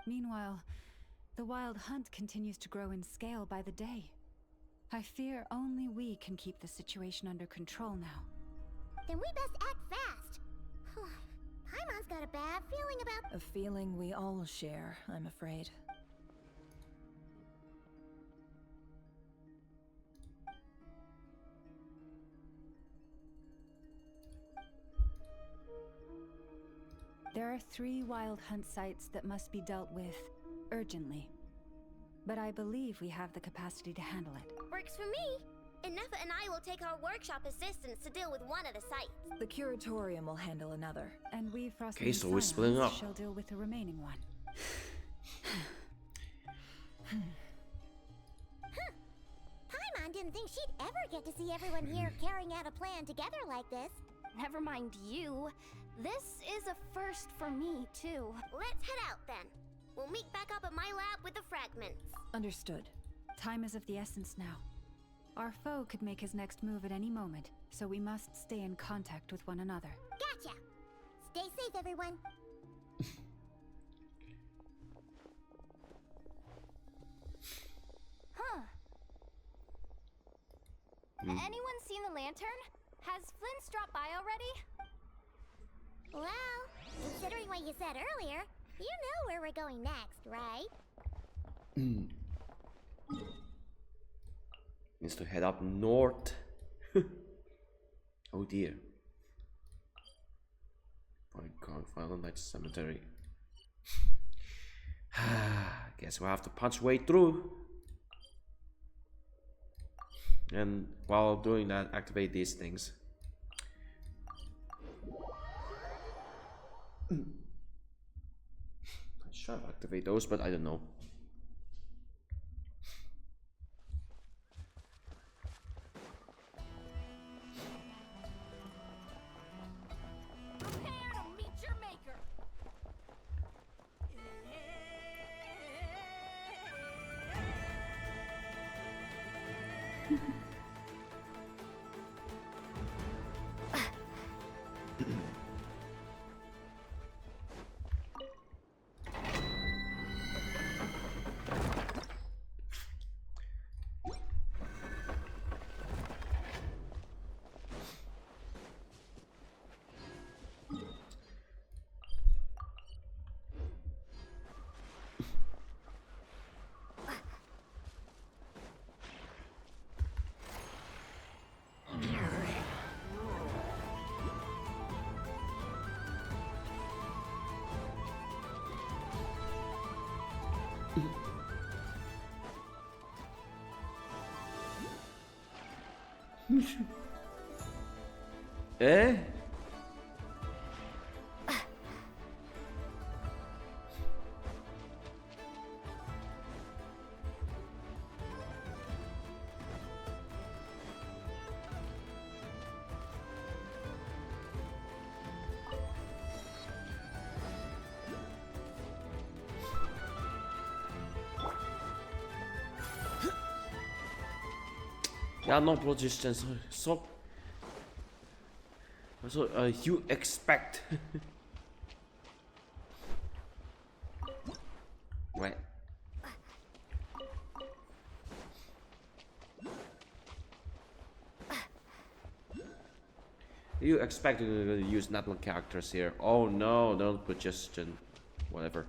Meanwhile, the Wild Hunt continues to grow in scale by the day. I fear only we can keep the situation under control now. Then we best act fast. Paimon's got a bad feeling about— A feeling we all share, I'm afraid. There are 3 Wild Hunt sites that must be dealt with urgently. But I believe we have the capacity to handle it. Works for me. Ineffa and I will take our workshop assistants to deal with one of the sites. The Curatorium will handle another. And we, Frost Okay, and so we're splitting up. shall deal with the remaining one. Paimon didn't think she'd ever get to see everyone here carrying out a plan together like this. Never mind you. This is a first for me, too. Let's head out then. We'll meet back up at my lab with the fragments. Understood. Time is of the essence now. Our foe could make his next move at any moment, so we must stay in contact with one another. Gotcha! Stay safe, everyone. Huh. Anyone seen the lantern? Has Flins dropped by already? Well, considering what you said earlier, you know where we're going next, right? Needs to head up north. Oh dear. My God, Final Night Cemetery. Guess we'll have to punch way through. And while doing that, activate these things. I should activate those, but I don't know. Prepare to meet your maker. Eh? Yeah, no resistance. So you expect. Right. You expect to use Natlan characters here. Oh no, don't put just whatever.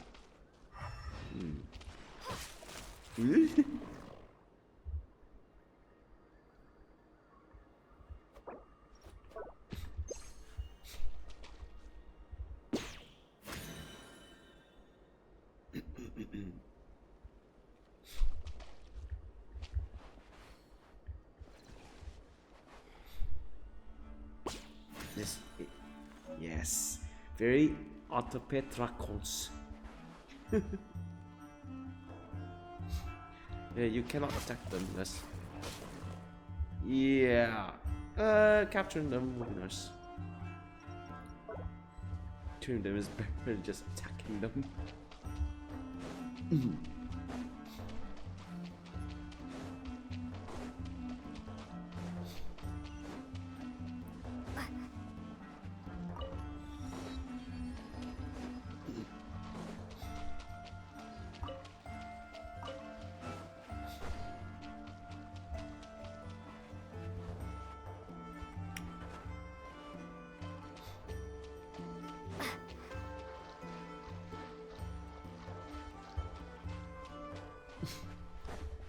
This, yes, very autopetracons. Yeah, you cannot attack them. That's yeah. Capturing them would be nice. Killing them is better than just attacking them.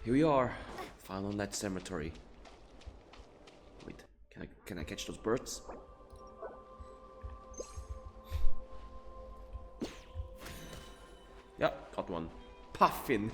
Here we are, found on that cemetery. Wait, can I catch those birds? Yeah, got one. Puffin.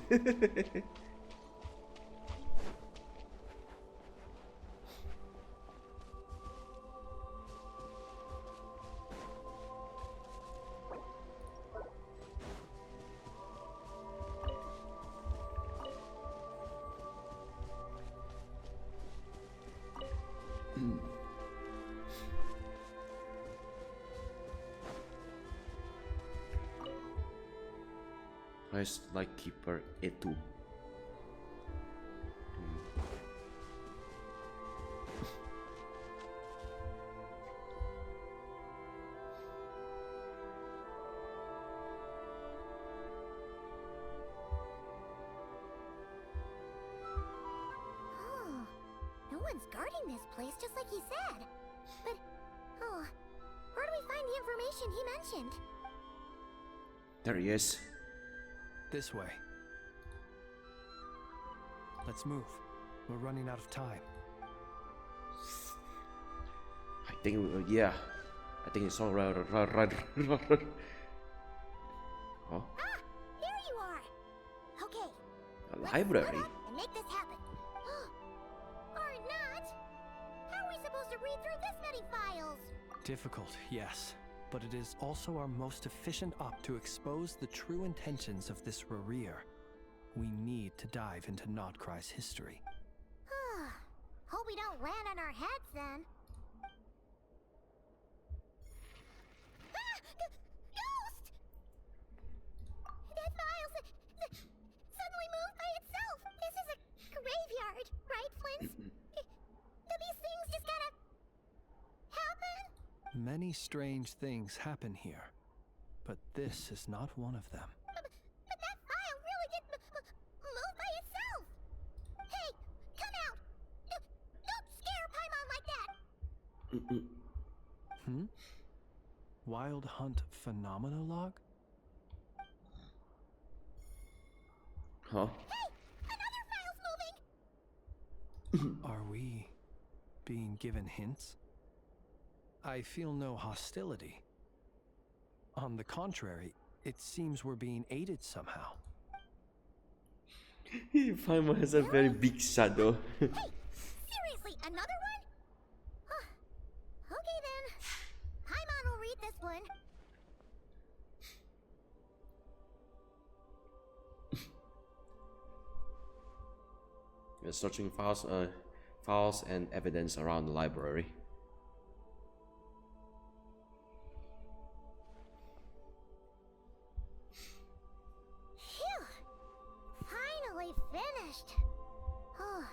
Nice, like keeper E2. Oh, no one's guarding this place, just like he said. But, oh, where do we find the information he mentioned? There he is. This way. Let's move. We're running out of time. I think, yeah. I think it's all right. Huh? Ah, here you are. Okay. A library? And make this happen. Or not. How are we supposed to read through this many files? Difficult, yes. But it is also our most efficient op to expose the true intentions of this Rereer. We need to dive into Nodcry's history. Hope we don't land on our heads then. Ghost! That file suddenly moved by itself. This is a graveyard, right, Flins? Do these things just gotta happen? Many strange things happen here, but this is not one of them. But that file really did move by itself. Hey, come out! Don't scare Paimon like that. Wild Hunt Phenomenologue? Huh? Hey, another file's moving. Are we being given hints? I feel no hostility. On the contrary, it seems we're being aided somehow. Paimon has a very big shadow. Hey, seriously, another one? Okay then. Paimon will read this one. We're searching files and evidence around the library. Finally finished. Oh,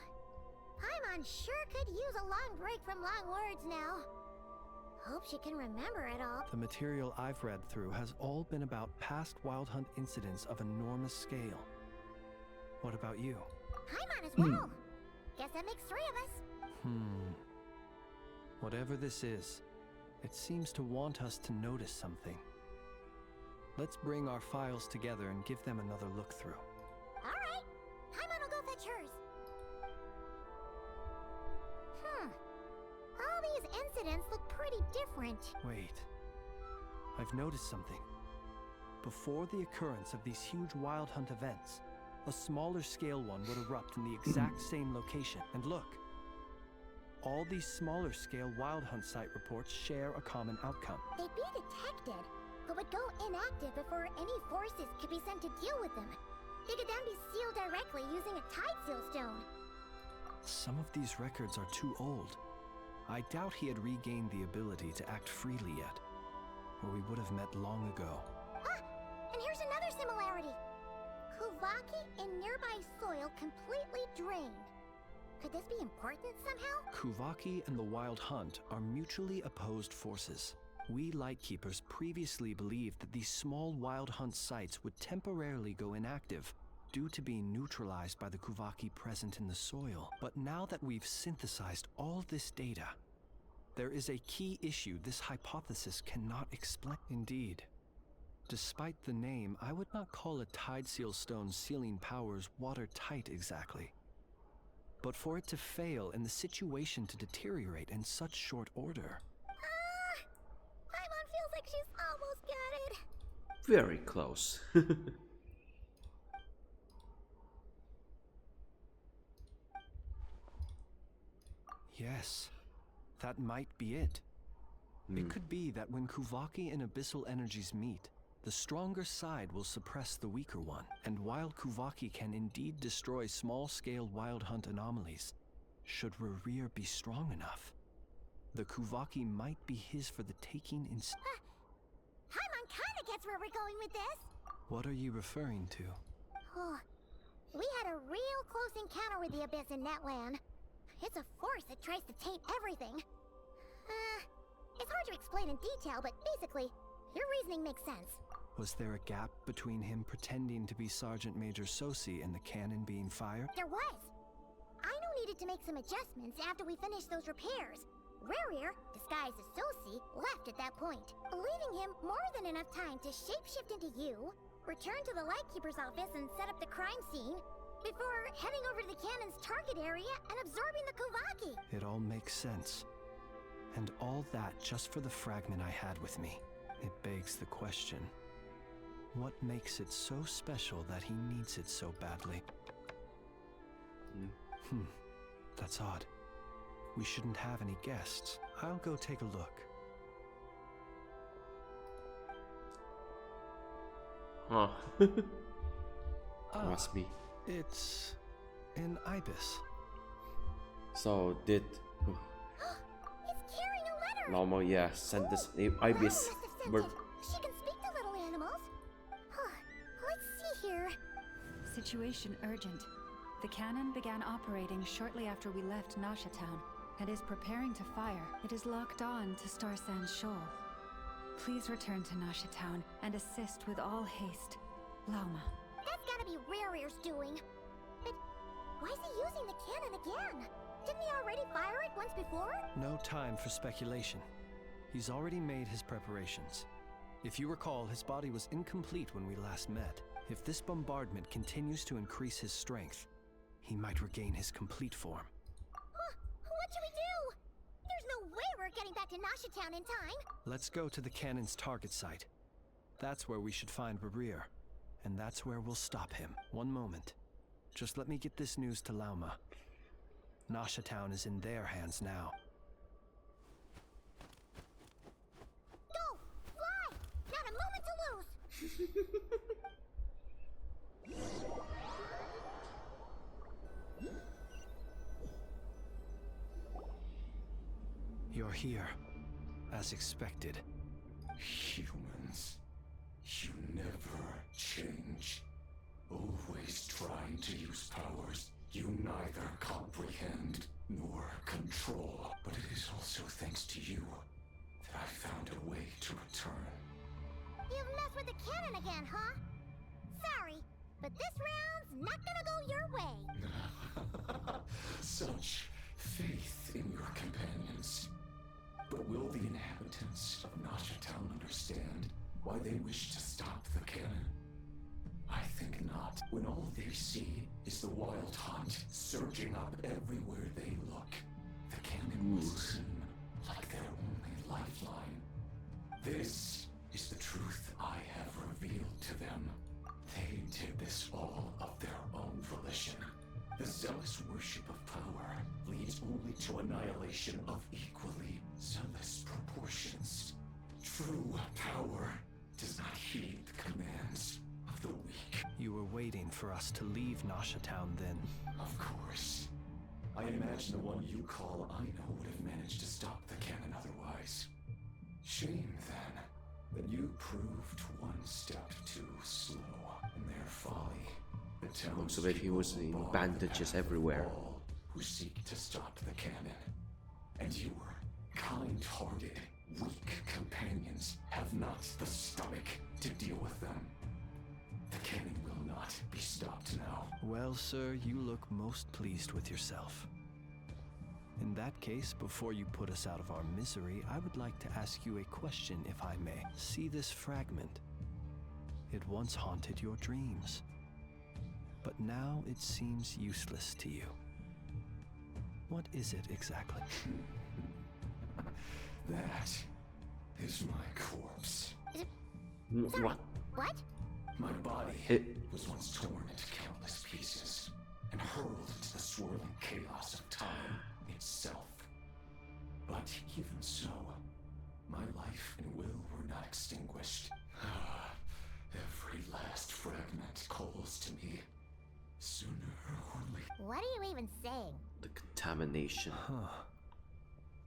Paimon sure could use a long break from long words now. Hope she can remember it all. The material I've read through has all been about past Wild Hunt incidents of enormous scale. What about you? Paimon as well. Guess that makes 3 of us. Whatever this is, it seems to want us to notice something. Let's bring our files together and give them another look through. Alright, Paimon will go fetch hers. All these incidents look pretty different. Wait. I've noticed something. Before the occurrence of these huge Wild Hunt events, a smaller scale one would erupt in the exact same location. And look, all these smaller scale Wild Hunt site reports share a common outcome. They'd be detected, but would go inactive before any forces could be sent to deal with them. They could then be sealed directly using a tide seal stone. Some of these records are too old. I doubt he had regained the ability to act freely yet, or we would have met long ago. And here's another similarity. Kuvaki and nearby soil completely drained. Could this be important somehow? Kuvaki and the Wild Hunt are mutually opposed forces. We Lightkeepers previously believed that these small Wild Hunt sites would temporarily go inactive due to being neutralized by the Kuvaki present in the soil. But now that we've synthesized all this data, there is a key issue this hypothesis cannot explain. Indeed. Despite the name, I would not call a Tide Seal Stone's sealing powers watertight exactly. But for it to fail and the situation to deteriorate in such short order... Paimon feels like she's almost got it. Very close. Yes, that might be it. It could be that when Kuvaki and Abyssal energies meet, the stronger side will suppress the weaker one. And while Kuvaki can indeed destroy small-scale wild hunt anomalies, should Rerir be strong enough, the Kuvaki might be his for the taking instead. Paimon kinda gets where we're going with this. What are you referring to? Oh, we had a real close encounter with the Abyss in Netland. It's a force that tries to taint everything. It's hard to explain in detail, but basically, your reasoning makes sense. Was there a gap between him pretending to be Sergeant Major Sosi and the cannon being fired? There was. Aino needed to make some adjustments after we finished those repairs. Rerir, disguised as Sosi, left at that point, leaving him more than enough time to shapeshift into you, return to the Lightkeeper's office and set up the crime scene, before heading over to the cannon's target area and absorbing the Kuvaki. It all makes sense. And all that just for the fragment I had with me. It begs the question, what makes it so special that he needs it so badly? That's odd. We shouldn't have any guests. I'll go take a look. Huh. Must be. It's an ibis. So did It's carrying a letter! Lauma, yeah, sent this ibis. Lauma must have sent it. She can speak to little animals. Let's see here. Situation urgent. The cannon began operating shortly after we left Nasha Town and is preparing to fire. It is locked on to Star Sand Shoal. Please return to Nasha Town and assist with all haste. Lauma. That's gotta be Rerir's doing. But why is he using the cannon again? Didn't he already fire it once before? No time for speculation. He's already made his preparations. If you recall, his body was incomplete when we last met. If this bombardment continues to increase his strength, he might regain his complete form. What should we do? There's no way we're getting back to Nasha Town in time. Let's go to the cannon's target site. That's where we should find Rerir. And that's where we'll stop him. One moment. Just let me get this news to Lauma. Nasha Town is in their hands now. Go! Fly! Not a moment to lose! You're here, as expected. Humans, you never change. Always trying to use powers you neither comprehend nor control. But it is also thanks to you that I found a way to return. You've messed with the cannon again, huh? Sorry, but this round's not gonna go your way. Such faith in your companions. But will the inhabitants of Nasha Town understand why they wish to stop the cannon? I think not. When all they see is the wild hunt surging up everywhere they look, the cannon will seem like their only lifeline. This is the truth I have revealed to them. They did this all of their own volition. The zealous worship of power leads only to annihilation of equally zealous proportions. True power does not heed the commands of the weak. You were waiting for us to leave Nasha Town then? Of course. I imagine the one you call Aino would have managed to stop the cannon otherwise. Shame, then, that you proved one step too slow in their folly. The Looks of it, he was in bandages everywhere. All who seek to stop the cannon. And your kind-hearted, weak companions have not the stomach to deal with them. The cannon will not be stopped now. Well, sir, you look most pleased with yourself. In that case, before you put us out of our misery, I would like to ask you a question, if I may. See this fragment? It once haunted your dreams, but now it seems useless to you. What is it exactly? That is my corpse. What? What? My body was once torn into countless pieces and hurled into the swirling chaos of time itself. But even so, my life and will were not extinguished. Every last fragment calls to me. Sooner or later. What are you even saying? The contamination.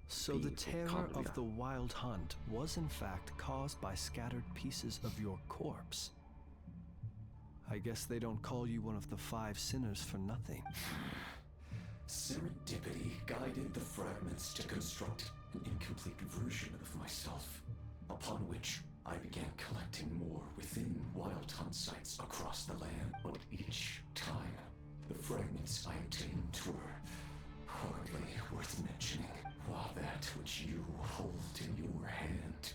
So the Being from terror of Columbia. the wild hunt was in fact caused by scattered pieces of your corpse. I guess they don't call you one of the 5 sinners for nothing. Serendipity guided the fragments to construct an incomplete version of myself, upon which I began collecting more within wild hunt sites across the land. But each time, the fragments I obtained were hardly worth mentioning, while that which you hold in your hand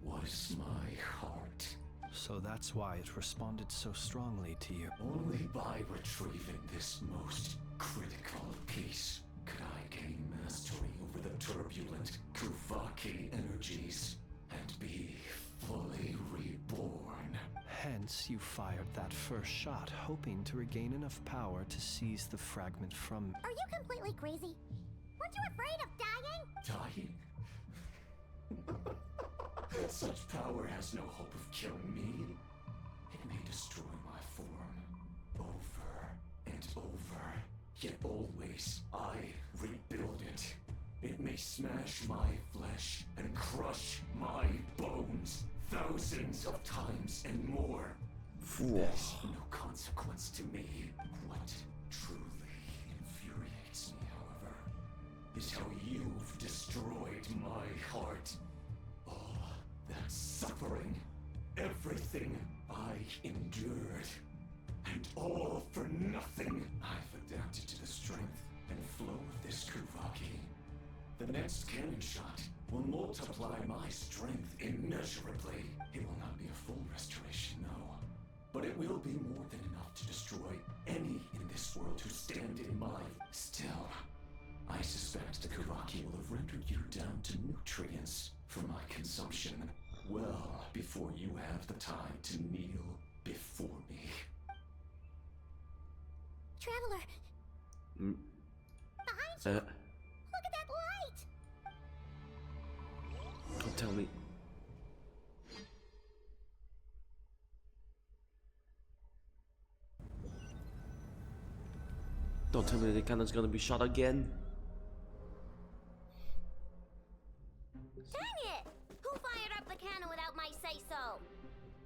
was my heart. So that's why it responded so strongly to you. Only by retrieving this most critical piece could I gain mastery over the turbulent Kuvaki energies and be fully reborn. Hence, you fired that first shot, hoping to regain enough power to seize the fragment from... Are you completely crazy? Weren't you afraid of dying? Dying? Such power has no hope of killing me. It may destroy my form over and over, yet always I rebuild it. It may smash my flesh and crush my bones thousands of times and more. There's no consequence to me. What truly infuriates me, however, is how you've destroyed my heart. All that suffering, everything I endured, and all for nothing. I've adapted to the strength and flow of this Kuvaki. The next cannon shot will multiply my strength immeasurably. It will not be a full restoration, no, but it will be more than enough to destroy any in this world who stand in my... Still, I suspect the Kuvaki will have rendered you down to nutrients for my consumption well before you have the time to kneel before me. Traveler! Behind you! Look at that light! Don't tell me. Don't tell me the cannon's gonna be shot again. Dang it! Who fired up the cannon without my say-so?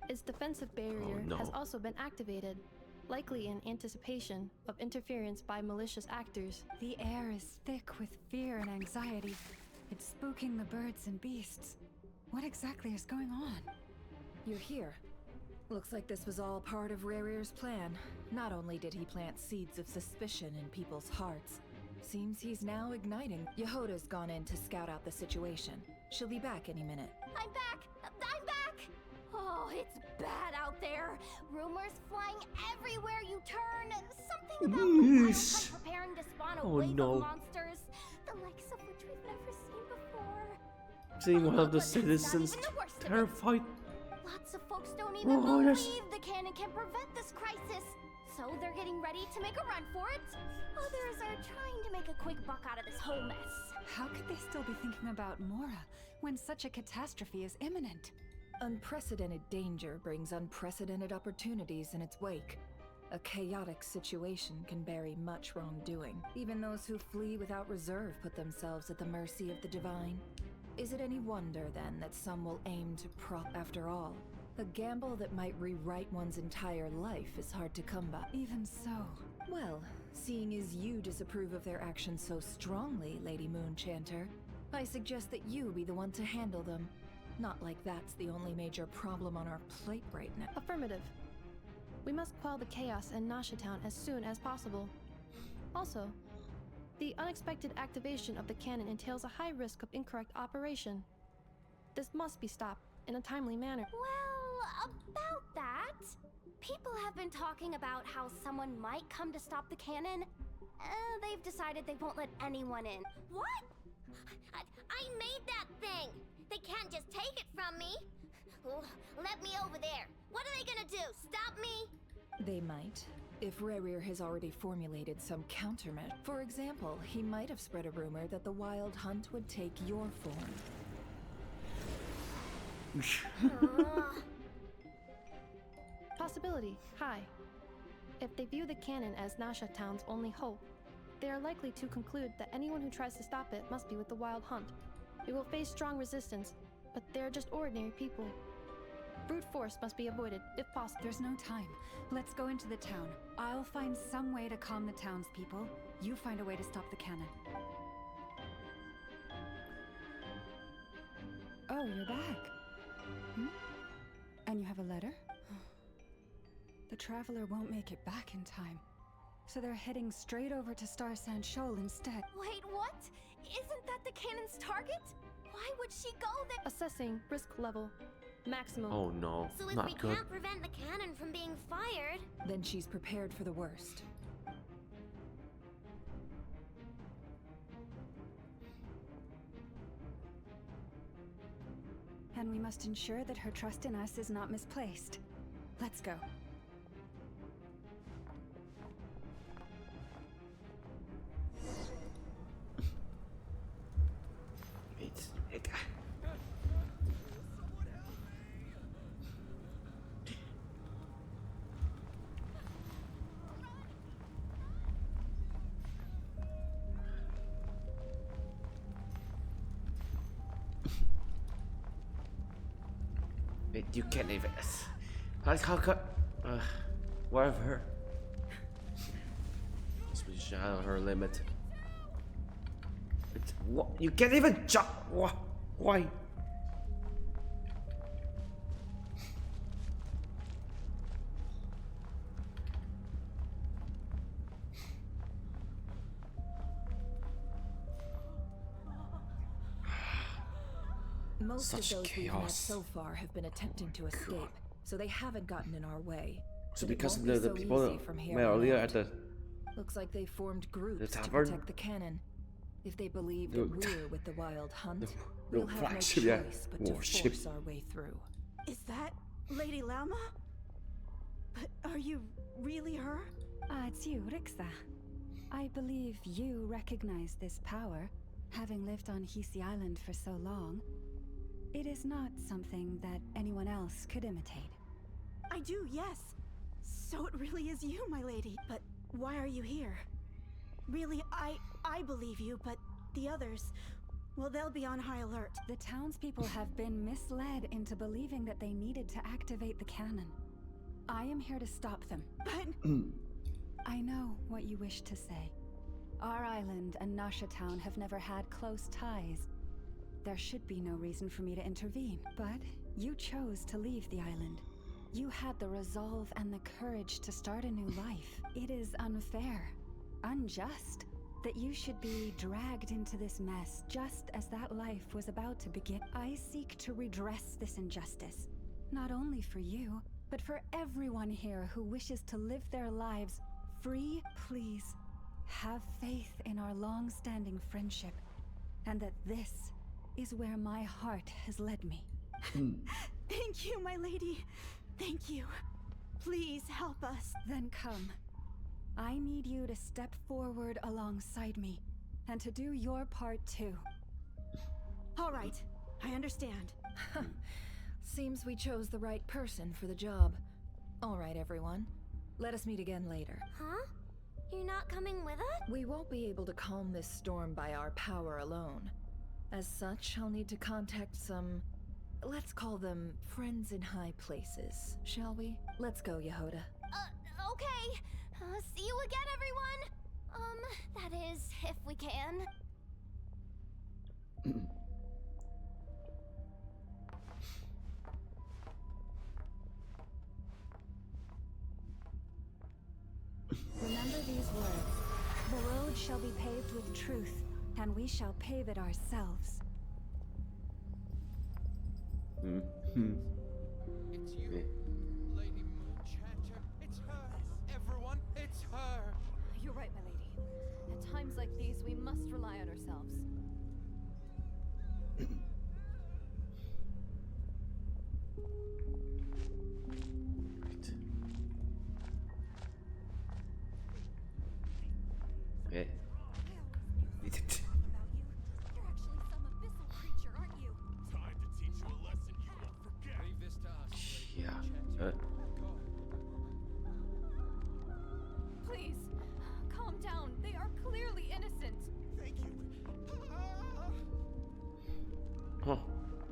Its defensive barrier no. has also been activated, likely in anticipation of interference by malicious actors. The air is thick with fear and anxiety. It's spooking the birds and beasts. What exactly is going on? You're here. Looks like this was all part of Rarir's plan. Not only did he plant seeds of suspicion in people's hearts, seems he's now igniting. Yehoda's gone in to scout out the situation. She'll be back any minute. I'm back! I'm back! Oh, it's bad out there. Rumors flying everywhere you turn. Something about the wild hunt preparing to spawn a wave of monsters, the likes of which we've never seen before. Seeing one of the citizens terrified. Lots of folks don't even believe the cannon can prevent this crisis. So they're getting ready to make a run for it. Others are trying to make a quick buck out of this whole mess. How could they still be thinking about Mora when such a catastrophe is imminent? Unprecedented danger brings unprecedented opportunities in its wake. A chaotic situation can bury much wrongdoing. Even those who flee without reserve put themselves at the mercy of the divine. Is it any wonder, then, that some will aim to prop? After all, a gamble that might rewrite one's entire life is hard to come by. Even so. Well, seeing as you disapprove of their actions so strongly, Lady Moonchanter, I suggest that you be the one to handle them. Not like that's the only major problem on our plate right now. Affirmative. We must quell the chaos in Nasha Town as soon as possible. Also, the unexpected activation of the cannon entails a high risk of incorrect operation. This must be stopped in a timely manner. Well, about that, People have been talking about how someone might come to stop the cannon. They've decided they won't let anyone in. What? I made that thing! They can't just take it from me! Oh, let me over there! What are they gonna do? Stop me? They might. If Rerir has already formulated some countermeasure. For example, he might have spread a rumor that the Wild Hunt would take your form. Possibility, high. If they view the cannon as Nasha Town's only hope, they are likely to conclude that anyone who tries to stop it must be with the Wild Hunt. It will face strong resistance, but they're just ordinary people. Brute force must be avoided, if possible. There's no time. Let's go into the town. I'll find some way to calm the townspeople. You find a way to stop the cannon. Oh, you're back. And you have a letter? The traveler won't make it back in time. So they're heading straight over to Star Sand Shoal instead. Wait, what? Isn't that the cannon's target? Why would she go there? Assessing risk level. Maximum. Oh no, So if not we good. can't prevent the cannon from being fired... Then she's prepared for the worst. And we must ensure that her trust in us is not misplaced. Let's go. You can't even. How could? Whatever. She's on her limit. What? You can't even jump. What? Why? Most Such of those we've met chaos. so far have been attempting to escape, so they haven't gotten in our way. So But it because won't the be so people easy from here met on earlier out. at the Looks like they formed groups to tavern? protect the cannon. If they believe The- that we're with the Wild Hunt, the we'll have no flagship, yeah, choice but to warship. force our way through. Is that Lady Lauma? But are you really her? It's you, Rixa. I believe you recognize this power, having lived on Hisi Island for so long. It is not something that anyone else could imitate. I do, yes. So it really is you, my lady. But why are you here? Really, I believe you, but the others, well, they'll be on high alert. The townspeople have been misled into believing that they needed to activate the cannon. I am here to stop them. But I know what you wish to say. Our island and Nasha Town have never had close ties. There should be no reason for me to intervene, but you chose to leave the island. You had the resolve and the courage to start a new life. It is unfair, unjust, that you should be dragged into this mess just as that life was about to begin. I seek to redress this injustice, not only for you, but for everyone here who wishes to live their lives free. Please, have faith in our long-standing friendship, and that this is where my heart has led me. thank you, my lady. Thank you. Please help us. Then come. I need you to step forward alongside me, and to do your part too. All right, I understand. Seems we chose the right person for the job. All right, everyone. Let us meet again later. Huh? You're not coming with us? We won't be able to calm this storm by our power alone. As such, I'll need to contact some... let's call them friends in high places, shall we? Let's go, Yehoda. Okay. See you again, everyone. That is, if we can. Remember these words. The road shall be paved with truth, and we shall pave it ourselves. It's you, Lady Moonchatter.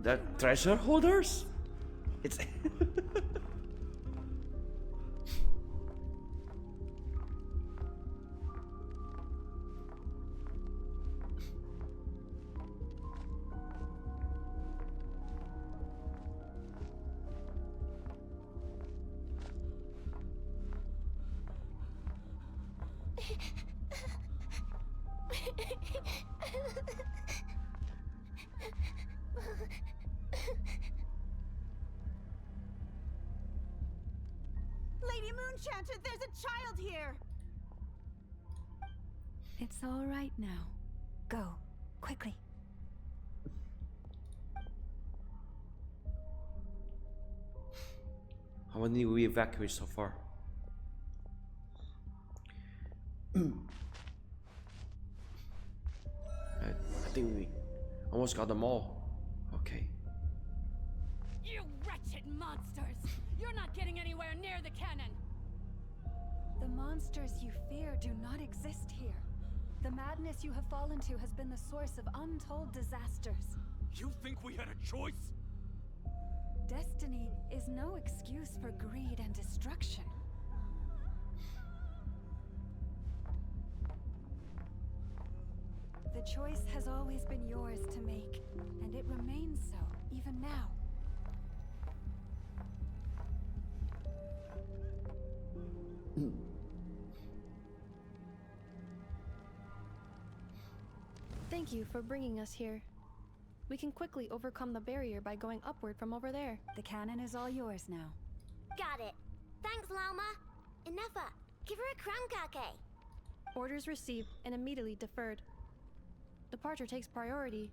that treasure holders? It's Lady Moonchanter, there's a child here! It's all right now. Go, quickly. how many we evacuate so far? I think we almost got them all. Okay. You wretched monsters! You're not getting anywhere near the cannon! The monsters you fear do not exist here. The madness you have fallen to has been the source of untold disasters. You think we had a choice? Destiny is no excuse for greed and destruction. The choice has always been yours to make, and it remains so, even now. Thank you for bringing us here. We can quickly overcome the barrier by going upward from over there. The cannon is all yours now. Got it. Thanks, Lauma. Ineffa, give her a crumb. Orders received and immediately deferred. Departure takes priority.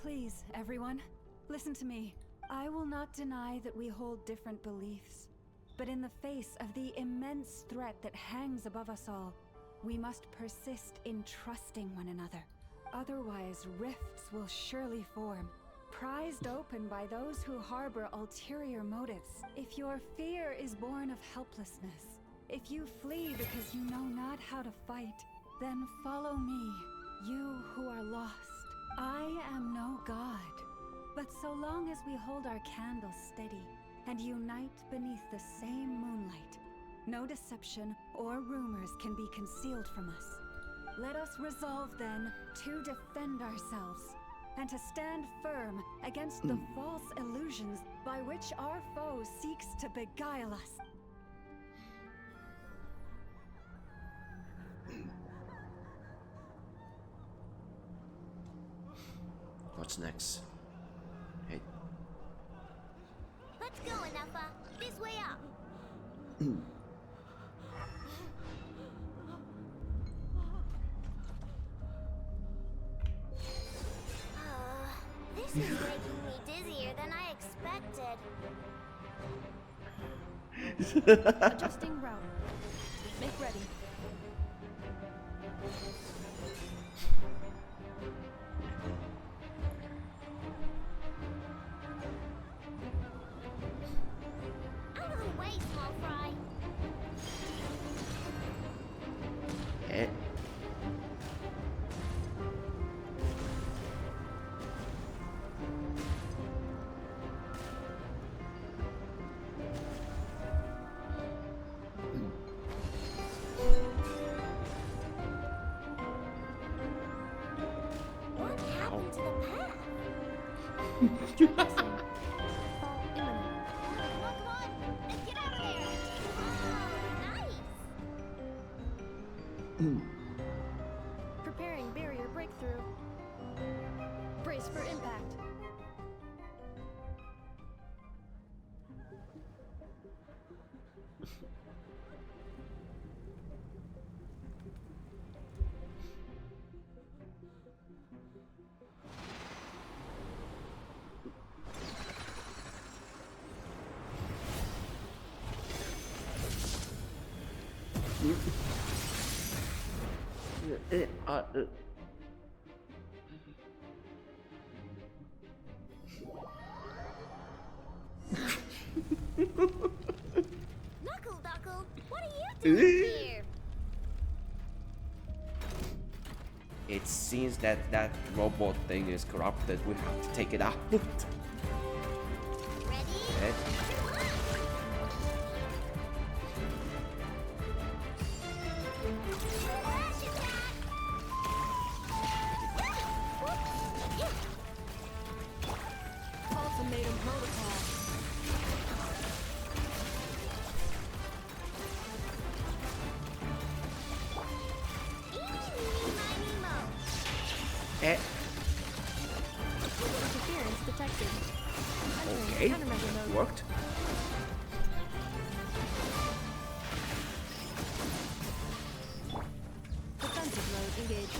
Please, everyone, listen to me. I will not deny that we hold different beliefs. But in the face of the immense threat that hangs above us all, we must persist in trusting one another. Otherwise, rifts will surely form, prized open by those who harbor ulterior motives. If your fear is born of helplessness, if you flee because you know not how to fight, then follow me, you who are lost. I am no god, but so long as we hold our candles steady and unite beneath the same moonlight, no deception or rumors can be concealed from us. Let us resolve then to defend ourselves and to stand firm against the false illusions by which our foe seeks to beguile us. What's next? Hey. Let's go, Ineffa. This way up. This is making me dizzier than I expected. Adjusting route. Make ready. Out of the way, small fry. Eh. What happened to the path? Preparing barrier breakthrough. Brace for impact. Knuckle Duckle, what are you doing here? It's seems that robot thing is corrupted, we have to take it out. Okay. Ultimatum protocol. Interference detected. Okay, worked. Defensive mode engaged.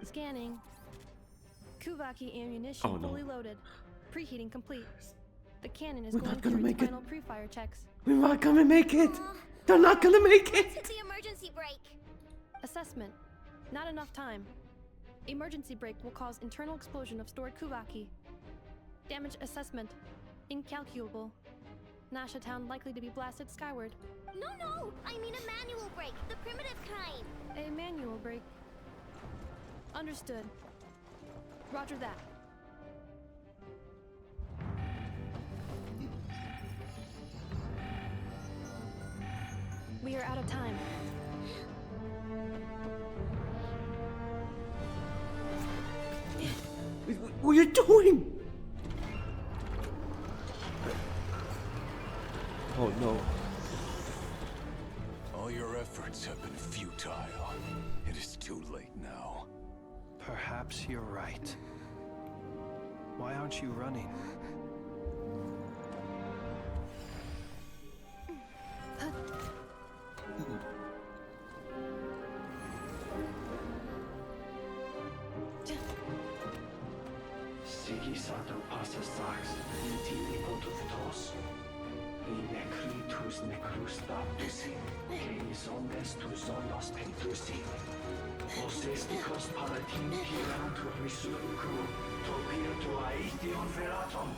Scanning. Kuvaki ammunition fully loaded. Preheating complete. The cannon is going through its final pre-fire checks. We're not gonna make it. They're not gonna make it. Hit the emergency brake. Assessment. Not enough time. Emergency brake will cause internal explosion of stored Kuvaki. Damage assessment. Incalculable. Nasha Town likely to be blasted skyward. No, I mean a manual brake, the primitive kind. A manual brake. Understood. Roger that. We are out of time. What are you doing? Oh no. All your efforts have been futile. It is too late now. Perhaps you're right. Why aren't you running? Sigisato passa sax, intimi potus, necritus necrus daptusi, canis omnes tu zonos pentusi. Osesticos palatin pirantur resurcu, topirtu aetion veratum.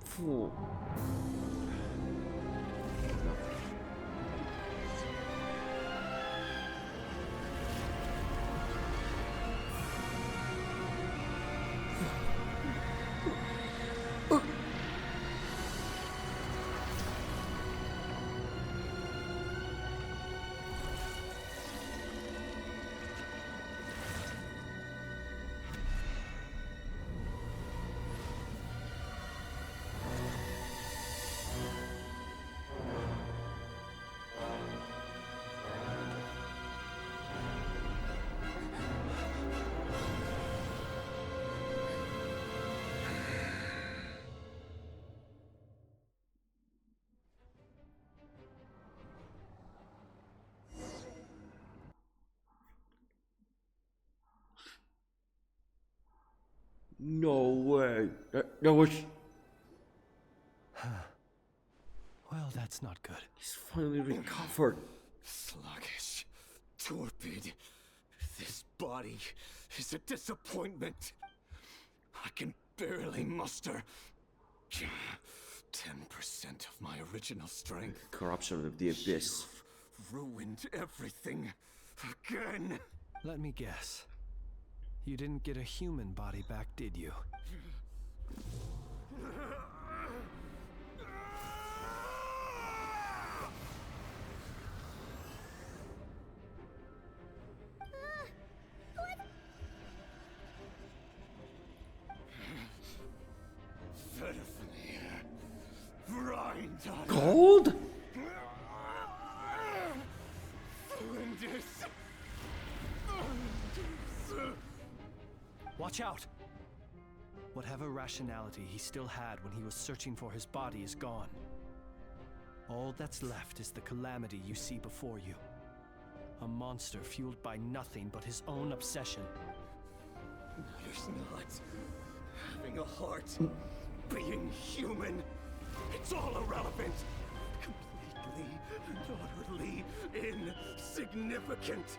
Phew. No way. That was... Well, that's not good. He's finally recovered. Sluggish. Torpid. This body is a disappointment. I can barely muster 10% of my original strength. Corruption of the Abyss. Ruined everything again. Let me guess. You didn't get a human body back, did you? Gold? Watch out! Whatever rationality he still had when he was searching for his body is gone. All that's left is the calamity you see before you. A monster fueled by nothing but his own obsession. Matters not. Having a heart, being human, it's all irrelevant. Completely and utterly insignificant.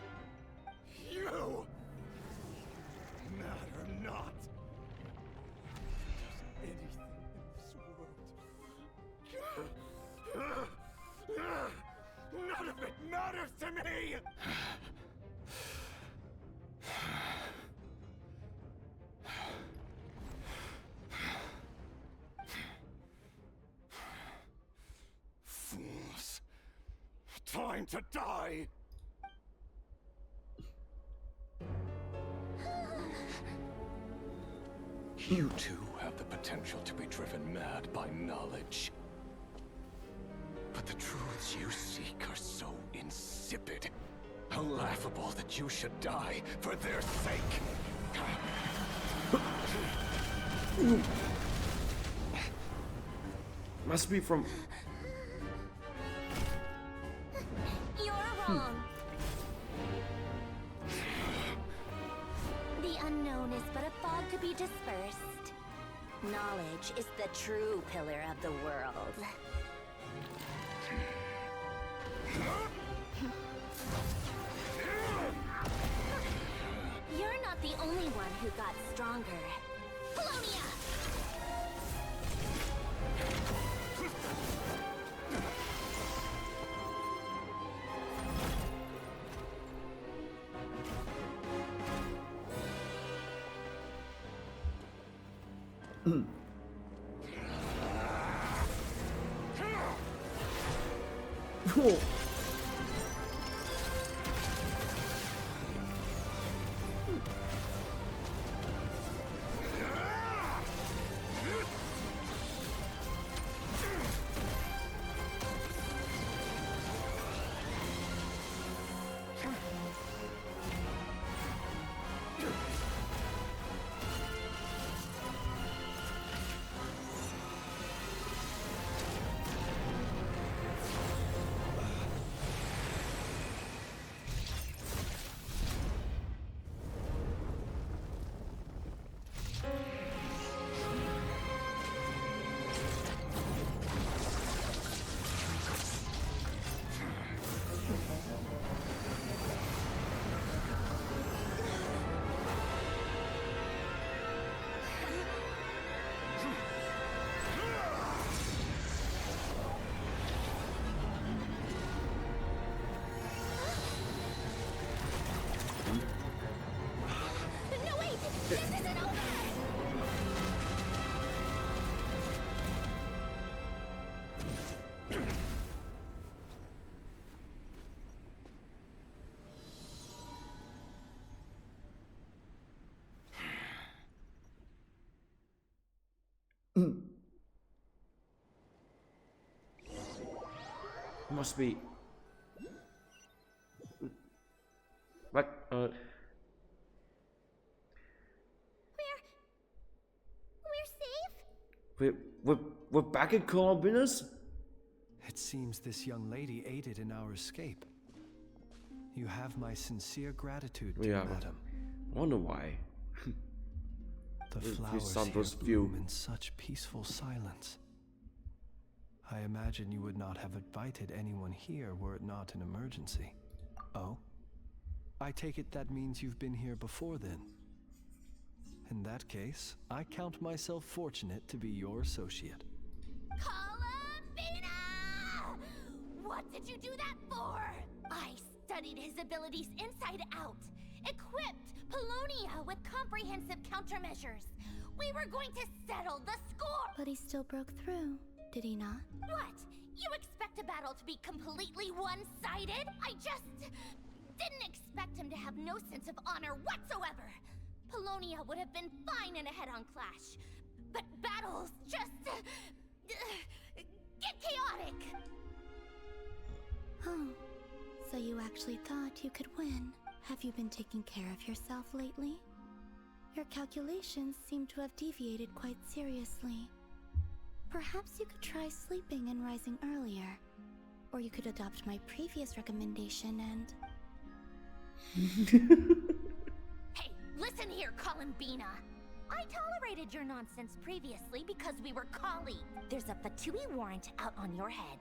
You matter not. Does anything in this world. None of it matters to me! Fools. Time to die! You too have the potential to be driven mad by knowledge. But the truths you seek are so insipid, how laughable that you should die for their sake. Must be from... You're wrong. The unknown is but a fog to be dispersed. Knowledge is the true pillar of the world. You're not the only one who got stronger. Polonia! Cool. Must be... What? We're safe? We're back at Columbinus? It seems this young lady aided in our escape. You have my sincere gratitude, dear madam. I wonder why. The flowers here bloom in such peaceful silence. I imagine you would not have invited anyone here were it not an emergency. Oh? I take it that means you've been here before then. In that case, I count myself fortunate to be your associate. Columbina! What did you do that for? I studied his abilities inside out, equipped Polonia with comprehensive countermeasures. We were going to settle the score! But he still broke through, did he not? What? You expect a battle to be completely one-sided? I just didn't expect him to have no sense of honor whatsoever. Polonia would have been fine in a head-on clash, but battles just get chaotic. Oh, so you actually thought you could win. Have you been taking care of yourself lately? Your calculations seem to have deviated quite seriously. Perhaps you could try sleeping and rising earlier. Or you could adopt my previous recommendation and... Hey, listen here, Columbina. I tolerated your nonsense previously because we were colleagues. There's a Fatui warrant out on your head.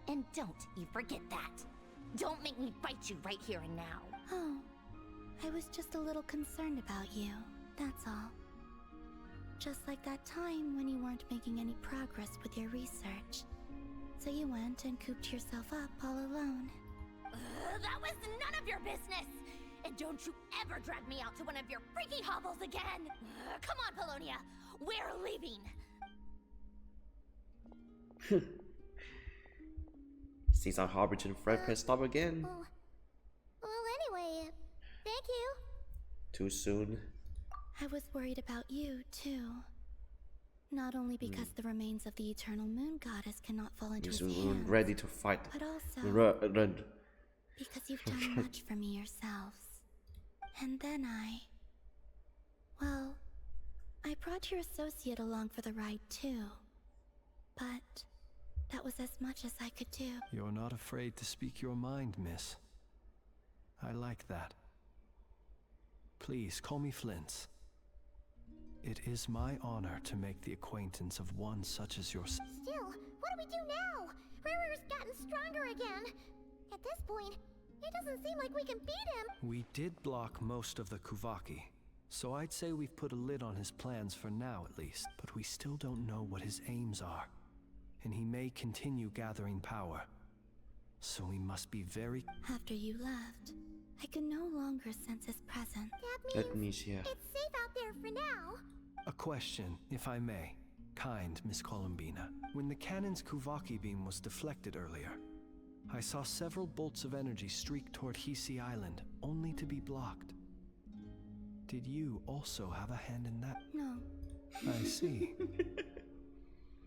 And don't you forget that. Don't make me fight you right here and now. Oh, I was just a little concerned about you, that's all. Just like that time when you weren't making any progress with your research. So you went and cooped yourself up all alone. That was none of your business! And don't you ever drag me out to one of your freaky hovels again! Come on, Polonia! We're leaving! Seems our Harbington friend pressed stop again. Well, anyway, thank you. Too soon. I was worried about you, too. Not only because the remains of the eternal moon goddess cannot fall into his hands, ready to fight. but also Run. because you've done much for me yourselves. And then well, I brought your associate along for the ride, too. But that was as much as I could do. You're not afraid to speak your mind, miss. I like that. Please, call me Flins. It is my honor to make the acquaintance of one such as yourself. Still, what do we do now? Rurer's gotten stronger again. At this point, it doesn't seem like we can beat him. We did block most of the Kuvaki, so I'd say we've put a lid on his plans for now at least. But we still don't know what his aims are, and he may continue gathering power. So we must be very... After you left, I could no longer sense his presence. That means, yeah. It's safe out there for now. A question, if I may. Kind Miss Columbina. When the cannon's Kuvaki beam was deflected earlier, I saw several bolts of energy streak toward Hisi Island, only to be blocked. Did you also have a hand in that? No. I see.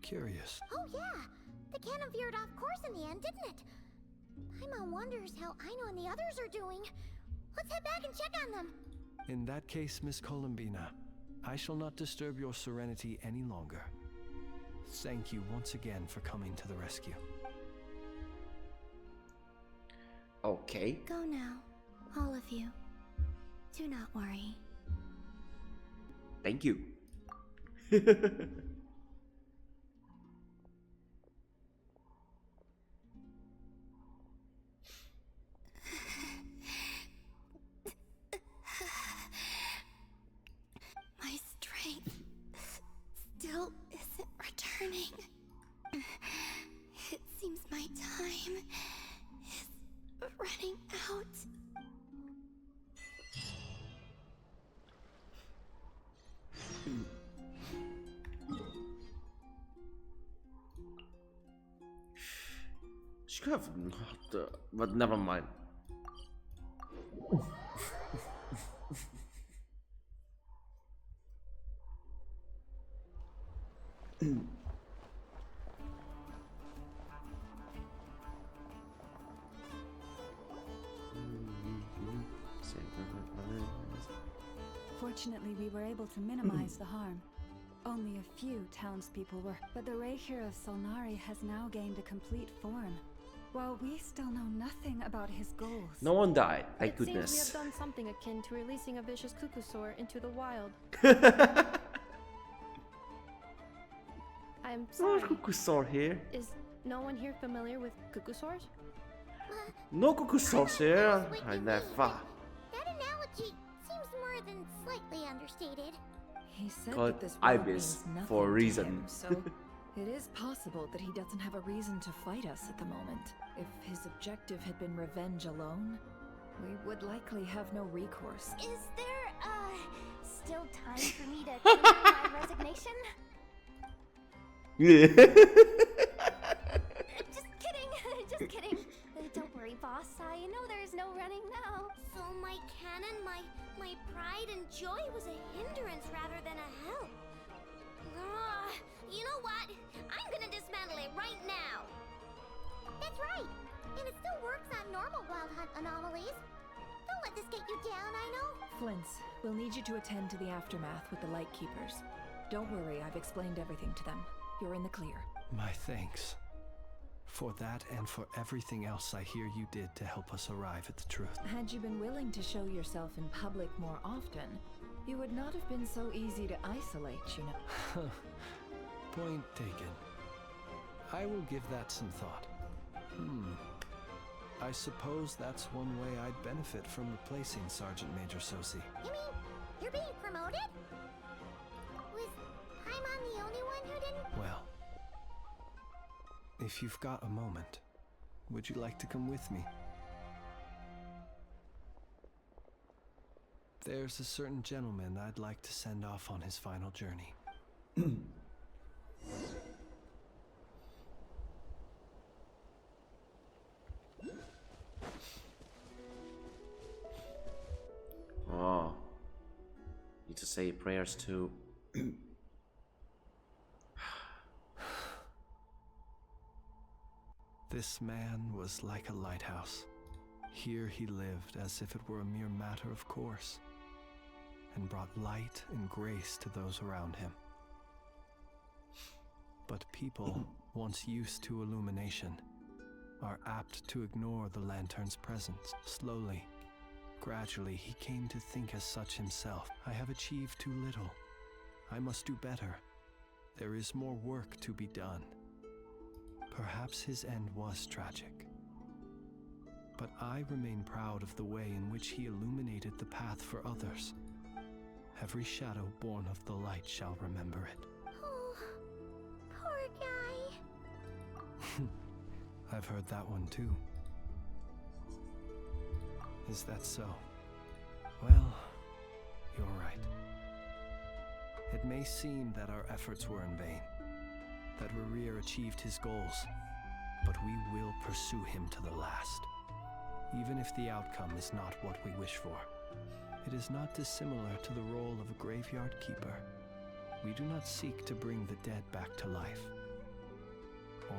Curious. Oh yeah, the cannon veered off course in the end, didn't it? Paimon wonders how Aino and the others are doing. Let's head back and check on them. In that case, Miss Columbina, I shall not disturb your serenity any longer. Thank you once again for coming to the rescue. Okay. Go now, all of you. Do not worry. Thank you. My strength still isn't returning. It seems my time is running out. She could have not, but never mind. Fortunately, we were able to minimize the harm. Only a few townspeople were, but the Raker of Solnari has now gained a complete form. While we still know nothing about his goals. No one died, thank It goodness. seems we have done something akin to releasing a vicious cuckoosaur into the wild. I'm sorry. Cuckoosaur here. Is no one here familiar with cuckoosaurs? No cuckoosaurs here. I never. That analogy seems more than slightly understated. He said Call that it this road Ibis means nothing for a to reason. him, so it is possible that he doesn't have a reason to fight us at the moment. If his objective had been revenge alone, we would likely have no recourse. Is there, still time for me to tender my resignation? Yeah. Just kidding, just kidding. Don't worry, boss. I know there's no running now. So my cannon, my pride and joy was a hindrance rather than a help. You know what? I'm gonna dismantle it right now. That's right. And it still works on normal wild hunt anomalies. Don't let this get you down, Aino. Flins, we'll need you to attend to the aftermath with the Lightkeepers. Don't worry, I've explained everything to them. You're in the clear. My thanks. For that and for everything else I hear you did to help us arrive at the truth. Had you been willing to show yourself in public more often, you would not have been so easy to isolate, you know. Point taken. I will give that some thought. I suppose that's one way I'd benefit from replacing Sergeant Major Sosi. You mean you're being promoted? Was Paimon the only one who didn't? Well, if you've got a moment, would you like to come with me? There's a certain gentleman I'd like to send off on his final journey. Oh. Need to say prayers too. This man was like a lighthouse. Here he lived as if it were a mere matter of course, and brought light and grace to those around him. But people, once used to illumination, are apt to ignore the lantern's presence. Slowly, gradually, he came to think as such himself. I have achieved too little. I must do better. There is more work to be done. Perhaps his end was tragic. But I remain proud of the way in which he illuminated the path for others. Every shadow born of the light shall remember it. Oh, poor guy. I've heard that one too. Is that so? Well, you're right. It may seem that our efforts were in vain, that Rerir achieved his goals, but we will pursue him to the last, even if the outcome is not what we wish for. It is not dissimilar to the role of a graveyard keeper. We do not seek to bring the dead back to life,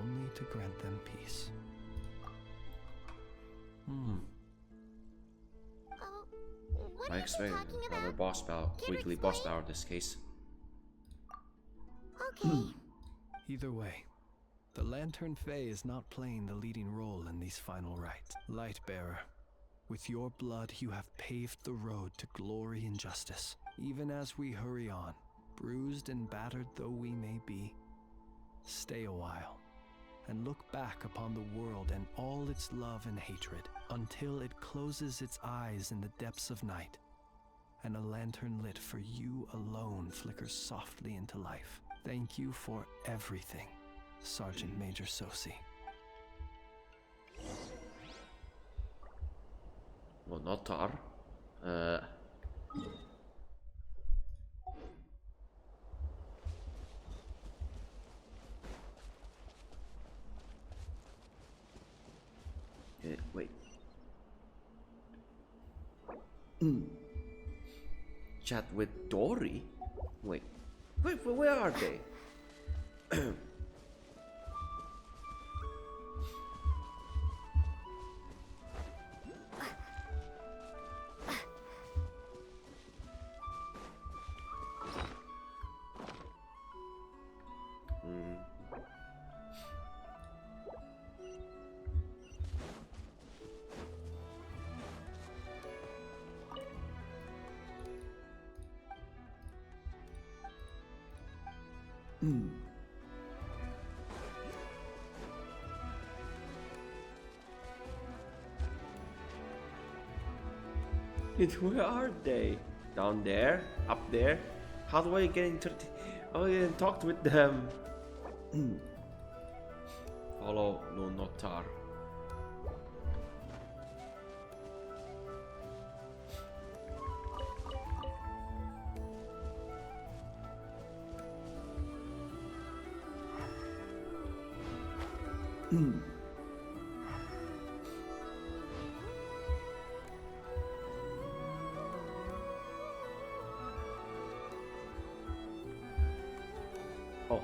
only to grant them peace. What I are you expect talking another about? boss battle, Can you weekly boss explain? battle in this case. Okay. Either way, the Lantern Fae is not playing the leading role in these final rites. Lightbearer, with your blood you have paved the road to glory and justice. Even as we hurry on, bruised and battered though we may be, stay a while and look back upon the world and all its love and hatred until it closes its eyes in the depths of night and a lantern lit for you alone flickers softly into life. Thank you for everything, Sergeant Major Sosi. Well, not Tar. Wait. Chat with Dory? Wait, where are they? Where are they? Down there? Up there? How do I get into? How do I get in talk with them? Follow no notar. Oh.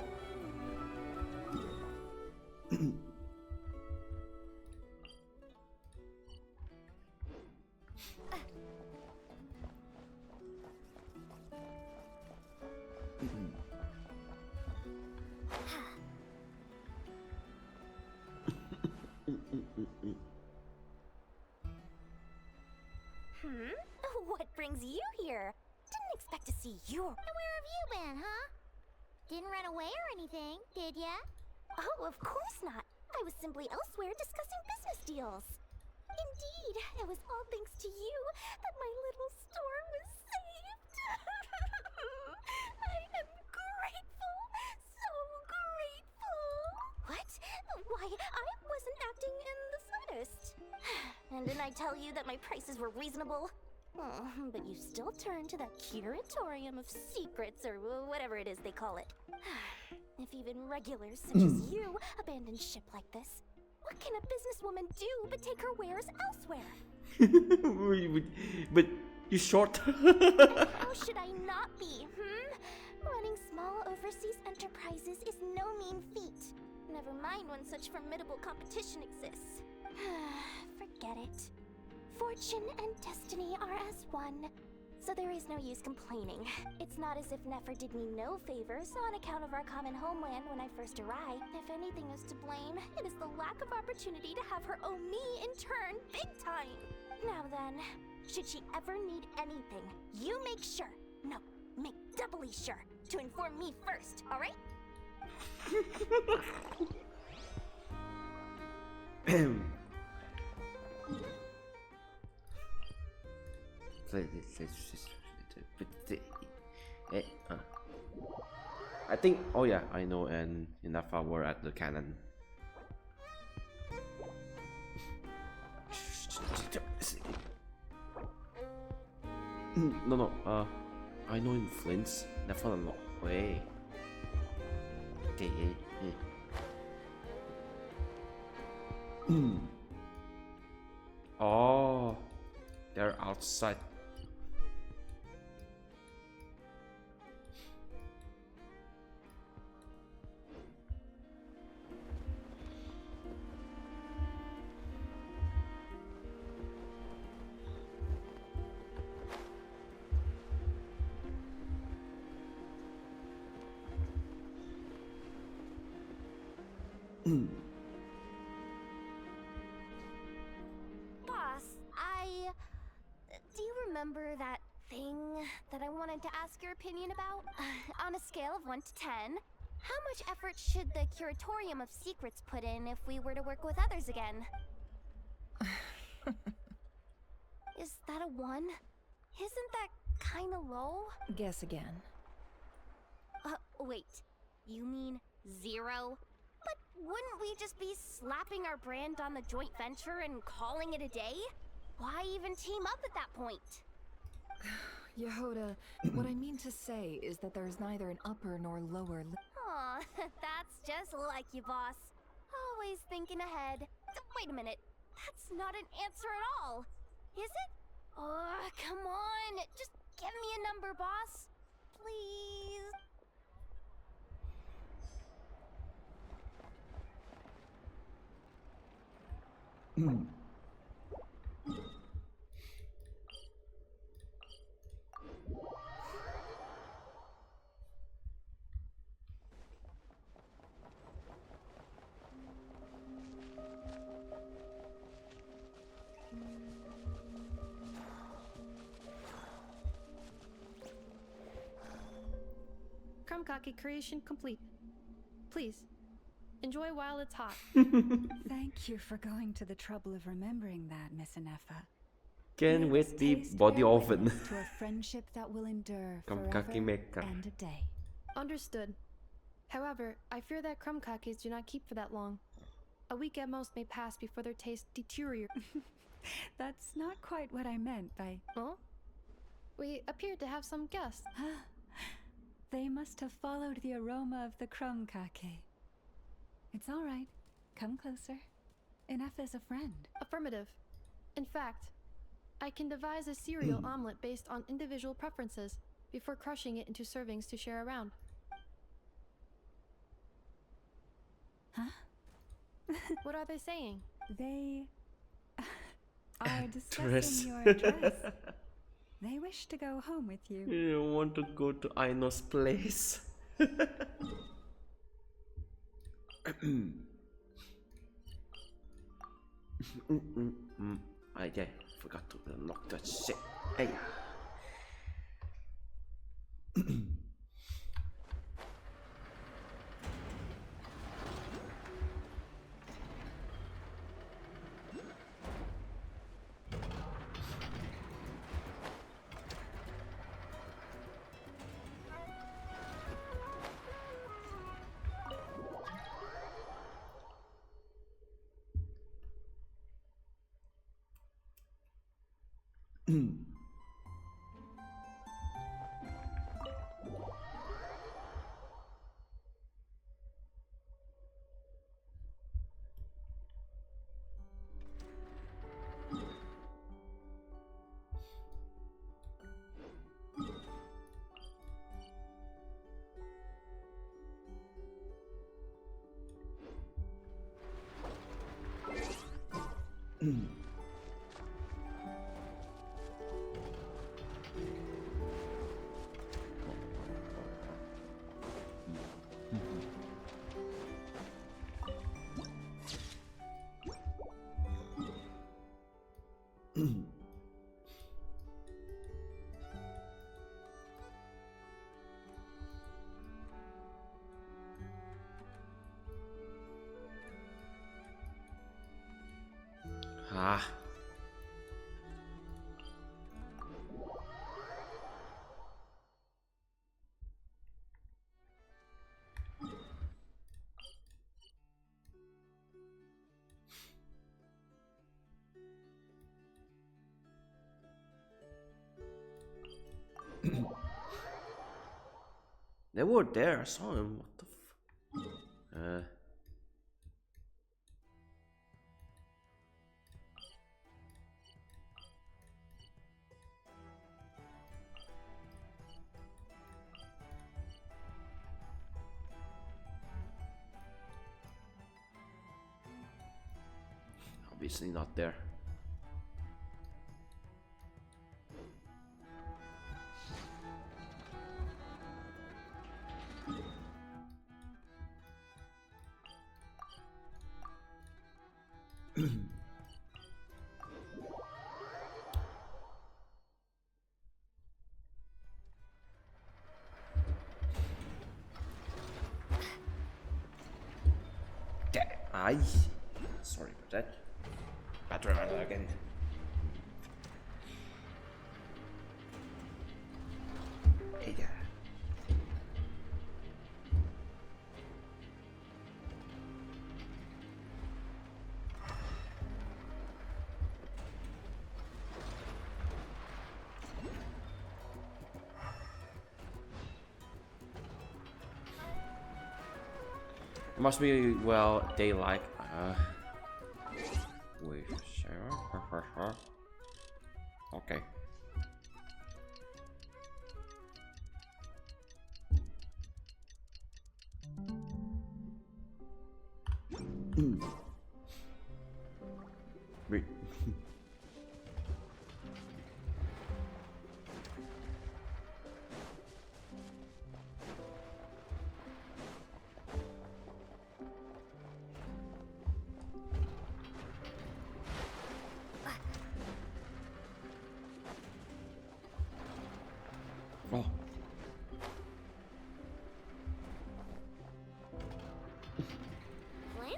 What brings you here? Didn't expect to see you. And where have you been, huh? Didn't run away or anything, did ya? Oh, of course not. I was simply elsewhere discussing business deals. Indeed, it was all thanks to you that my little store was saved. I am grateful. So grateful. What? Why, I wasn't acting in the slightest. And didn't I tell you that my prices were reasonable? Oh, but you still turn to that curatorium of secrets, or whatever it is they call it. If even regulars such as you abandon ship like this, what can a businesswoman do but take her wares elsewhere? But you short. How should I not be, Running small overseas enterprises is no mean feat. Never mind when such formidable competition exists. Forget it. Fortune and destiny are as one, so there is no use complaining. It's not as if Nefer did me no favors on account of our common homeland when I first arrived. If anything is to blame, it is the lack of opportunity to have her owe me in turn big time. Now then, should she ever need anything, you make sure, no, make doubly sure, to inform me first, alright? I think, oh yeah, Aino and Ineffa were at the cannon. No, Aino in Flins, Ineffa no way. Okay. Oh, they're outside. Boss, do you remember that thing that I wanted to ask your opinion about? On a scale of 1 to 10, how much effort should the Curatorium of Secrets put in if we were to work with others again? Is that a 1? Isn't that kinda low? Guess again. Wait, you mean 0? But wouldn't we just be slapping our brand on the joint venture and calling it a day? Why even team up at that point? Yehoda, what I mean to say is that there's neither an upper nor lower Aw, that's just like you, boss. Always thinking ahead. Wait a minute, that's not an answer at all. Is it? Oh, come on, just give me a number, boss. Please. Krumkake creation complete. Please, enjoy while it's hot. Thank you for going to the trouble of remembering that, Miss Ineffa. Can with the body oven. To a friendship that will endure forever Kamkaki maker. and a day. Understood. However, I fear that crumb cookies do not keep for that long. A week at most may pass before their taste deteriorates. That's not quite what I meant by... Huh? We appeared to have some guests. They must have followed the aroma of the crumb cake. It's all right. Come closer. Ineffa is a friend. Affirmative. In fact, I can devise a cereal omelet based on individual preferences before crushing it into servings to share around. Huh? What are they saying? They are Dress. discussing your dress. They wish to go home with you. You want to go to Aino's place? Yeah, forgot to unlock that shit. Hey. Ah. They were there, I saw him. What the f... Obviously not there. Aye. Sorry about that. Battery runner again. Hey there. Must be, well, they like, we share, okay. Read. Oh. Flins?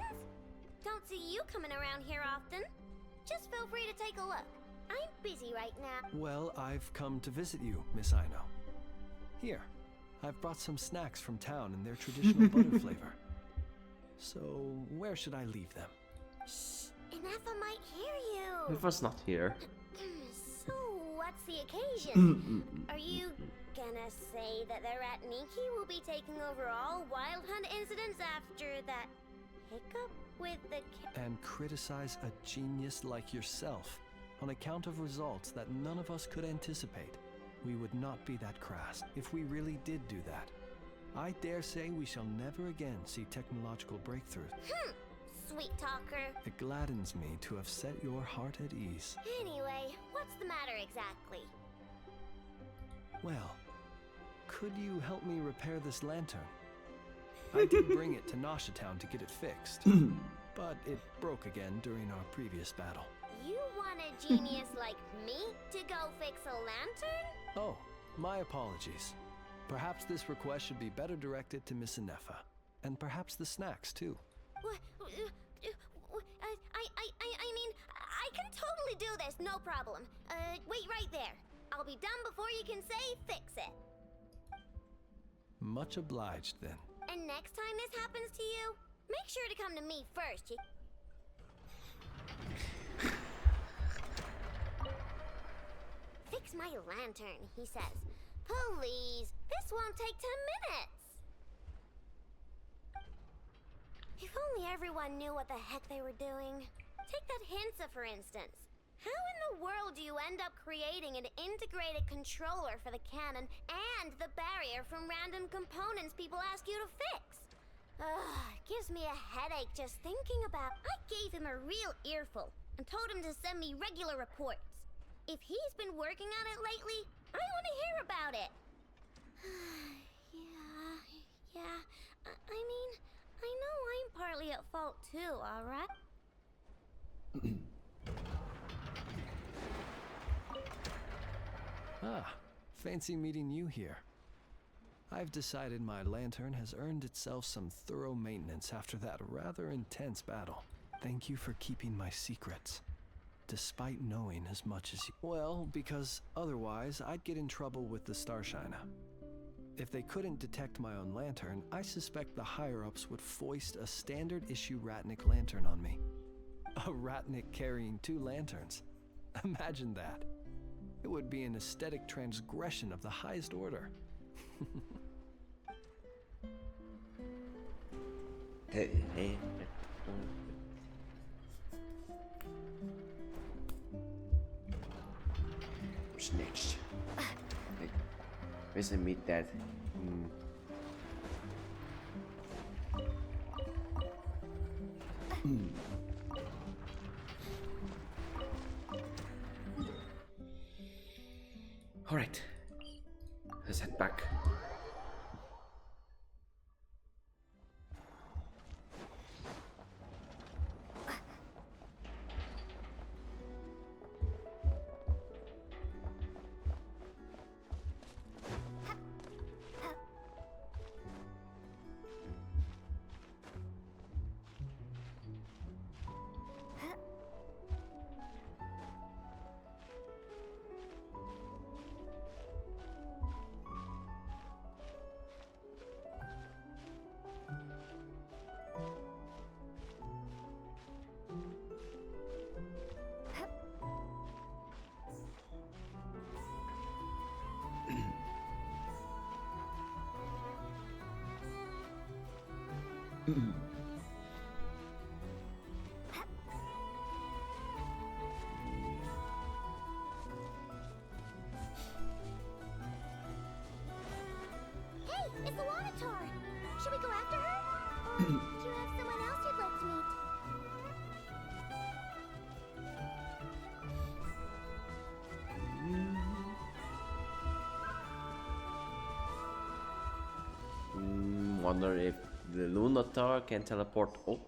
Don't see you coming around here often. Just feel free to take a look. I'm busy right now. Well, I've come to visit you, Miss Aino. Here, I've brought some snacks from town in their traditional butter flavor. So, where should I leave them? Shh, Ineffa might hear you. Ineffa's not here. So, what's the occasion? Are you gonna say that the Ratniki will be taking over all Wild Hunt incidents after that hiccup with the And criticize a genius like yourself on account of results that none of us could anticipate. We would not be that crass if we really did do that. I dare say we shall never again see technological breakthroughs. Sweet talker. It gladdens me to have set your heart at ease. Anyway, what's the matter exactly? Well, could you help me repair this lantern? I did bring it to Nasha Town to get it fixed, but it broke again during our previous battle. You want a genius like me to go fix a lantern? Oh, my apologies. Perhaps this request should be better directed to Miss Ineffa, and perhaps the snacks too. I mean, I can totally do this, no problem. Wait right there. I'll be done before you can say fix it. Much obliged then. And next time this happens to you, make sure to come to me first. Fix my lantern, he says. Please, this won't take 10 minutes. If only everyone knew what the heck they were doing. Take that Hinsa, for instance. How in the world do you end up creating an integrated controller for the cannon and the barrier from random components people ask you to fix? It gives me a headache just thinking about. I gave him a real earful and told him to send me regular reports. If he's been working on it lately, I want to hear about it. Yeah. I mean, I know I'm partly at fault too, alright? Fancy meeting you here. I've decided my lantern has earned itself some thorough maintenance after that rather intense battle. Thank you for keeping my secrets, despite knowing as much as you. Well, because otherwise I'd get in trouble with the Starshiner. If they couldn't detect my own lantern, I suspect the higher-ups would foist a standard-issue Ratnik lantern on me. A Ratnik carrying 2 lanterns. Imagine that. It would be an aesthetic transgression of the highest order. Hey. What's next? Where's the meat that? Alright. Let's head back. Hey, it's the Water. Should we go after her? Or do you have someone else you'd like to meet? Wonder if the Lunatar can teleport up.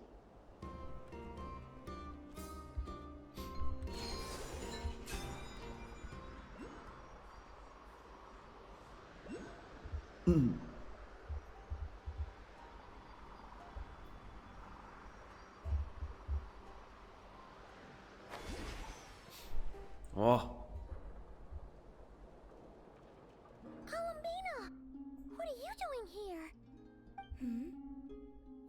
Oh. Columbina! What are you doing here?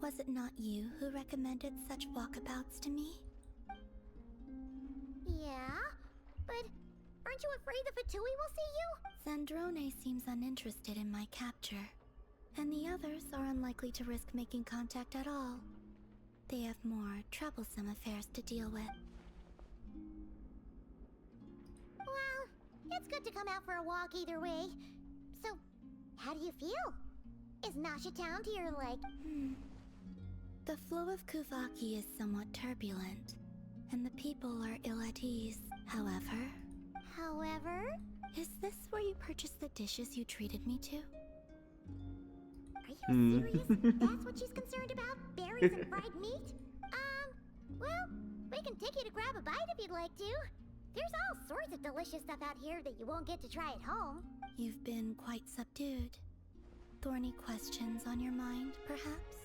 Was it not you who recommended such walkabouts to me? Yeah? But aren't you afraid the Fatui will see you? Zandrone seems uninterested in my capture, and the others are unlikely to risk making contact at all. They have more troublesome affairs to deal with. Well, it's good to come out for a walk either way. So, how do you feel? Is Nasha Town to your liking? The flow of Kuvaki is somewhat turbulent, and the people are ill at ease. However... Is this where you purchased the dishes you treated me to? Are you serious? That's what she's concerned about? Berries and fried meat? Well, we can take you to grab a bite if you'd like to. There's all sorts of delicious stuff out here that you won't get to try at home. You've been quite subdued. Thorny questions on your mind, perhaps?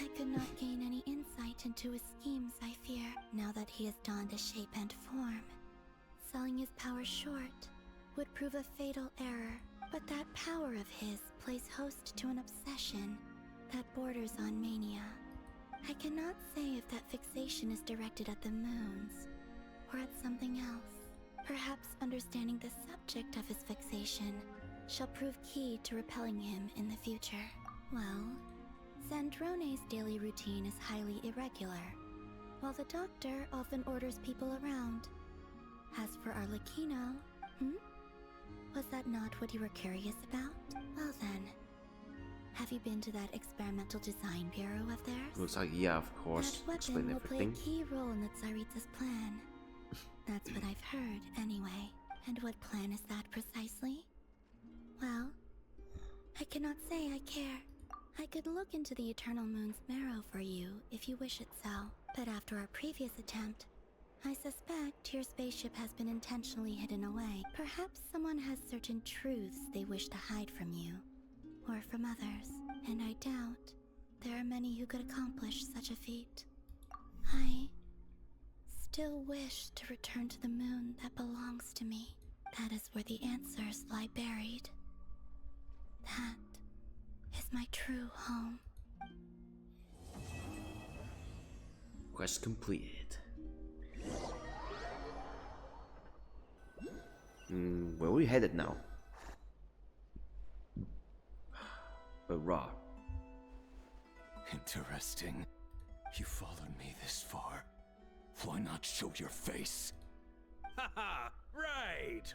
I could not gain any insight into his schemes, I fear, now that he has donned a shape and form. Selling his power short would prove a fatal error, but that power of his plays host to an obsession that borders on mania. I cannot say if that fixation is directed at the moons, or at something else. Perhaps understanding the subject of his fixation shall prove key to repelling him in the future. Well, Zandrone's daily routine is highly irregular, while the doctor often orders people around. As for Arlecchino, was that not what you were curious about? Well then, have you been to that experimental design bureau of theirs? Looks like, yeah, of course. That Explain weapon will play everything. a key role in the Tsaritsa's plan. That's what I've heard, anyway. And what plan is that precisely? Well, I cannot say I care. I could look into the Eternal Moon's marrow for you if you wish it so. But after our previous attempt, I suspect your spaceship has been intentionally hidden away. Perhaps someone has certain truths they wish to hide from you, or from others, and I doubt there are many who could accomplish such a feat. I still wish to return to the moon that belongs to me. That is where the answers lie buried. That is my true home. Quest completed. Where are we headed now? Ra. Interesting. You followed me this far. Why not show your face? Haha! Right!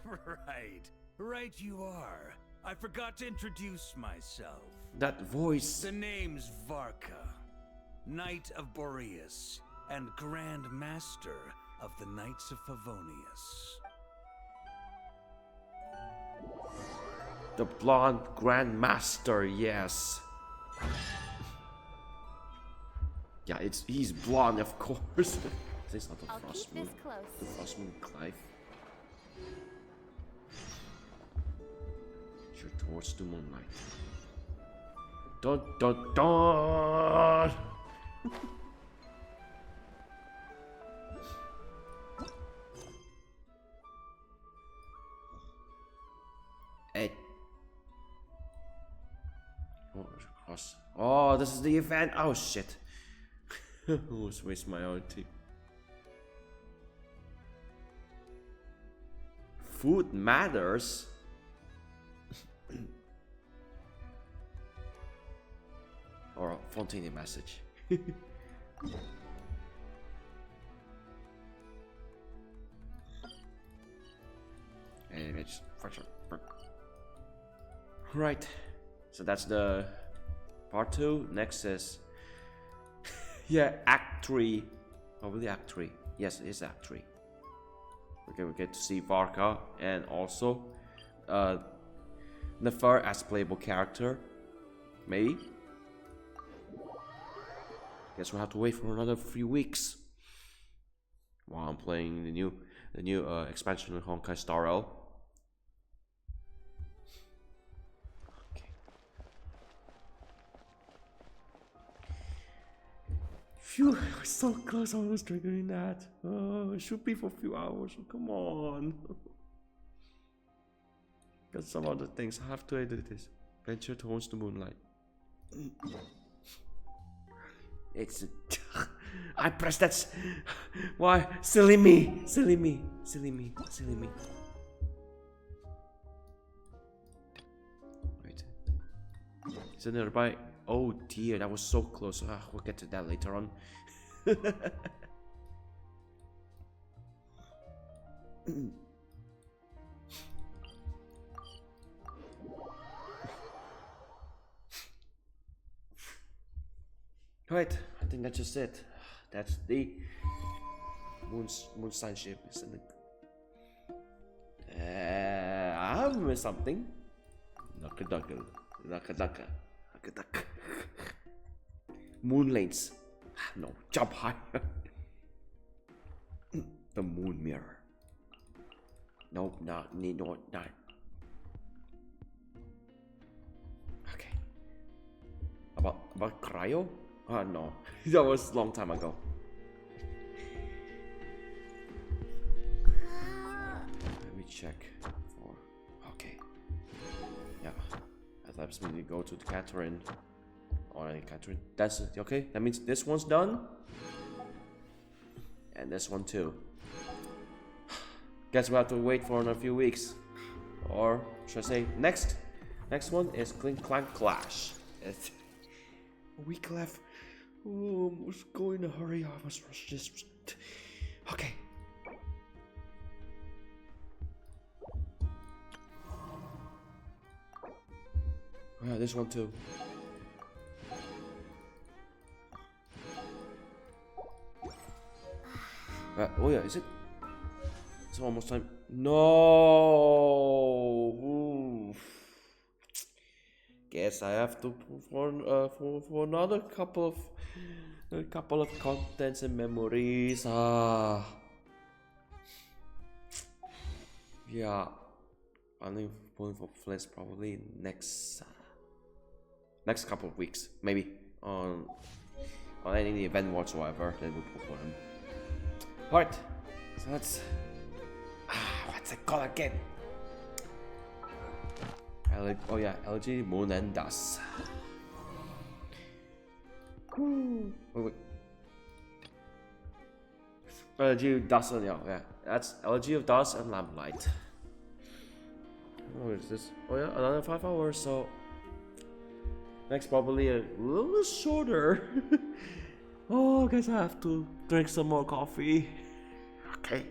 Right you are. I forgot to introduce myself. That voice. The name's Varka, Knight of Boreas, and Grand Master of the Knights of Favonius. The blonde Grand Master, yes. Yeah, he's blonde, of course. This is not the Frost Moon. The Frost Moon Clive. Sure, towards the moonlight. Dun dun dun! Hey. Oh, this is the event. Oh shit. Almost waste my own team. Food matters. Or a Fontaine message. And it's right. So that's the part 2. Next is yeah, Act 3. Oh, really Act 3? Yes, it is Act 3. Okay, we get to see Varka and also Nefer as playable character. Maybe. Guess we'll have to wait for another 3 weeks while I'm playing the new expansion of Honkai Star Rail. Phew, so close. I was triggering that. Oh, it should be for a few hours. Come on. Got some other things. I have to edit this. Venture towards the moonlight. It's. I pressed that. Why? Silly me. Silly me. Silly me. Silly me. Wait. Is it nearby? Oh dear, that was so close. We'll get to that later on. Right, I think that's just it. That's the moonsign ship, isn't it? I have missed something. Nakadaka. Moon lanes. No, jump higher. The moon mirror. Nope, not. Okay. About cryo? Oh no, that was a long time ago. Let me check for. Okay. Yeah. That helps me to go to the Catherine. Alright, Catherine. That's it. Okay. That means this one's done. And this one too. Guess we'll have to wait for another few weeks. Or should I say next one is Clink Clank Clash. It's a week left. Oh, I was going to hurry. I must rush this. Okay. Yeah, this one too. Oh yeah, is it? It's almost time. No. Ooh. Guess I have to for another couple of contents and memories. Yeah. I'm pulling for Flins probably next couple of weeks, maybe on any event whatsoever. Then we'll pull for him. Alright, so that's what's it called again? Oh yeah, Elegy, Moon and Dust. Wait. Elegy of Dust and yeah, that's Elegy of Dust and Lamplight. What is this? Oh yeah, another 5 hours. So next probably a little shorter. Oh, I guess I have to drink some more coffee. Okay.